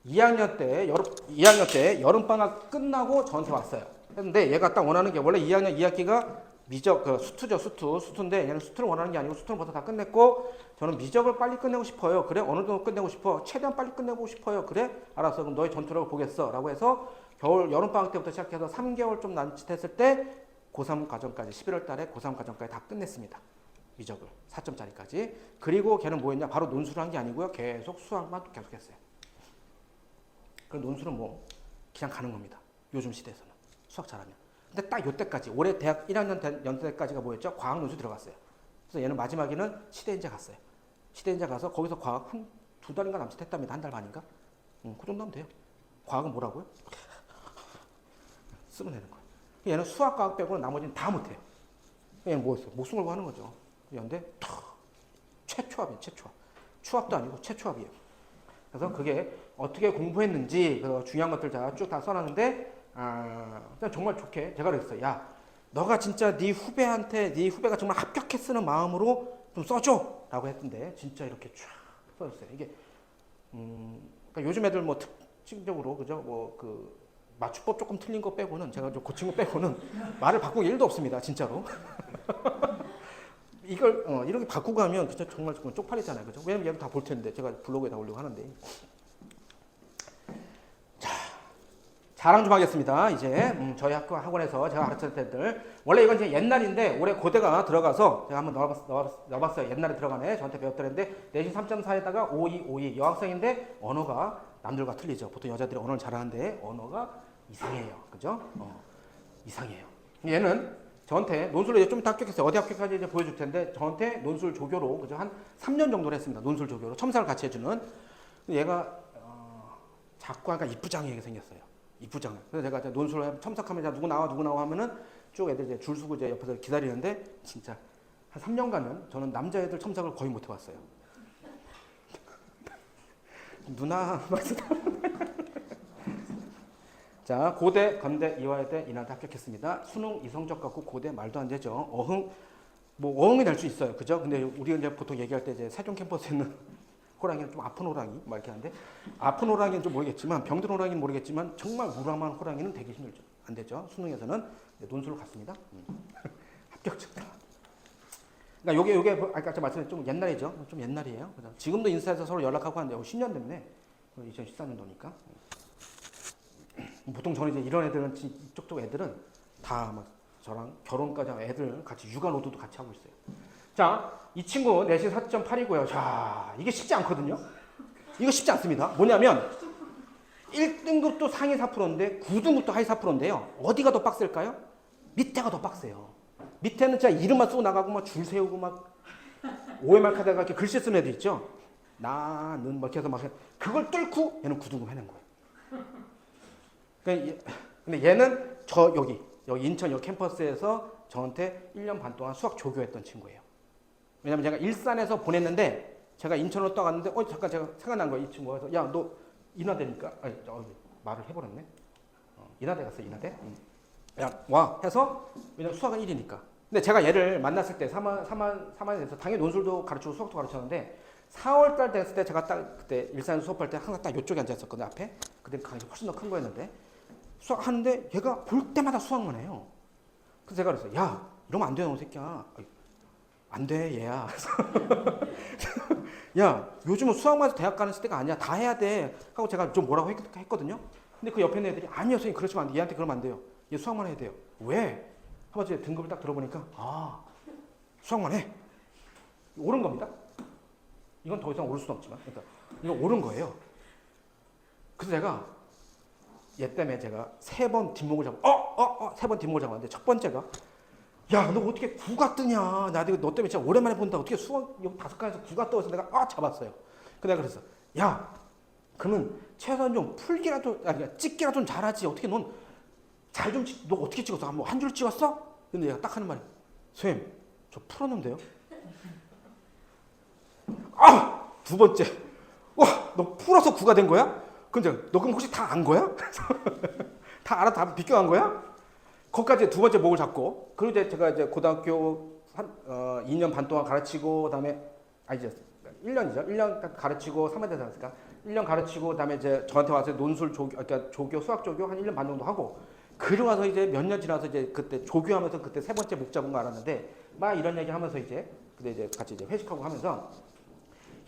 2학년 때 여름방학 끝나고 저한테 왔어요. 했는데 얘가 딱 원하는 게 원래 2학년 2학기가 미적 수투죠. 수투인데 얘는 수투를 원하는 게 아니고 수투는 벌써 다 끝냈고 저는 미적을 빨리 끝내고 싶어요. 그래 어느 정도 끝내고 싶어. 최대한 빨리 끝내고 싶어요. 그래 알았어. 그럼 너의 전투력을 보겠어. 라고 해서 여름방학 때부터 시작해서 3개월 좀 남짓했을 때 고3 과정까지 11월 달에 고3 과정까지 다 끝냈습니다. 미적을 4점짜리까지. 그리고 걔는 뭐였냐 바로 논술을 한 게 아니고요. 계속 수학만 계속했어요. 그 논술은 뭐 그냥 가는 겁니다. 요즘 시대에서는 수학 잘하면. 근데 딱 요때까지 올해 대학 1학년 때까지가 뭐였죠? 과학 논술 들어갔어요. 그래서 얘는 마지막에는 시대인재 갔어요. 시대인재 가서 거기서 과학 한 2달인가 남짓했답니다. 1달 반인가? 그 정도 하면 돼요. 과학은 뭐라고요? 쓰면 되는 거예요. 얘는 수학, 과학 빼고는 나머지는 다 못해요. 얘는 뭐였어? 목숨 걸고 하는 거죠. 그런데 최초합이에요. 최초합. 추합도 아니고 최초합이에요. 그래서 그게 어떻게 공부했는지 그 중요한 것들 제가 쭉 다 써놨는데 정말 좋게 제가 그랬어요. 야, 너가 진짜 네 후배한테 네 후배가 정말 합격해 쓰는 마음으로 좀 써줘 라고 했던데 진짜 이렇게 쫙 써줬어요. 이게 그러니까 요즘 애들 뭐 특징적으로 그죠? 뭐 그 맞춤법 조금 틀린 거 빼고는 제가 좀 고친 거 빼고는 말을 바꾼 게 1도 없습니다. 진짜로. 이걸 이렇게 바꾸고 하면 진짜 정말 쪽팔리잖아요. 그죠? 왜냐면 얘도 다 볼 텐데 제가 블로그에 다 올리고 하는데. 자, 자랑 좀 하겠습니다. 이제 저희 학원에서 제가 가르쳤을 때들 원래 이건 이제 옛날인데 올해 고대가 들어가서 제가 한번 넣어봤어요. 옛날에 들어가네. 저한테 배웠더랬는데 내신 3.4에다가 52 여학생인데 언어가 남들과 틀리죠. 보통 여자들이 언어를 잘하는데 언어가 이상해요. 그죠? 이상해요. 얘는 저한테 논술로 좀 이따 합격했어요. 어디 합격까지 이제 보여줄 텐데 저한테 논술 조교로 그죠? 한 3년 정도를 했습니다. 논술 조교로 첨삭을 같이 해주는. 얘가 작고 약간 이쁘장하게 생겼어요. 이쁘장. 그래서 제가 이제 논술을 첨삭하면 누구 나와 하면은 쭉 애들 이제 줄 서고 이제 옆에서 기다리는데 진짜 한 3년간은 저는 남자애들 첨삭을 거의 못 해봤어요. 누나 자, 고대, 건대, 이화여대, 인하대 합격했습니다. 수능 이성적 갖고 고대 말도 안 되죠. 어흥이 될 수 있어요. 그죠? 근데 우리가 이제 보통 얘기할 때 이제 세종 캠퍼스에 있는 호랑이는 좀 아픈 호랑이, 막 이렇게 하는데, 아픈 호랑이는 좀 모르겠지만, 병든 호랑이는 모르겠지만, 정말 무람한 호랑이는 되게 힘들죠. 안 되죠. 수능에서는 논술로 갔습니다. 합격증. 그러니까 요게 아까 제가 말씀드린 좀 옛날이죠. 좀 옛날이에요. 그죠? 지금도 인스타에서 서로 연락하고 하는데, 10년 됐네. 2014년도니까. 보통 저는 이제 이런 애들은 이쪽 애들은 다 막 저랑 결혼까지 한 애들 같이 육아 노드도 같이 하고 있어요. 자, 이 친구 내신 4.8이고요. 자, 이게 쉽지 않거든요. 이거 쉽지 않습니다. 뭐냐면 1등급도 상위 4%인데 9등급도 하위 4%인데요. 어디가 더 빡셀까요? 밑에가 더 빡세요. 밑에는 진짜 이름만 쓰고 나가고 막 줄 세우고 막 OMR 카드가 이렇게 글씨 쓰는 애들 있죠. 나는 막 이렇게 해서 막 그걸 뚫고 얘는 9등급 해낸 거예요. 근데 얘는 여기 인천 여기 캠퍼스에서 저한테 1년 반 동안 수학 조교했던 친구예요. 왜냐면 제가 일산에서 보냈는데 제가 인천으로 떠갔는데 잠깐 제가 생각난 거예요. 이 친구가. 그래서 야, 너 인하대니까 말을 해버렸네. 인하대 갔어. 인하대. 야, 와 해서 왜냐면 수학은 1이니까. 근데 제가 얘를 만났을 때 3학년에 돼서 당연히 논술도 가르치고 수학도 가르쳤는데 4월달 됐을 때 제가 딱 그때 일산 수업할 때 항상 딱 이쪽에 앉아 있었거든요. 앞에. 그때 강의가 훨씬 더 큰 거였는데 수학 하는데 얘가 볼 때마다 수학만 해요. 그래서 제가 그랬어요. 야, 이러면 안 돼, 너 새끼야. 안 돼, 얘야. 야, 요즘은 수학만 해서 대학 가는 시대가 아니야. 다 해야 돼. 하고 제가 좀 뭐라고 했거든요. 근데 그 옆에 있는 애들이 아니요, 선생님, 그러시면 안 돼. 얘한테 그러면 안 돼요. 얘 수학만 해야 돼요. 왜? 한번 제 등급을 딱 들어보니까 수학만 해. 옳은 겁니다. 이건 더 이상 옳을 수는 없지만, 그러니까 이거 옳은 거예요. 그래서 제가 얘 때문에 제가 3번 뒷목을 잡고 3번 뒷목을 잡았는데 첫 번째가 야, 너 어떻게 9가 뜨냐? 나 너 때문에 진짜 오랜만에 본다. 어떻게 수학 여기 5강에서 9가 떠서 내가 잡았어요. 근데 내가 그랬어. 야, 그러면 최소한 좀 풀기라도 찍기라도 좀 잘하지. 어떻게 넌 잘 좀 너 어떻게 찍었어? 뭐 한 줄 찍었어? 근데 얘가 딱 하는 말이 선생님, 저 풀었는데요. 두 번째. 와, 너 풀어서 9가 된 거야? 근데 너 그럼 혹시 다 안 거야? 다 알아? 다 비껴간 거야? 거기까지 두 번째 목을 잡고 그리고 이제 제가 이제 고등학교 2년 반 동안 가르치고 그다음에 이제 1년이죠. 1년 가르치고 3년 되지 않았을까? 1년 가르치고 그다음에 이제 저한테 와서 논술 조교, 그러니까 조교, 수학 조교 한 1년 반 정도 하고 그러고 와서 이제 몇 년 지나서 이제 그때 조교하면서 그때 3번째 목 잡은 거 알았는데 막 이런 얘기 하면서 이제 그때 이제 같이 이제 회식하고 하면서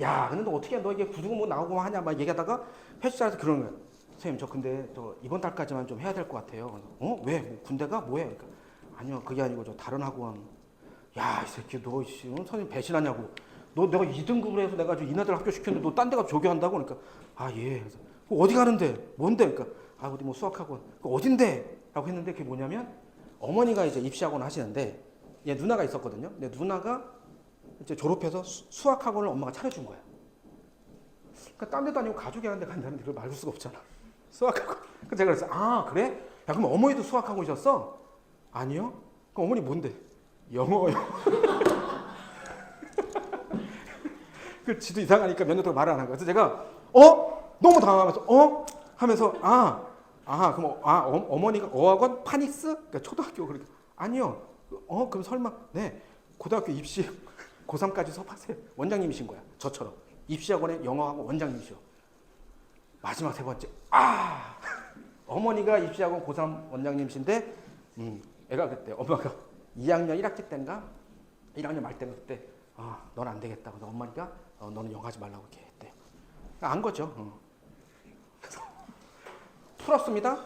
야, 근데 너 어떻게 너 이게 구두고 뭐 나오고 하냐 막 얘기하다가 회식자에서 그러는 거야. 선생님, 저 근데 저 이번 달까지만 좀 해야 될 것 같아요. 왜? 뭐 군대가 뭐해? 그러니까 아니요, 그게 아니고 저 다른 학원. 야, 이 새끼 너 선생님 배신하냐고. 너 내가 2등급을 해서 내가 인하대를 합격시켰는데 너 딴 데 가서 조교한다고? 그러니까 예. 그래서 어디 가는데? 뭔데? 그러니까 어디 뭐 수학학원. 어딘데? 라고 했는데 그게 뭐냐면 어머니가 이제 입시학원을 하시는데 얘 누나가 있었거든요. 근데 누나가 이제 졸업해서 수학학원을 엄마가 차려준 거야. 그러니까 딴 데도 아니고 가족이 하는 데 간다는데 그걸 말할 수가 없잖아. 수학학원. 그래서 제가 그랬어요. 아 그래? 야 그럼 어머니도 수학학원이셨어? 아니요. 그럼 어머니 뭔데? 영어요. 그 지도 이상하니까 몇 년 동안 말을 안 한 거야. 그래서 제가 너무 당황하면서 하면서 그럼 어머니가 어학원 파닉스? 그러니까 초등학교 그렇게 아니요. 그럼 설마 네 고등학교 입시 고3까지 수업하세요. 원장님이신 거야. 저처럼 입시학원의 영어학원 원장님이셔. 마지막 세 번째 어머니가 입시학원 고3 원장님이신데 애가 그때 엄마가 2학년 1학기 때인가 1학년 말 때인가 그때 넌 안 되겠다. 그래서 엄마니까 너는 영어 하지 말라고 이렇게 했대. 안 거죠. 그래서 풀었습니다.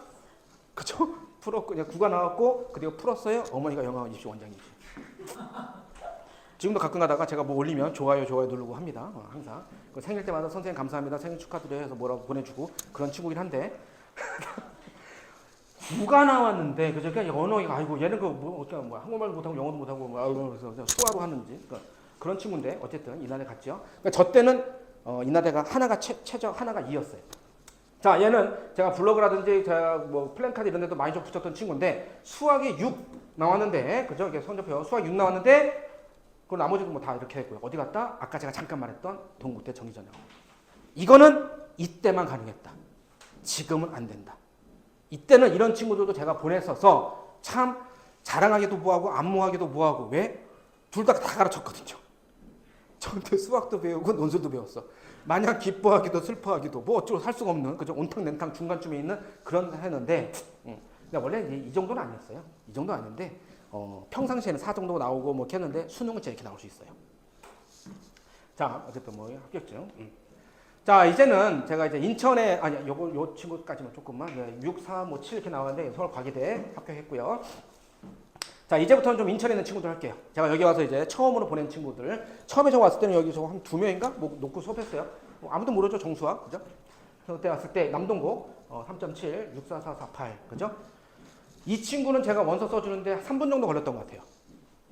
그죠? 풀었고 그냥 구가 나왔고 그리고 풀었어요. 어머니가 영어 입시 원장님이시. 지금도 가끔 가다가 제가 뭐 올리면 좋아요 누르고 합니다. 항상 생일 때마다 선생님 감사합니다. 생일 축하드려요 해서 뭐라고 보내주고 그런 친구긴 한데 구가 나왔는데 그저 그냥 언어가 아이고 얘는 뭐 한국말 못하고 영어도 못하고 그래서 그냥 수화로 하는지 그런 친구인데 어쨌든 이나대 갔죠. 그러니까 저 때는 이나대가 하나가 최저 하나가 2였어요. 자 얘는 제가 블로그라든지 제가 뭐 플랜카드 이런 데도 많이 좀 붙였던 친구인데 수학이 6 나왔는데 그죠? 이게 성적표 수학 6 나왔는데 그 나머지도 뭐 다 이렇게 했고요. 어디 갔다? 아까 제가 잠깐 말했던 동국대 정기전형. 이거는 이때만 가능했다. 지금은 안 된다. 이때는 이런 친구들도 제가 보냈어서 참 자랑하기도 뭐하고 안무하기도 뭐하고 왜? 둘 다 가르쳤거든요. 저한테 수학도 배우고 논술도 배웠어. 마냥 기뻐하기도 슬퍼하기도 뭐 어쩌고 살 수가 없는 그저 온탕냉탕 중간쯤에 있는 그런 했는데 근데 원래 이 정도는 아니었어요. 이 정도는 아닌데 평상시에는 4 정도 나오고 뭐 이렇게 했는데 수능은 이렇게 나올 수 있어요. 자 어쨌든 뭐 합격증. 자 이제는 제가 이제 인천에 요 친구까지만 조금만 6, 4, 뭐 7 이렇게 나왔는데 서울 과기대 합격했고요. 자 이제부터는 좀 인천에 있는 친구들 할게요. 제가 여기 와서 이제 처음으로 보낸 친구들 처음에 저 왔을 때는 여기서 한 2명인가 뭐 놓고 수업했어요. 아무도 모르죠 정수학 그죠? 그때 왔을 때 남동국 3.7 64448 그죠? 이 친구는 제가 원서 써주는데 3분 정도 걸렸던 것 같아요.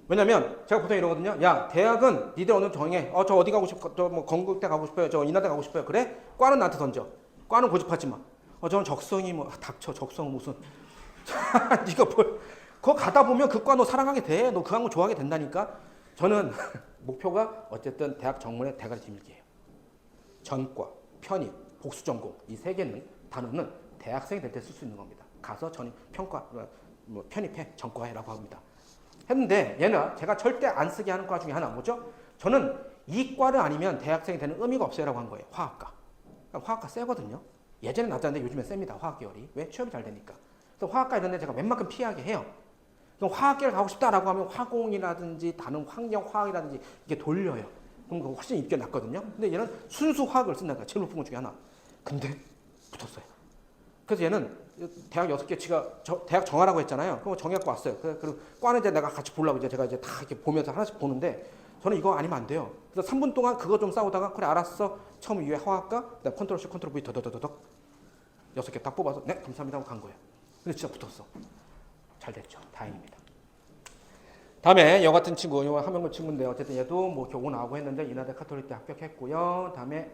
왜냐면 제가 보통 이러거든요. 야 대학은 니들 어느 정해. 저 어디 가고 싶어? 저 뭐 건국대 가고 싶어요. 저 인하대 가고 싶어요. 그래? 과는 나한테 던져. 과는 고집하지 마. 저는 적성이 뭐 닥쳐 적성 무슨. 네가 뭘? 그거 가다 보면 그 과 너 사랑하게 돼. 너 그 학원 좋아하게 된다니까. 저는 목표가 어쨌든 대학 정문에 대가리 뒤밀기예요. 전과, 편입, 복수전공 이 세 개는 단어는 대학생이 될 때 쓸 수 있는 겁니다. 가서 전입, 평과, 뭐 편입해, 전과해라고 합니다. 했는데 얘는 제가 절대 안 쓰게 하는 과 중에 하나 뭐죠? 저는 이 과를 아니면 대학생이 되는 의미가 없어요라고 한 거예요. 화학과. 그러니까 화학과 세거든요. 예전에 낮았는데 요즘에 셉니다. 화학 계열이. 왜? 취업이 잘 되니까. 그래서 화학과 이런 데 제가 웬만큼 피하게 해요. 그럼 화학계를 가고 싶다라고 하면 화공이라든지 다른 환경화학이라든지 이게 돌려요. 그럼 그거 훨씬 입기가 낮거든요. 근데 얘는 순수 화학을 쓴다는 거야. 제일 높은 것 중에 하나. 근데 붙었어요. 그래서 얘는 대학 6개 지가 대학 정하라고 했잖아요. 그럼 정해갖고 왔어요. 그리고 과는 이제 내가 같이 보려고 이제 제가 이제 다 이렇게 보면서 하나씩 보는데 저는 이거 아니면 안 돼요. 그래서 3분 동안 그거 좀 싸우다가 그래 알았어. 처음 위에 화학과 그다음 컨트롤 C 컨트롤 V 더더더더덕 6개 딱 뽑아서 네 감사합니다 하고 간 거예요. 근데 진짜 붙었어. 잘 됐죠. 다행입니다. 다음에 여 같은 친구, 요 하명근 친구인데 어쨌든 얘도 뭐 이렇게 5 나오고 했는데 인하대 카톨릭 때 합격했고요. 다음에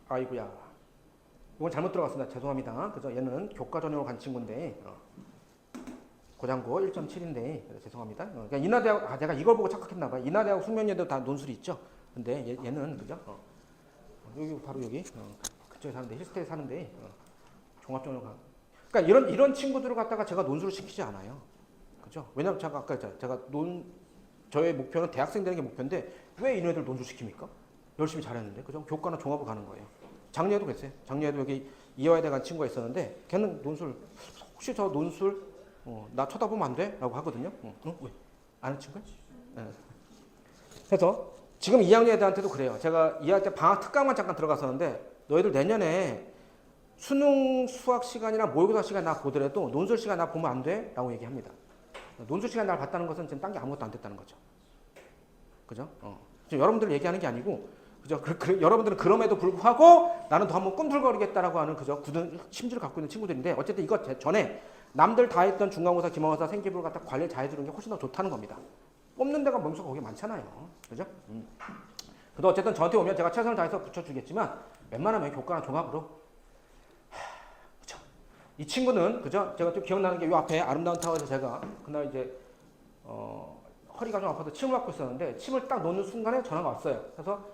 아이고야. 이건 잘못 들어갔습니다. 죄송합니다. 그래서 얘는 교과 전형으로 간 친구인데 고장고 1.7인데 죄송합니다. 그러니까 인하대학 제가 이걸 보고 착각했나 봐요. 인하대학 숙명여대도 다 논술이 있죠. 근데 얘는 그죠? 여기 바로 여기 그쪽에 사는데 힐스테이에 사는데 종합전형 가. 그러니까 이런 친구들을 갖다가 제가 논술을 시키지 않아요. 그죠? 왜냐면 제가 아까 저의 목표는 대학생 되는 게 목표인데 왜 이런 애들 논술 시킵니까? 열심히 잘했는데 그죠? 교과는 종합을 가는 거예요. 작년에도 그랬어요. 작년에도 여기 이화여대 간 친구가 있었는데 걔는 논술 혹시 저 논술 나 쳐다보면 안 돼? 라고 하거든요. 왜? 아는 친구야? 네. 그래서 지금 2학년 애들한테도 그래요. 제가 2학년 때 방학 특강만 잠깐 들어갔었는데 너희들 내년에 수능 수학 시간이나 모의고사 시간 나 보더라도 논술 시간 나 보면 안 돼? 라고 얘기합니다. 논술 시간 날 봤다는 것은 지금 딴 게 아무것도 안 됐다는 거죠. 그죠? 지금 여러분들 얘기하는 게 아니고 그죠? 여러분들은 그럼에도 불구하고 나는 더 한번 꿈틀거리겠다라고 하는 그죠? 굳은 심지를 갖고 있는 친구들인데 어쨌든 이거 전에 남들 다 했던 중간고사, 기말고사, 생기부를 갖다 관리를 잘 해주는 게 훨씬 더 좋다는 겁니다. 뽑는 데가 명수가 거기 많잖아요. 그죠? 그래도 어쨌든 저한테 오면 제가 최선을 다해서 붙여주겠지만 웬만하면 교과나 종합으로 그죠? 이 친구는 그죠? 제가 좀 기억나는 게 이 앞에 아름다운 타워에서 제가 그날 이제 허리가 좀 아파서 침을 맞고 있었는데 침을 딱 놓는 순간에 전화가 왔어요. 그래서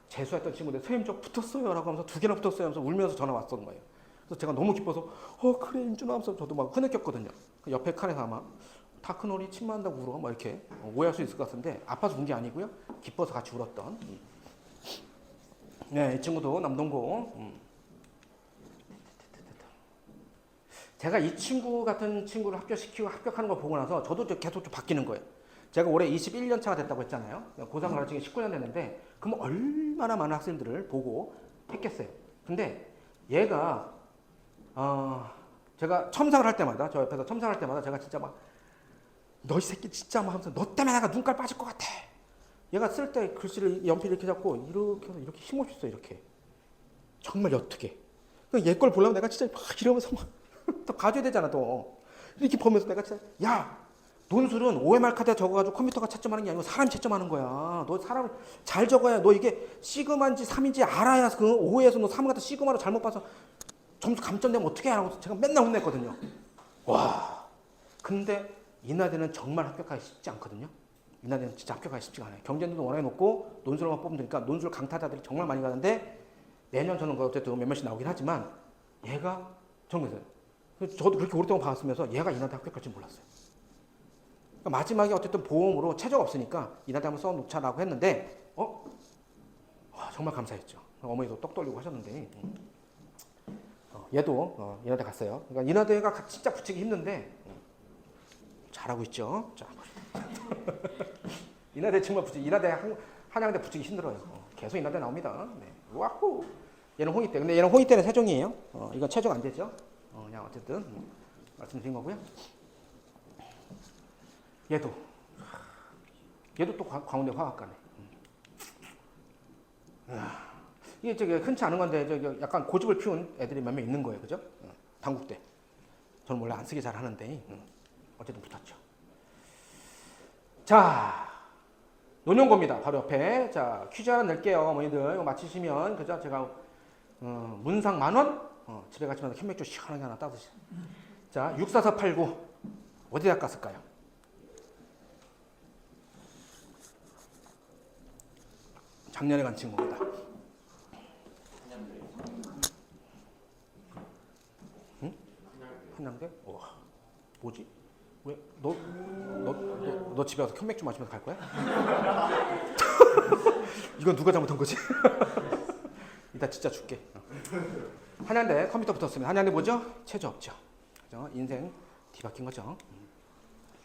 재수했던 친구인데 선생님 저 붙었어요 라고 하면서 2개나 붙었어요 하면서 울면서 전화 왔던 거예요. 그래서 제가 너무 기뻐서 그래 인준아 하면서 저도 막 흐느꼈거든요. 옆에 칸에서 아마 다 큰 어리 침 맞는다고 울어 막 이렇게 오해할 수 있을 것 같은데 아파서 운 게 아니고요. 기뻐서 같이 울었던 네, 이 친구도 남동고 제가 이 친구 같은 친구를 합격시키고 합격하는 걸 보고 나서 저도 계속 좀 바뀌는 거예요. 제가 올해 21년 차가 됐다고 했잖아요. 고3 가르치기 19년 됐는데 그럼 얼마나 많은 학생들을 보고 했겠어요. 근데 얘가 제가 첨삭을 할 때마다 저 옆에서 첨삭을 할 때마다 제가 진짜 막 너 이 새끼 진짜 막 하면서 너 때문에 내가 눈깔 빠질 것 같아. 얘가 쓸 때 글씨를 연필 이렇게 잡고 이렇게 해서 이렇게 힘없이 써 이렇게 정말 옅게. 얘 걸 보려면 내가 진짜 막 이러면서 막 또 봐줘야 되잖아 또 이렇게 보면서 내가 진짜 야 논술은 OMR 카드에 적어가지고 컴퓨터가 채점하는 게 아니고 사람이 채점하는 거야. 너 사람 잘 적어야 너 이게 시그마인지 3인지 알아야 그 5에서 너 3을 갖다 시그마로 잘못 봐서 점수 감점되면 어떻게 하라고 제가 맨날 혼냈거든요. 와 근데 이나대는 정말 합격하기 쉽지 않거든요. 이나대는 진짜 합격하기 쉽지가 않아요. 경쟁률도 워낙에 높고 논술만 뽑으면 되니까 논술 강타자들이 정말 많이 가는데 매년 저는 어쨌든 몇몇씩 나오긴 하지만 얘가 정말 저도 그렇게 오랫동안 봐왔으면서 얘가 이나대 합격할 줄 몰랐어요. 그러니까 마지막에 어쨌든 보험으로 최저가 없으니까 이나대 한번 써놓자라고 했는데 정말 감사했죠. 어머니도 떡 돌리고 하셨는데 얘도 이나대 갔어요. 그러니까 이나대가 진짜 붙이기 힘든데 잘하고 있죠. 자, 이나대 정말 붙이기 이나대 한양대 붙이기 힘들어요. 계속 이나대 나옵니다. 네. 와후. 얘는 홍익대. 근데 얘는 홍익대는 세종이에요. 이건 최종 안 되죠. 그냥 어쨌든 말씀드린 거고요. 얘도 또 광운대 화학과네. 이게 저기 흔치 않은 건데 저기 약간 고집을 피운 애들이 몇 명 있는 거예요, 그죠? 당국대. 저는 원래 안 쓰기 잘 하는데 어쨌든 붙었죠. 자, 논용고입니다. 바로 옆에. 자, 퀴즈 하나 낼게요, 어머니들. 이거 맞히시면 그죠? 제가 문상 10,000원. 집에 가시면 캔맥주 시원하게 하나 따드시죠. 자, 64489 어디 대학 갔을까요? 작년에 간 친구입니다. 응? 한양대? 와, 뭐지? 왜? 너 집에 와서 캔맥주 마시면서 갈 거야? 이건 누가 잘못한 거지? 이따 진짜 줄게. 한양대 컴퓨터 붙었습니다. 한양대 뭐죠? 체조 없죠. 그죠? 인생 뒤바뀐 거죠.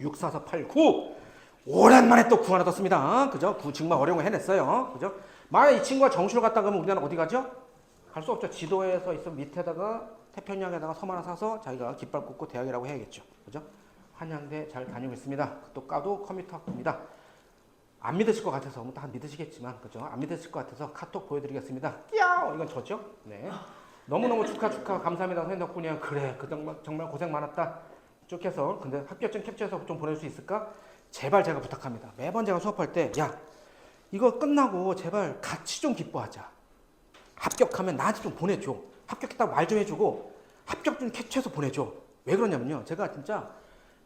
64489 오랜만에 또 9 하나 떴습니다. 그죠? 9 정말 어려운 거 해냈어요. 그죠? 만약 이 친구가 정시로 갔다 가면 우리나라 어디 가죠? 갈 수 없죠. 지도에서 있으면 밑에다가 태평양에다가 섬 하나 사서 자기가 깃발 꽂고 대학이라고 해야겠죠. 그죠? 한양대 잘 다니고 있습니다. 또 까도 컴퓨터 학부입니다. 안 믿으실 것 같아서 뭐 다 믿으시겠지만 그죠? 안 믿으실 것 같아서 카톡 보여드리겠습니다. 야 이건 저죠? 네. 너무너무 축하 감사합니다. 선생님 덕분이야. 그래 그 정말 고생 많았다. 쭉 해서 근데 합격증 캡처해서 좀 보낼 수 있을까? 제발 제가 부탁합니다. 매번 제가 수업할 때 야 이거 끝나고 제발 같이 좀 기뻐하자. 합격하면 나한테 좀 보내줘. 합격했다고 말 좀 해주고 합격증 캡처해서 보내줘. 왜 그러냐면요. 제가 진짜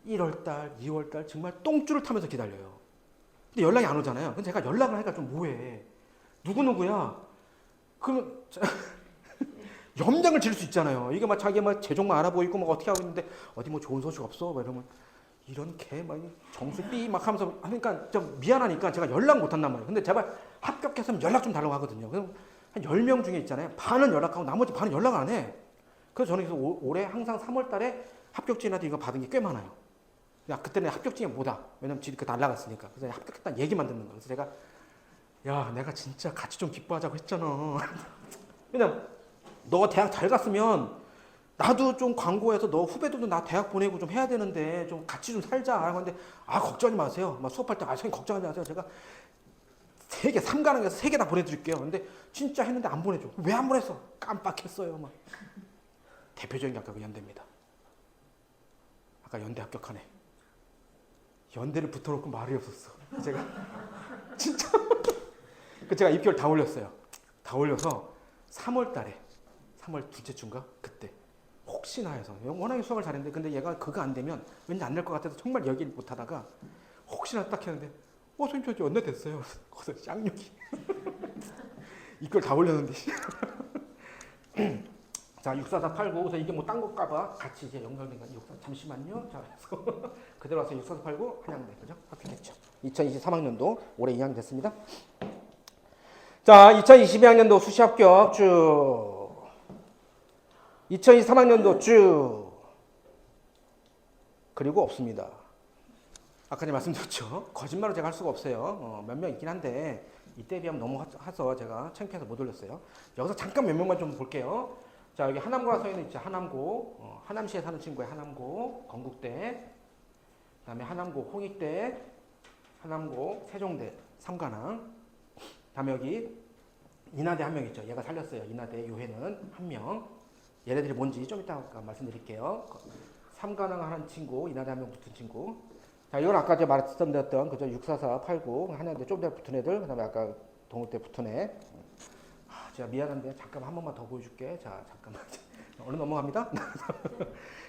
1월달, 2월달 정말 똥줄을 타면서 기다려요. 근데 연락이 안 오잖아요. 근데 제가 연락을 하니까 좀 뭐해. 누구누구야. 그러면 염장을 지를 수 있잖아요. 이게 막 자기 막 재종만 알아보고 있고 막 어떻게 하고 있는데 어디 뭐 좋은 소식 없어? 막 이러면 이런 개 막 정수 삐 막 하면서 하니까 좀 미안하니까 제가 연락 못 한단 말이에요. 근데 제발 합격했으면 연락 좀 달라고 하거든요. 그럼 한 10명 중에 있잖아요. 반은 연락하고 나머지 반은 연락 안 해. 그래서 저는 그래서 올해 항상 3월 달에 합격증이라도 이거 받은 게 꽤 많아요. 야, 그때는 합격증이 뭐다. 왜냐면 지금 그 날라갔으니까. 그래서 합격했다는 얘기만 듣는 거예요. 그래서 제가 야, 내가 진짜 같이 좀 기뻐하자고 했잖아. 왜냐면 너 대학 잘 갔으면 나도 좀 광고해서 너 후배들도 나 대학 보내고 좀 해야 되는데 좀 같이 좀 살자. 라고 하는데 걱정하지 마세요. 막 수업할 때 선생님 걱정하지 마세요. 제가 3개, 3가능해서 3개 다 보내드릴게요. 근데 진짜 했는데 안 보내줘. 왜 안 보냈어? 깜빡했어요. 막. 대표적인 게 아까 그 연대입니다. 아까 연대 합격하네. 연대를 붙어놓고 말이 없었어. 제가 진짜 그 제가 입결 다 올렸어요. 다 올려서 3월 달에 3월 둘째 주인가 그때 혹시나 해서 워낙에 수학을 잘했는데 근데 얘가 그거 안 되면 왠지 안 될 것 같아서 정말 얘기를 못 하다가 혹시나 딱 했는데 선생님 저 연대 됐어요. 거기서 쌍욕이 이걸 다 올렸는데 자 64489 그래서 이게 뭐 딴 것까봐 같이 이제 연결된 거 64 잠시만요. 자 그래서 그대로 와서 6489 한양대 그죠? 합격했죠. 2023학년도 올해 2학년 됐습니다. 자 2022학년도 수시 합격 쭉 2023학년도 쭉 그리고 없습니다. 아까 전에 말씀드렸죠. 거짓말을 제가 할 수가 없어요. 몇 명 있긴 한데 이때에 비하면 너무 해서 제가 창피해서 못 올렸어요. 여기서 잠깐 몇 명만 좀 볼게요. 자 여기 하남고라 서있는 있죠. 하남고 하남시에 사는 친구의 하남고 건국대 그 다음에 하남고 홍익대 하남고 세종대 삼관왕 다음에 여기 인하대 한 명 있죠. 얘가 살렸어요. 인하대 요회는 한 명. 얘네들이 뭔지 좀 이따 말씀드릴게요. 삼관왕 하는 친구 인하대 한 명 붙은 친구. 자 이건 아까 제가 말씀드렸던 그죠 64489 한양대 좀 더 붙은 애들 그 다음에 아까 동국대 붙은 애. 제가 미안한데 잠깐 한 번만 더 보여줄게. 자 잠깐만 얼른 넘어갑니다.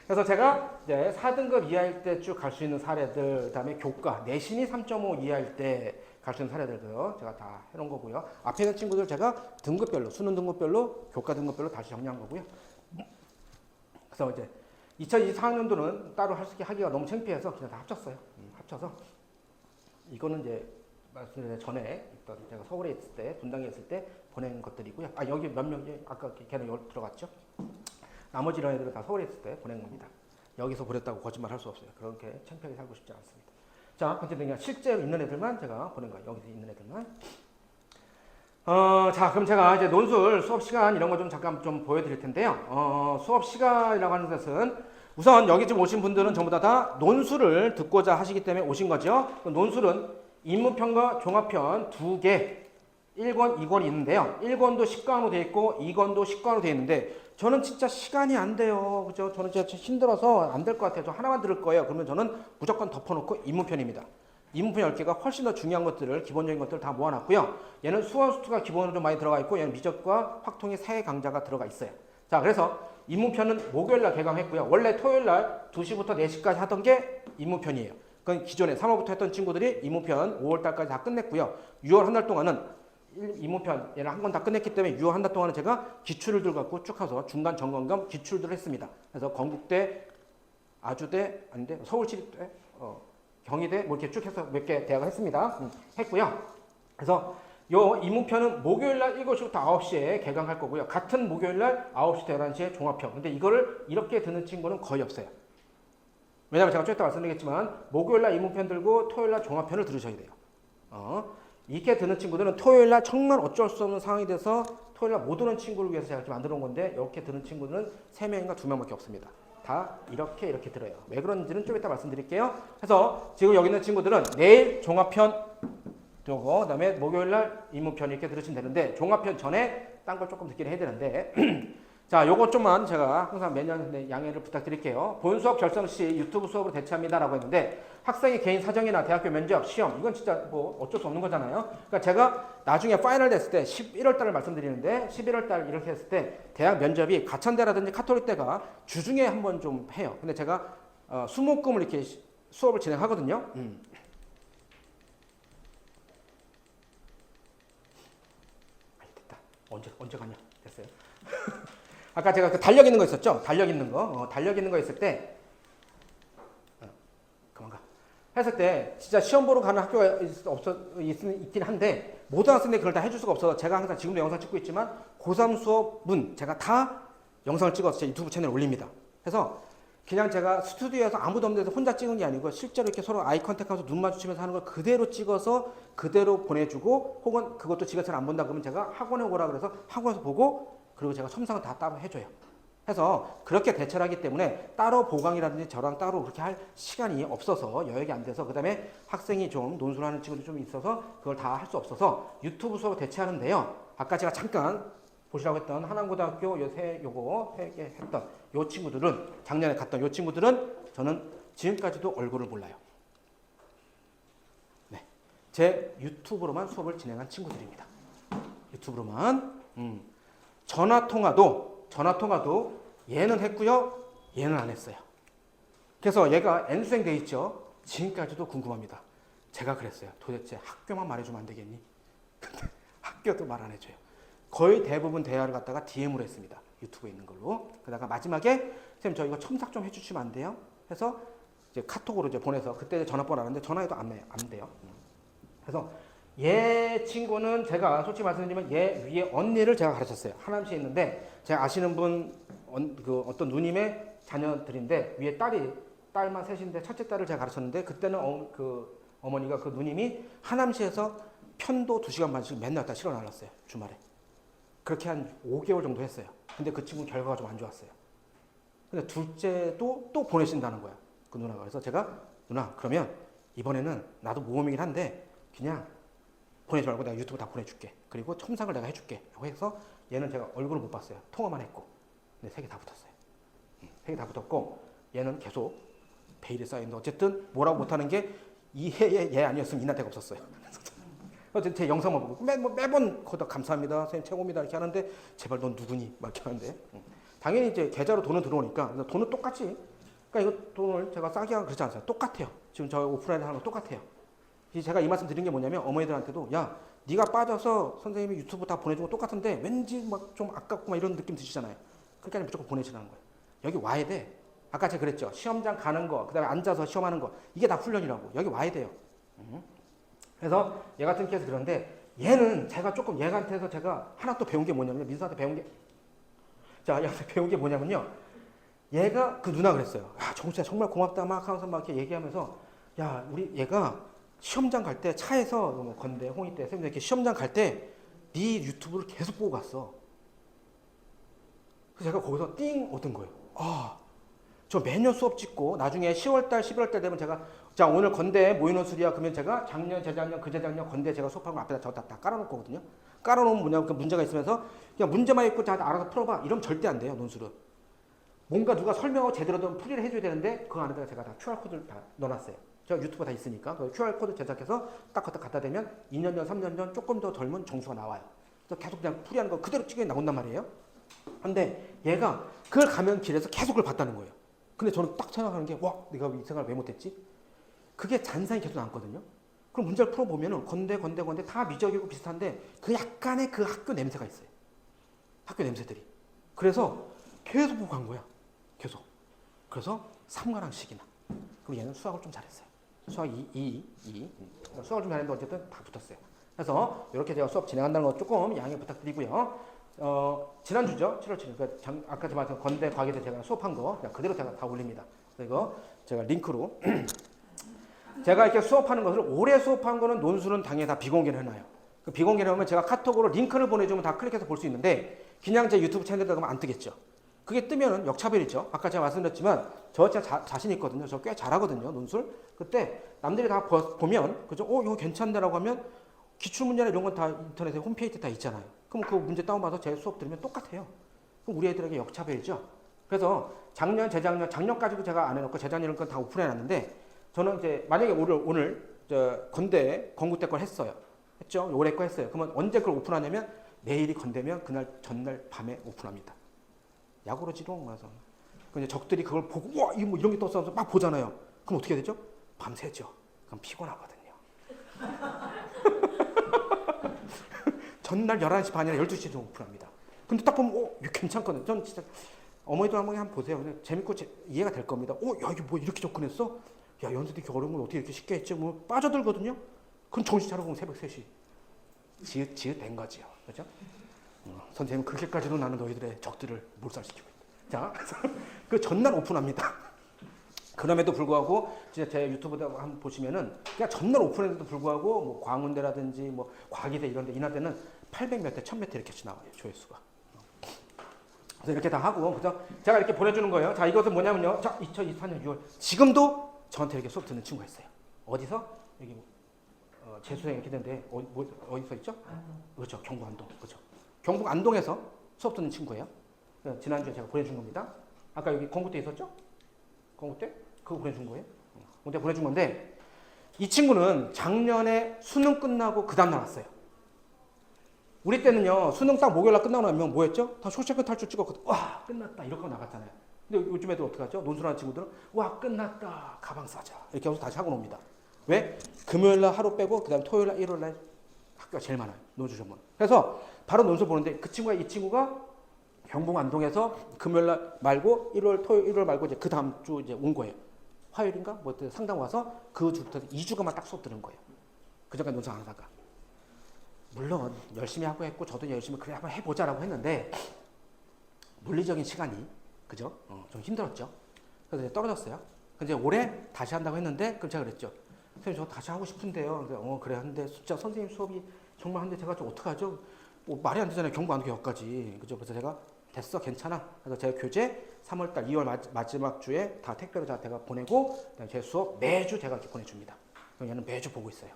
그래서 제가 이제 4등급 이하일 때 쭉 갈 수 있는 사례들 그다음에 교과 내신이 3.5 이하일 때 갈 수 있는 사례들도 제가 다 해놓은 거고요. 앞에 있는 친구들 제가 등급별로 수능 등급별로 교과 등급별로 다시 정리한 거고요. 그래서 이제 2024학년도는 따로 하기가 너무 창피해서 그냥 다 합쳤어요. 합쳐서 이거는 이제 말씀드린 전에 있던 제가 서울에 있을 때 분당에 있을 때 보낸 것들이고요. 아 여기 몇 명이 아까 걔는 여기 들어갔죠. 나머지 이런 애들은 다 서울에 있을 때 보낸 겁니다. 여기서 보냈다고 거짓말 할 수 없어요. 그렇게 창피하게 살고 싶지 않습니다. 자, 어쨌든 그냥 실제로 있는 애들만 제가 보낸 거예요. 여기서 있는 애들만. 자, 그럼 제가 이제 논술 수업 시간 이런 거 좀 잠깐 좀 보여드릴 텐데요. 수업 시간이라고 하는 것은 우선 여기 지금 오신 분들은 전부 다 논술을 듣고자 하시기 때문에 오신 거죠. 논술은 인문편과 종합편 두 개, 1권, 2권이 있는데요. 1권도 10강으로 되어 있고 2권도 10강으로 되어 있는데 저는 진짜 시간이 안 돼요. 그죠? 저는 진짜 힘들어서 안 될 것 같아요. 저 하나만 들을 거예요. 그러면 저는 무조건 덮어놓고 인문편입니다. 인문편 10개가 훨씬 더 중요한 것들을 기본적인 것들을 다 모아놨고요. 얘는 수원수투가 기본으로 좀 많이 들어가 있고 얘는 미적과 확통의 세 강좌가 들어가 있어요. 자 그래서 인문편은 목요일날 개강했고요. 원래 토요일날 2시부터 4시까지 하던 게 인문편이에요. 그건 기존에 3월부터 했던 친구들이 인문편 5월달까지 다 끝냈고요. 6월 한 달 동안은 인문편 얘는 한 권 다 끝냈기 때문에 6월 한 달 동안은 제가 기출을 갖고 쭉 가서 중간 점검 겸 기출들을 했습니다. 그래서 건국대, 아주대, 아닌데 서울시립대, 경희대 뭐 이렇게 쭉 해서 몇 개 대학을 했습니다. 했고요. 그래서 요 인문편은 목요일날 7시부터 9시에 개강할 거고요. 같은 목요일날 9시부터 11시에 종합편. 근데 이거를 이렇게 듣는 친구는 거의 없어요. 왜냐면 제가 좀 이따 말씀드리겠지만 목요일날 인문편 들고 토요일날 종합편을 들으셔야 돼요. 이렇게 듣는 친구들은 토요일날 정말 어쩔 수 없는 상황이 돼서 토요일날 못 오는 친구를 위해서 제가 지금 만들어 온 건데 이렇게 듣는 친구는 3명인가 2명밖에 없습니다. 다 이렇게 들어요. 왜 그런지는 좀 이따 말씀드릴게요. 그래서 지금 여기 있는 친구들은 내일 종합편 요거 그다음에 목요일날 인문편 이렇게 들으시면 되는데 종합편 전에 딴 걸 조금 듣기는 해야 되는데 자 요거 좀만 제가 항상 매년 양해를 부탁드릴게요. 본 수업 결성 시 유튜브 수업으로 대체합니다 라고 했는데 학생의 개인 사정이나 대학교 면접, 시험 이건 진짜 뭐 어쩔 수 없는 거잖아요. 그러니까 제가 나중에 파이널 됐을 때 11월 달을 말씀드리는데 11월 달 이렇게 했을 때 대학 면접이 가천대라든지 카톨릭대가 주중에 한번 좀 해요. 근데 제가 수목금을 이렇게 수업을 진행하거든요. 됐다. 언제 가냐? 됐어요. 아까 제가 그 달력 있는 거 있었죠? 달력 있는 거. 달력 있는 거 있을 때 그만 가. 했을 때 진짜 시험 보러 가는 학교가 있긴 한데 모든 학생들이 그걸 다 해줄 수가 없어서 제가 항상 지금도 영상 찍고 있지만 고3 수업은 제가 다 영상을 찍어서 제 유튜브 채널에 올립니다. 그래서 그냥 제가 스튜디오에서 아무도 없는 데서 혼자 찍은 게 아니고 실제로 이렇게 서로 아이 컨택하면서 눈 마주치면서 하는 걸 그대로 찍어서 그대로 보내주고 혹은 그것도 집에서 안 본다 그러면 제가 학원에 오라 그래서 학원에서 보고 그리고 제가 첨삭은 다 따로 해줘요. 해서 그렇게 대처를 하기 때문에 따로 보강이라든지 저랑 따로 그렇게 할 시간이 없어서 여력이 안 돼서 그 다음에 학생이 좀 논술을 하는 친구도 좀 있어서 그걸 다 할 수 없어서 유튜브 수업을 대체하는데요. 아까 제가 잠깐 보시라고 했던 하남고등학교 요새 요거 했던 요 친구들은 작년에 갔던 요 친구들은 저는 지금까지도 얼굴을 몰라요. 네, 제 유튜브로만 수업을 진행한 친구들입니다. 유튜브로만. 전화 통화도 얘는 했고요, 얘는 안 했어요. 그래서 얘가 N수생 돼 있죠. 지금까지도 궁금합니다. 제가 그랬어요. 도대체 학교만 말해주면 안 되겠니? 근데 학교도 말 안 해줘요. 거의 대부분 대화를 갖다가 DM으로 했습니다. 유튜브에 있는 걸로. 그러다가 마지막에 선생님 저 이거 첨삭 좀 해주시면 안 돼요? 해서 이제 카톡으로 이제 보내서 그때 전화번호 알았는데 전화해도 안 돼요. 그래서 얘 친구는 제가 솔직히 말씀드리면 얘 위에 언니를 제가 가르쳤어요. 하남시에 있는데 제가 아시는 분 그 어떤 누님의 자녀들인데 위에 딸만 셋인데 첫째 딸을 제가 가르쳤는데 그때는 어머니가 그 누님이 하남시에서 편도 2시간 반씩 맨날 갖다 실어 날랐어요. 주말에. 그렇게 한 5개월 정도 했어요. 근데 그 친구 결과가 좀 안 좋았어요. 근데 둘째도 또 보내신다는 거야. 그 누나가. 그래서 제가 누나 그러면 이번에는 나도 모험이긴 한데 그냥 보내지 말고 내가 유튜브 다 보내줄게. 그리고 첨삭을 내가 해줄게. 라고 해서 얘는 제가 얼굴을 못 봤어요. 통화만 했고. 근데 3개 다 붙었어요. 3개 다 붙었고 얘는 계속 베일이 쌓이는데 어쨌든 뭐라고 못하는 게 얘 아니었으면 이 나태가 없었어요. 어쨌든 제 영상만 보고 매번 거기다 감사합니다. 선생님 최고입니다. 이렇게 하는데 제발 넌 누구니? 막 이렇게 하는데 당연히 이제 계좌로 돈은 들어오니까 그래서 돈은 똑같이 그러니까 이거 돈을 제가 싸게 하고 그러지 않아요. 똑같아요. 지금 저 오프라인에 하는 거 똑같아요. 제가 이 말씀 드린 게 뭐냐면 어머니들한테도 야 네가 빠져서 선생님이 유튜브 다 보내준 거 똑같은데 왠지 막 좀 아깝고 막 이런 느낌 드시잖아요. 그러니까 무조건 보내시라는 거예요. 여기 와야 돼. 아까 제가 그랬죠. 시험장 가는 거, 그 다음에 앉아서 시험하는 거 이게 다 훈련이라고. 여기 와야 돼요. 그래서 얘 같은 케이스 그런데 얘는 제가 조금 얘한테서 제가 하나 또 배운 게 뭐냐면 민수한테 배운 게 얘한테 배운 게 뭐냐면요. 얘가 그 누나 그랬어요. 야 정수야 정말 고맙다 막 하면서 막 이렇게 얘기하면서 야 우리 얘가 시험장 갈 때 차에서 뭐 건대 홍익 때 쌤들 이렇게 시험장 갈 때 네 유튜브를 계속 보고 갔어. 그래서 제가 거기서 띵 얻은 거예요. 저 매년 수업 찍고 나중에 10월달, 11월달 되면 제가 자 오늘 건대 모의논술이야. 그러면 제가 작년, 재작년, 그재작년 건대 제가 수업한 거 앞에다 저다 깔아놓을 거거든요. 깔아놓으면 뭐냐면 그 문제가 있으면서 그냥 문제만 있고 다 알아서 풀어봐. 이러면 절대 안 돼요. 논술은. 뭔가 누가 설명을 제대로 좀 풀이를 해줘야 되는데 그 안에다가 제가 다 QR코드를 다 넣어놨어요. 제가 유튜브 다 있으니까 그 QR코드 제작해서 딱 갖다 대면 2년 전, 3년 전 조금 더 젊은 정수가 나와요. 그래서 계속 그냥 풀이하는 거 그대로 찍어 나온단 말이에요. 근데 얘가 그걸 가면 길에서 계속 그걸 봤다는 거예요. 근데 저는 딱 생각하는 게 와 내가 이 생각을 왜 못했지? 그게 잔상이 계속 남거든요. 그럼 문제를 풀어보면은 건대 다 미적이고 비슷한데 그 약간의 그 학교 냄새가 있어요. 학교 냄새들이. 그래서 계속 보고 간 거야. 계속. 그래서 3과랑 식이나. 그리고 얘는 수학을 좀 잘했어요. 수학 2. 수학을 좀 잘했는데 어쨌든 다 붙었어요. 그래서 이렇게 제가 수업 진행한다는 거 조금 양해 부탁드리고요. 지난주죠. 7월 7일. 그러니까 아까 제가 말씀 건대 과기대 제가 수업한 거 그냥 그대로 제가 다 올립니다. 그리고 제가 링크로 제가 이렇게 수업하는 것을 올해 수업한 거는 논술은 당연히 다 비공개를 해놔요. 그 비공개를 하면 제가 카톡으로 링크를 보내주면 다 클릭해서 볼 수 있는데 그냥 제 유튜브 채널에 가면 안 뜨겠죠. 그게 뜨면은 역차별이죠. 아까 제가 말씀드렸지만 저 진짜 자신 있거든요. 저 꽤 잘하거든요. 논술. 그때 남들이 다 보면 그죠? 이거 괜찮네라고 하면 기출문제나 이런 건 다 인터넷에 홈페이지에 다 있잖아요. 그럼 그 문제 다운받아서 제 수업 들으면 똑같아요. 그럼 우리 애들에게 역차별이죠. 그래서 작년, 작년까지도 제가 안 해놓고 재작년 건 다 오픈해놨는데 저는 이제 만약에 오늘 건대 건국대 걸 했어요. 했죠? 올해 거 했어요. 그러면 언제 그걸 오픈하냐면 내일이 건대면 그날 전날 밤에 오픈합니다. 야구로 지롱 와서. 그럼 적들이 그걸 보고 와 이거 뭐 이런 게 떴어 막 보잖아요. 그럼 어떻게 되죠? 밤새죠. 그럼 피곤하거든요. 전날 11시 반이나 12시에 오픈합니다. 근데 딱 보면 이거 괜찮거든요. 전 진짜 어머니도 한번 보세요. 그냥 재밌고 이해가 될 겁니다. 야 이게 뭐 이렇게 접근했어? 야 연수도 이렇게 어려운 걸 어떻게 이렇게 쉽게 했지? 뭐 빠져들거든요. 그럼 정신 차려보면 새벽 3시. 지읒 된 거지요. 그죠? 선생님 그렇게까지도 나는 너희들의 적들을 몰살시키고 있다. 자, 그 전날 오픈합니다. 그럼에도 불구하고 진짜 제 유튜브도 한번 보시면은 그냥 전날 오픈했는데도 불구하고 뭐 광운대라든지 뭐 과기대 이런데 이나대는 800몇 대, 1000몇 대 이렇게 나와요. 조회수가. 그래서 이렇게 다 하고 그래서 제가 이렇게 보내주는 거예요. 자 이것은 뭐냐면요. 자 2024년 6월 지금도 저한테 이렇게 수업 듣는 친구가 있어요. 어디서? 여기 재수생 이렇게 되는데 어디서 있죠? 그렇죠. 경북 안동. 그렇죠. 경북 안동에서 수업 듣는 친구예요. 지난주에 제가 보내준 겁니다. 아까 여기 건국대 있었죠? 건국대? 그거 보내준 거예요? 내가 보내준 건데 이 친구는 작년에 수능 끝나고 그 다음날 왔어요. 우리 때는요 수능 딱 목요일날 끝나고 나면 뭐 했죠? 다 쇼체크 탈출 찍었거든. 와 끝났다 이렇게 하고 나갔잖아요. 근데 요즘 애들 어떻게 하죠? 논술하는 친구들은 와 끝났다 가방 싸자 이렇게 하고 다시 학원 옵니다. 왜? 금요일날 하루 빼고 그 다음 토요일날 일요일날 학교가 제일 많아요. 논술 전문. 그래서 바로 논술 보는데 그 친구가 이 친구가 경북 안동에서 금요일날 말고 일요일 말고 이제 그 다음 주 이제 온 거예요. 화요일인가 뭐 상담 와서 그 주부터 2주간만 딱 수업 들은 거예요. 그 전까지 논술 안 하다가. 물론 열심히 하고 했고 저도 열심히 그래 한번 해보자라고 했는데 물리적인 시간이 그죠? 좀 힘들었죠. 그래서 이제 떨어졌어요. 근데 올해 다시 한다고 했는데 그럼 제가 그랬죠. 선생님 저 다시 하고 싶은데요. 그래서 그래 하는데 진짜 선생님 수업이 정말 한데 제가 좀 어떡하죠? 뭐 말이 안 되잖아요. 경북 안동역까지 그죠? 그래서 제가 됐어 괜찮아. 그래서 제가 교재 3월달 2월 마지막 주에 다 택배로 제가 보내고 그다음에 제 수업 매주 제가 이렇게 보내줍니다. 그럼 얘는 매주 보고 있어요.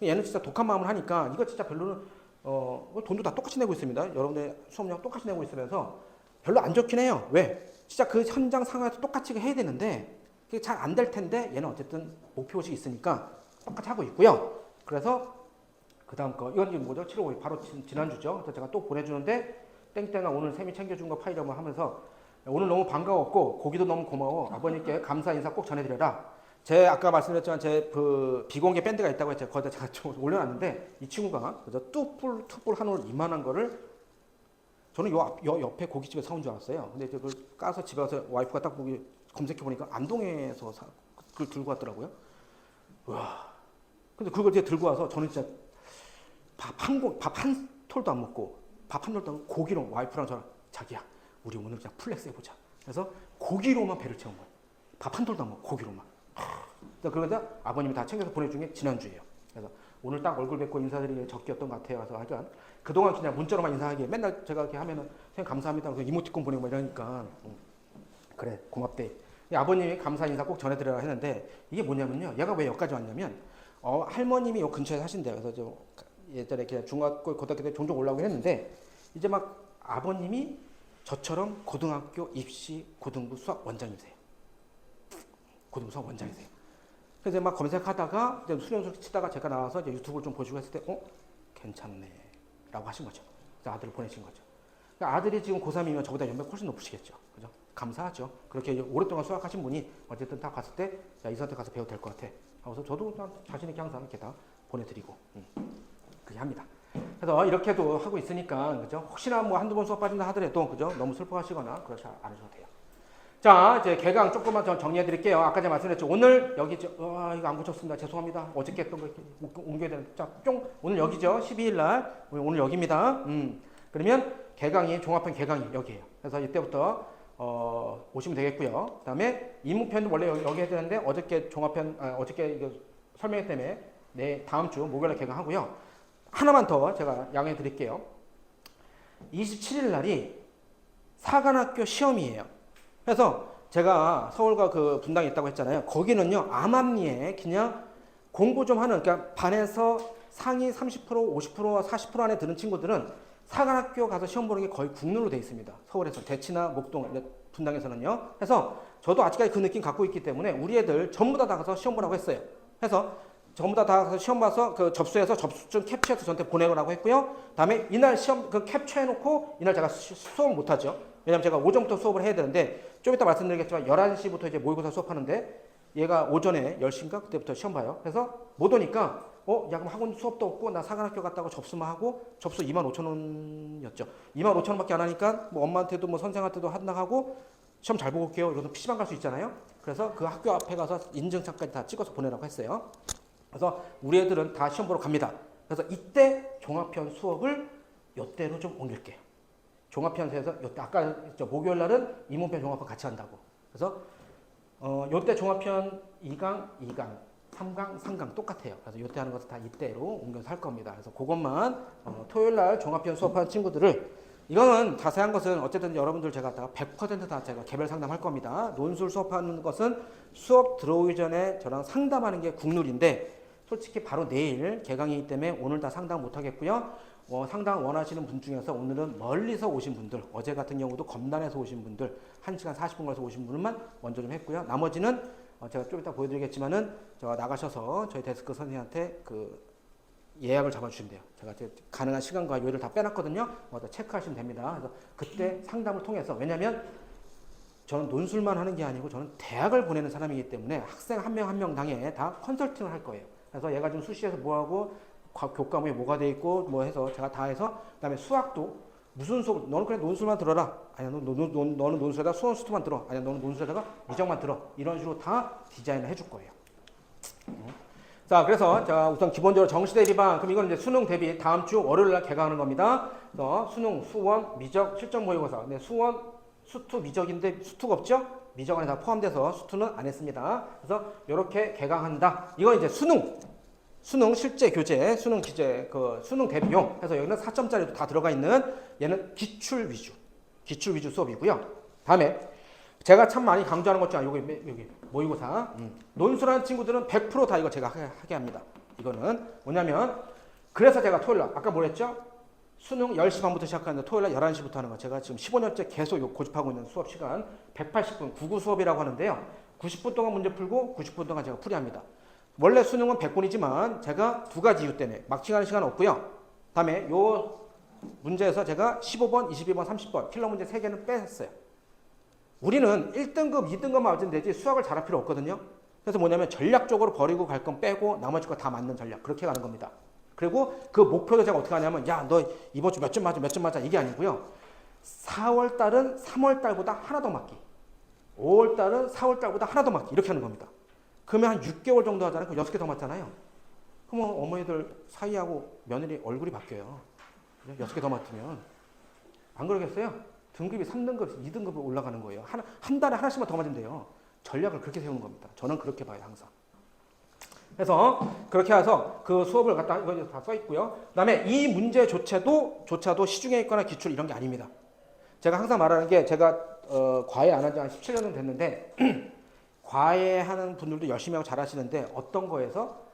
얘는 진짜 독한 마음을 하니까 이거 진짜 별로는 돈도 다 똑같이 내고 있습니다. 여러분들 수업료 똑같이 내고 있으면서 별로 안 좋긴 해요. 왜? 진짜 그 현장 상황에서 똑같이 해야 되는데 그게 잘 안 될 텐데 얘는 어쨌든 목표의식이 있으니까 똑같이 하고 있고요. 그래서 그 다음 거 이건 지금 뭐죠? 7월 5일 바로 지난주죠. 그래서 제가 또 보내주는데 땡땡아 오늘 쌤이 챙겨준 거 파이라고 하면서 오늘 너무 반가웠고 고기도 너무 고마워. 아버님께 감사 인사 꼭 전해드려라. 제 아까 말씀드렸지만 제 그 비공개 밴드가 있다고 했죠. 거기다 제가 좀 올려놨는데 이 친구가 그래서 뚜뿔 한올 이만한 거를 저는 요 옆에 고깃집에 사온 줄 알았어요. 근데 그걸 까서 집에 가서 와이프가 딱 보기 검색해 보니까 안동에서 그걸 들고 왔더라고요. 와. 근데 그걸 이제 들고 와서 저는 진짜 밥 한 톨도 안 먹고 밥 한 톨도 안 먹고 고기로 와이프랑 저랑 자기야 우리 오늘 그냥 플렉스 해보자. 그래서 고기로만 배를 채운 거예요. 밥 한 톨도 안 먹고 고기로만. 그러다 아버님이 다 챙겨서 보내준 게 지난주예요. 그래서 오늘 딱 얼굴 뵙고 인사드리기 적기였던 것 같아요. 그래서 하여간 그동안 그냥 문자로만 인사하기에 맨날 제가 이렇게 하면은 선생님 감사합니다. 그래서 이모티콘 보내고 이러니까 그래 고맙대. 아버님이 감사 인사 꼭 전해드려라 했는데 이게 뭐냐면요. 얘가 왜 여기까지 왔냐면 할머님이 요 근처에 사신대요. 그래서 저 예전에 그냥 중학교 고등학교 때 종종 올라오긴 했는데 이제 막 아버님이 저처럼 고등학교 입시 고등부 수학 원장이세요. 고등부 수학 원장이세요. 그래서 막 검색하다가 이제 수련수 치다가 제가 나와서 이제 유튜브를 좀 보시고 했을 때 괜찮네 라고 하신 거죠. 그래서 아들을 보내신 거죠. 그러니까 아들이 지금 고3이면 저보다 연배 훨씬 높으시겠죠. 그죠? 감사하죠. 그렇게 오랫동안 수학하신 분이 어쨌든 딱 봤을 때 이 선택 가서 배워도 될 것 같아. 그래서 저도 자신 있게 항상 이렇게 다 보내드리고 그렇게 합니다. 그래서 이렇게도 하고 있으니까 그죠? 혹시나 뭐 한두 번 수업 빠진다 하더라도 그죠? 너무 슬퍼하시거나 그렇지 않으셔도 돼요. 자, 이제 개강 조금만 정리해 드릴게요. 아까 제가 말씀드렸죠. 오늘 여기죠. 이거 안 고쳤습니다. 죄송합니다. 어저께 했던 거 이렇게 옮겨야 되는데. 자, 오늘 여기죠. 12일 날. 오늘 여기입니다. 그러면 개강이, 종합편 개강이 여기에요. 그래서 이때부터, 오시면 되겠고요. 그 다음에 임무편도 원래 여기 해야 되는데, 어저께 종합편, 어저께 이거 설명회 때문에 다음 주 목요일에 개강하고요. 하나만 더 제가 양해 드릴게요. 27일 날이 사관학교 시험이에요. 그래서 제가 서울과 그 분당에 있다고 했잖아요. 거기는요, 암암리에 그냥 공부 좀 하는, 그러니까 반에서 상위 30%, 50%, 40% 안에 드는 친구들은 사관학교 가서 시험 보는 게 거의 국룰로 돼 있습니다. 서울에서 대치나 목동, 분당에서는요. 그래서 저도 아직까지 그 느낌 갖고 있기 때문에 우리 애들 전부 다 가서 시험 보라고 했어요. 그래서 전부 다 가서 시험 봐서 그 접수해서 접수증 캡처해서 저한테 보내라고 했고요. 다음에 이날 시험 그 캡처해놓고 이날 제가 수업을 못하죠. 왜냐면 제가 오전부터 수업을 해야 되는데 좀 이따 말씀드리겠지만 11시부터 이제 모의고사 수업하는데 얘가 오전에 10시인가 그때부터 시험 봐요. 그래서 못 오니까 야 그럼 학원 수업도 없고 나 사관학교 갔다고 접수만 하고 접수 25,000원이었죠. 25,000원밖에 안 하니까 뭐 엄마한테도 뭐 선생한테도 한다고 시험 잘 보고 올게요. 이러면 PC방 갈 수 있잖아요. 그래서 그 학교 앞에 가서 인증샷까지 다 찍어서 보내라고 했어요. 그래서 우리 애들은 다 시험 보러 갑니다. 그래서 이때 종합편 수업을 이때로 좀 옮길게요. 종합편에서 아까 목요일 날은 이문편 종합편 같이 한다고. 그래서 요때 종합편 2강, 3강, 3강 똑같아요. 그래서 요때 하는 것을 다 이때로 옮겨서 할 겁니다. 그래서 그것만 토요일 날 종합편 수업하는 친구들을 이거는 자세한 것은 어쨌든 여러분들 제가 다 100% 다 제가 개별 상담할 겁니다. 논술 수업하는 것은 수업 들어오기 전에 저랑 상담하는 게 국룰인데 솔직히 바로 내일 개강이기 때문에 오늘 다 상담 못 하겠고요. 상담 원하시는 분 중에서 오늘은 멀리서 오신 분들, 어제 같은 경우도 검단에서 오신 분들, 1시간 40분 걸려서 오신 분만 먼저 좀 했고요. 나머지는 제가 좀 이따 보여드리겠지만은 저 나가셔서 저희 데스크 선생님한테 그 예약을 잡아주시면 돼요. 제가 이제 가능한 시간과 요일을 다 빼놨거든요. 체크하시면 됩니다. 그래서 그때 상담을 통해서 왜냐하면 저는 논술만 하는 게 아니고 저는 대학을 보내는 사람이기 때문에 학생 한 명 한 명당에 다 컨설팅을 할 거예요. 그래서 얘가 지금 수시에서 뭐하고 교과목이 뭐가 돼 있고 뭐 해서 제가 다 해서 그다음에 수학도 무슨 수업 너는 그냥 논술만 들어라. 아니야 너는 논술에다가 수원 수투만 들어. 아니야 너는 논술에다가 미적만 들어. 이런 식으로 다 디자인을 해줄 거예요. 자, 그래서 자 우선 기본적으로 정시 대비반 그럼 이건 이제 수능 대비 다음 주 월요일 날 개강하는 겁니다. 그래서 수능, 수원, 미적, 실전 모의고사. 네, 수원, 수투, 미적인데 수투가 없죠? 미적 안에 다 포함돼서 수투는 안 했습니다. 그래서 이렇게 개강한다. 이건 이제 수능 실제 교재, 수능 기재, 그 수능 대비용. 그래서 여기는 4점짜리도 다 들어가 있는 얘는 기출 위주 수업이고요. 다음에 제가 참 많이 강조하는 것 중에 여기 모의고사. 논술하는 친구들은 100% 다 이거 제가 하게 합니다. 이거는 뭐냐면 그래서 제가 토요일 날 아까 뭐랬죠? 수능 10시 반부터 시작하는데 토요일 날 11시부터 하는 거 제가 지금 15년째 계속 고집하고 있는 수업 시간 180분 구구 수업이라고 하는데요. 90분 동안 문제 풀고 90분 동안 제가 풀이합니다. 원래 수능은 100분이지만 제가 두 가지 이유 때문에 막칭하는 시간 없고요. 다음에 요 문제에서 제가 15번, 22번, 30번 킬러 문제 3개는 뺐어요. 우리는 1등급, 2등급만 맞으면 되지 수학을 잘할 필요 없거든요. 그래서 뭐냐면 전략적으로 버리고 갈 건 빼고 나머지 거 다 맞는 전략 그렇게 가는 겁니다. 그리고 그 목표도 제가 어떻게 하냐면 야 너 이번 주 몇 점 맞아 이게 아니고요. 4월 달은 3월 달보다 하나 더 맞기 5월 달은 4월 달보다 하나 더 맞기 이렇게 하는 겁니다. 그러면 한 6개월 정도 하잖아요. 그럼 6개 더 맞잖아요. 그러면 어머니들 사이하고 며느리 얼굴이 바뀌어요. 6개 더 맞으면 안 그러겠어요? 등급이 3등급, 2등급으로 올라가는 거예요. 한 달에 하나씩만 더 맞으면 돼요. 전략을 그렇게 세우는 겁니다. 저는 그렇게 봐요, 항상. 그래서 그렇게 해서 그 수업을 갖다 이거 다 써 있고요. 그다음에 이 문제조차도 시중에 있거나 기출 이런 게 아닙니다. 제가 항상 말하는 게 제가 과외 안 한 지 한 17년 정도 됐는데 과외하는 분들도 열심히 하고 잘하시는데 어떤 거에서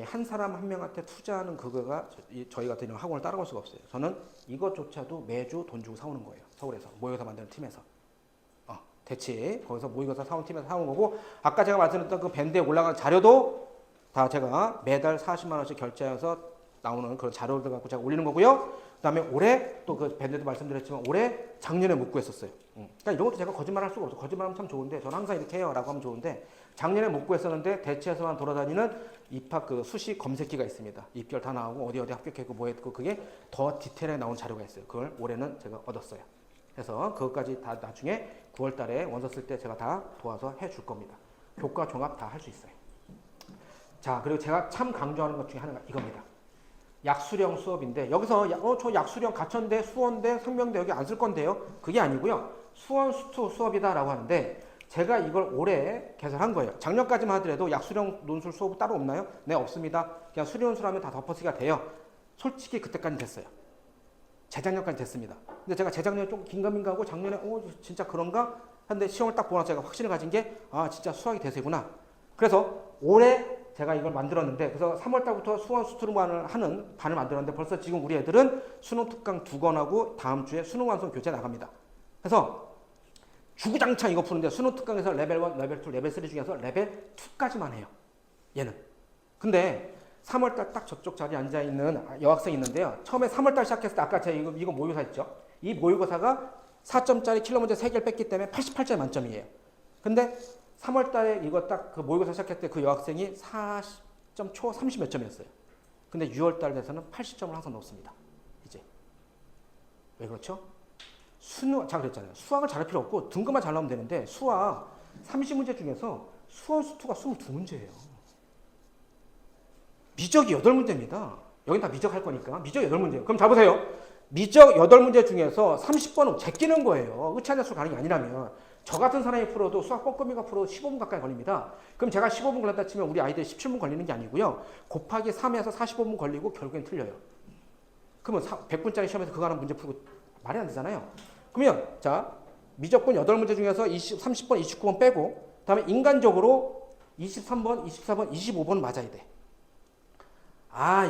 한 사람 한 명한테 투자하는 그거가 저희 같은 학원을 따라갈 수가 없어요. 저는 이것조차도 매주 돈 주고 사오는 거예요. 서울에서 모의고사 만드는 팀에서. 대치 거기서 모의고사 사온 팀에서 사온 거고 아까 제가 말씀드렸던 그 밴드에 올라간 자료도 다 제가 매달 40만 원씩 결제해서 나오는 그런 자료들 갖고 제가 올리는 거고요. 그다음에 올해 또 그 밴드도 말씀드렸지만 올해 작년에 못 구했었어요. 그러니까 이런 것도 제가 거짓말할 수가 없어요. 거짓말하면 참 좋은데 저는 항상 이렇게 해요라고 하면 좋은데 작년에 못 구했었는데 대치에서만 돌아다니는 입학 그 수시 검색기가 있습니다. 입결 다 나오고 어디 합격했고 뭐 했고 그게 더 디테일하게 나온 자료가 있어요. 그걸 올해는 제가 얻었어요. 그래서 그것까지 다 나중에 9월 달에 원서 쓸 때 제가 다 도와서 해줄 겁니다. 교과 종합 다 할 수 있어요. 자, 그리고 제가 참 강조하는 것 중에 하나가 이겁니다. 약수령 수업인데 여기서 저 약수령 가천대, 수원대, 상명대 여기 안 쓸 건데요. 그게 아니고요. 수원 수투 수업이다라고 하는데 제가 이걸 올해 개설한 거예요. 작년까지만 하더라도 약수령 논술 수업 따로 없나요? 네, 없습니다. 그냥 수리논술 하면 다 덮어쓰기가 돼요. 솔직히 그때까지 됐어요. 재작년까지 됐습니다. 근데 제가 재작년에 좀 긴가민가하고 작년에 진짜 그런가? 한데 시험을 딱 보고 나서 제가 확신을 가진 게 진짜 수학이 대세구나. 그래서 올해 제가 이걸 만들었는데 그래서 3월 달부터 수원 수투반을 하는 반을 만들었는데 벌써 지금 우리 애들은 수능 특강 2권하고 다음 주에 수능 완성 교재 나갑니다. 그래서 주구장창 이거 푸는데 수능 특강에서 레벨 1, 레벨 2, 레벨 3 중에서 레벨 2까지만 해요. 얘는. 근데 3월 달 딱 저쪽 자리에 앉아 있는 여학생이 있는데요. 처음에 3월 달 시작했을 때 아까 제가 이거 모의고사 했죠. 이 모의고사가 4점짜리 킬러 문제 3개를 뺐기 때문에 88점 만점이에요. 근데 3월 달에 이거 딱 그 모의고사 시작했을 때 그 여학생이 40점 초 30 몇 점이었어요. 근데 6월 달 돼서는 80점을 항상 넣습니다. 이제. 왜 그렇죠? 제가 그랬잖아요. 수학을 잘할 필요 없고 등급만 잘 나오면 되는데 수학 30문제 중에서 수원 수투가 22문제예요. 미적이 8문제입니다. 여긴 다 미적 할 거니까. 미적 8문제예요. 그럼 잘 보세요. 미적 8문제 중에서 30번은 제끼는 거예요. 의치한자수 가는 게 아니라면. 저 같은 사람이 풀어도 수학 뻥껌이가 풀어도 15분 가까이 걸립니다. 그럼 제가 15분 걸렸다 치면 우리 아이들 17분 걸리는 게 아니고요. 곱하기 3에서 45분 걸리고 결국엔 틀려요. 그러면 100분짜리 시험에서 그거 하나 문제 풀고 말이 안 되잖아요. 그러면 자 미적분 8문제 중에서 30번, 29번 빼고 그다음에 인간적으로 23번, 24번, 25번 맞아야 돼.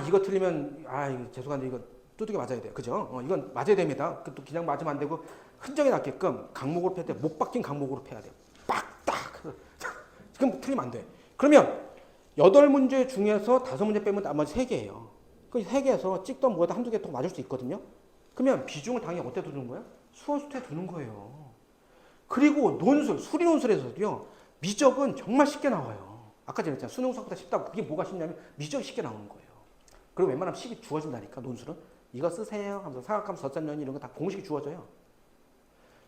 이거 틀리면 이거 죄송한데 이거 두둑이 맞아야 돼요. 그죠? 이건 맞아야 됩니다. 또 그냥 맞으면 안 되고 흔적이 났게끔 강목으로 팰 때 목 박힌 강목으로 패야 돼요. 빡딱. 그럼 틀리면 안 돼. 그러면 8문제 중에서 5문제 빼면 나머지 3개예요. 그 3개에서 찍던 뭐다 한두 개 더 맞을 수 있거든요. 그러면 비중을 당연히 어디에 두는 거야? 수원수투에 두는 거예요. 그리고 논술, 수리 논술에서도요. 미적은 정말 쉽게 나와요. 아까 전에 했잖아요. 수능 수학보다 쉽다고. 그게 뭐가 쉽냐면 미적이 쉽게 나오는 거예요. 그리고 웬만하면 식이 주어진다니까 논술은. 이거 쓰세요 하면서 사각함 서점면 이런 거 다 공식이 주어져요.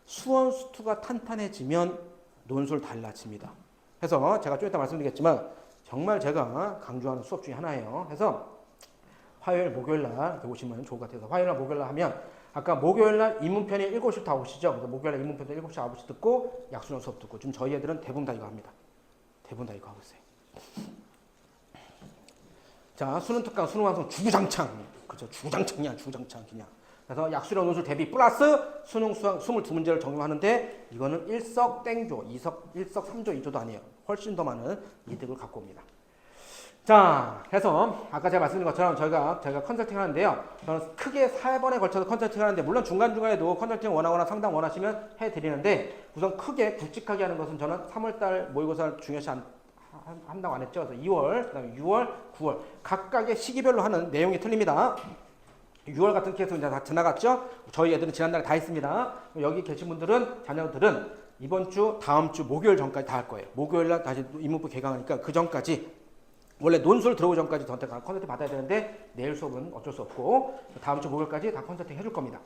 수원수투가 탄탄해지면 논술 달라집니다. 그래서 제가 좀 이따 말씀드리겠지만 정말 제가 강조하는 수업 중에 하나예요. 그래서 화요일, 목요일 날 이렇게 오시면 좋을 것 같아서 화요일 날, 목요일 날 하면 아까 목요일 날 인문편이 7시부터 9시죠. 그래서 목요일 날 인문편도 7시, 9시 듣고 약수련 수업 듣고 지금 저희 애들은 대부분 다 이거 합니다. 대부분 다 이거 하고 있어요. 자, 수능 특강, 수능 완성 주구장창. 그죠? 주구장창이야, 주구장창 그냥. 그래서 약수련 논술 대비 플러스 수능 수학 22문제를 적용하는데 이거는 일석땡조, 일석삼조, 이조도 아니에요. 훨씬 더 많은 이득을 갖고 옵니다. 자, 그래서 아까 제가 말씀드린 것처럼 제가 컨설팅 하는데요. 저는 크게 4번에 걸쳐서 컨설팅 하는데 물론 중간중간에도 컨설팅 원하거나 상담 원하시면 해드리는데 우선 크게 굵직하게 하는 것은 저는 3월달 모의고사를 중요시 한다고 안 했죠. 그래서 2월, 그다음에 6월, 9월 각각의 시기별로 하는 내용이 틀립니다. 6월 같은 케이스는 이제 다 지나갔죠. 저희 애들은 지난달에 다 했습니다. 여기 계신 분들은 자녀들은 이번 주, 다음 주 목요일 전까지 다 할 거예요. 목요일 날 다시 인문부 개강하니까 그 전까지 원래 논술 들어오기 전까지 전체 컨설팅 받아야 되는데 내일 수업은 어쩔 수 없고 다음 주 목요일까지 다 컨설팅 해줄 겁니다.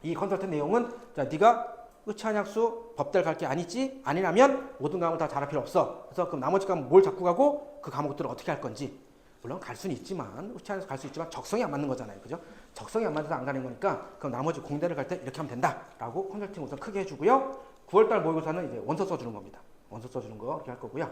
이 컨설팅 내용은 자 네가 의치한약수 법대를 갈 게 아니지? 아니라면 모든 과목을 다 잘할 필요 없어. 그래서 그럼 나머지 과목 뭘 잡고 가고 그 과목들을 어떻게 할 건지 물론 갈 수는 있지만 의치한약수 갈 수 있지만 적성이 안 맞는 거잖아요. 그죠? 적성이 안 맞아서 안 가는 거니까 그럼 나머지 공대를 갈 때 이렇게 하면 된다라고 컨설팅 우선 크게 해주고요. 9월달 모의고사는 이제 원서 써주는 겁니다. 원서 써주는 거 이렇게 할 거고요.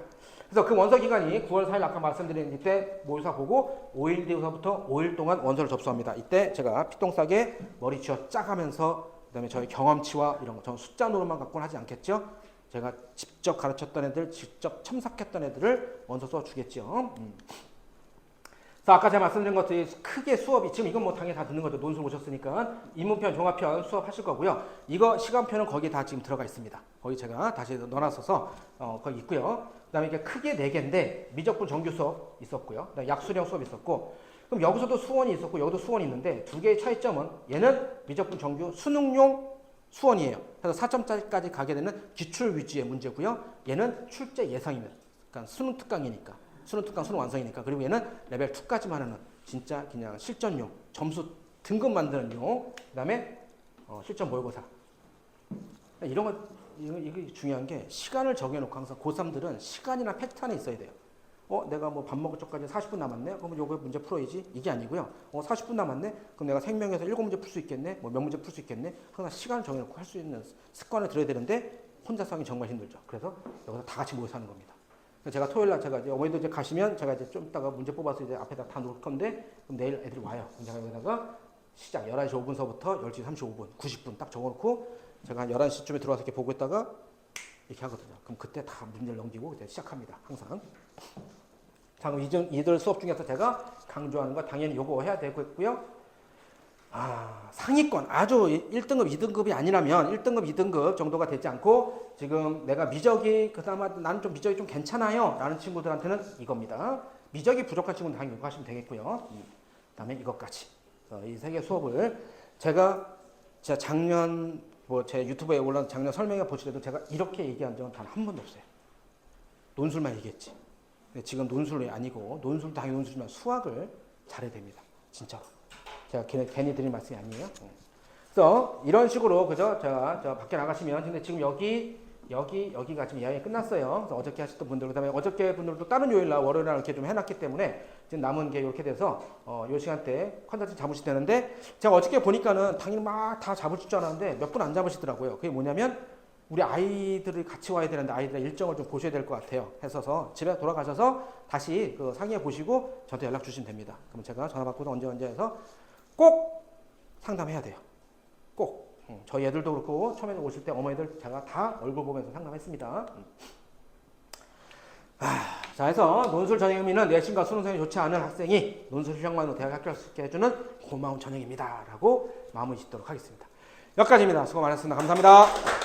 그래서 그 원서 기간이 9월 4일 아까 말씀드린 이때 모의고사 보고 5일 뒤부터 5일 동안 원서를 접수합니다. 이때 제가 피똥 싸게 머리 쥐어 짜가면서 그다음에 저희 경험치와 이런 거 저는 숫자 노릇만 갖고는 하지 않겠죠. 제가 직접 가르쳤던 애들, 직접 첨삭했던 애들을 원서 써주겠죠. 자, 아까 제가 말씀드린 것들이 크게 수업이 지금 이건 뭐 당연히 다 듣는 거죠. 논술 오셨으니까 인문편, 종합편 수업하실 거고요. 이거 시간표는 거기 다 지금 들어가 있습니다. 거기 제가 다시 넣어놨어서 거기 있고요. 그다음에 이게 크게 4개인데 미적분 정규 수업 있었고요. 그다음에 약수령 수업 있었고 그럼 여기서도 수원이 있었고 여기도 수원이 있는데 두 개의 차이점은 얘는 미적분 정규 수능용 수원이에요. 그래서 4점짜리까지 가게 되는 기출 위주의 문제고요. 얘는 출제 예상입니다. 그러니까 수능 특강이니까. 수능 특강, 수능 완성이니까. 그리고 얘는 레벨 2까지만 하는 진짜 그냥 실전용, 점수 등급 만드는 용, 그 다음에 실전 모의고사. 이런 거, 이게 중요한 게 시간을 정해놓고 항상 고3들은 시간이나 팩트 안에 있어야 돼요. 내가 뭐 밥 먹을 적까지 40분 남았네? 그럼 요거 문제 풀어야지. 이게 아니고요. 40분 남았네? 그럼 내가 생명에서 7문제 풀 수 있겠네? 뭐 몇 문제 풀 수 있겠네? 항상 시간을 정해놓고 할 수 있는 습관을 들여야 되는데 혼자서 하기 정말 힘들죠. 그래서 여기서 다 같이 모여서 하는 겁니다. 제가 토요일 날 제가 이제 어머니도 이제 가시면 제가 이제 좀 이따가 문제 뽑아서 이제 앞에다 다 놓을 건데 그럼 내일 애들이 와요. 그럼 제가 여기다가 시작 11시 5분서부터 10시 35분, 90분 딱 적어놓고 제가 한 11시쯤에 들어와서 이렇게 보고 있다가 이렇게 하거든요. 그럼 그때 다 문제를 넘기고 이제 시작합니다. 항상. 자, 그럼 이들 수업 중에서 제가 강조하는 거 당연히 요거 해야 되고요. 상위권 아주 1등급, 2등급이 아니라면 1등급, 2등급 정도가 되지 않고 지금 내가 미적이 그나마 나는 좀 미적이 좀 괜찮아요 라는 친구들한테는 이겁니다. 미적이 부족한 친구는 당연히 이거 하시면 되겠고요. 그 다음에 이것까지 이 세 개 수업을 제가 작년 제 유튜브에 올라온 작년 설명해 보시더라도 제가 이렇게 얘기한 적은 단 한 번도 없어요. 논술만 얘기했지. 근데 지금 논술이 아니고 논술도 당연히 논술이지만 수학을 잘해야 됩니다. 진짜로. 제가 괜히 드린 말씀이 아니에요. 그래서 이런 식으로 그죠? 제가 밖에 나가시면 근데 지금 여기가 지금 이야기 끝났어요. 그래서 어저께 하셨던 분들 그다음에 어저께 분들도 다른 요일날 월요일날 이렇게 좀 해놨기 때문에 지금 남은 게 이렇게 돼서 요 시간대 컨텐츠 잡으시면 되는데 제가 어저께 보니까는 당연히 막 다 잡으실 줄 알았는데 몇 분 안 잡으시더라고요. 그게 뭐냐면 우리 아이들이 같이 와야 되는데 아이들의 일정을 좀 보셔야 될 것 같아요. 해서 집에 돌아가셔서 다시 그 상의해 보시고 저한테 연락 주시면 됩니다. 그럼 제가 전화 받고서 언제 해서 꼭 상담해야 돼요. 꼭. 저희 애들도 그렇고 처음에 오실 때 어머니들 제가 다 얼굴 보면서 상담했습니다. 자, 해서 논술 전형 의미는 내신과 수능성이 좋지 않은 학생이 논술 실력만으로 대학에 합격할 수 있게 해주는 고마운 전형입니다. 라고 마무리 짓도록 하겠습니다. 여기까지입니다. 수고 많으셨습니다. 감사합니다.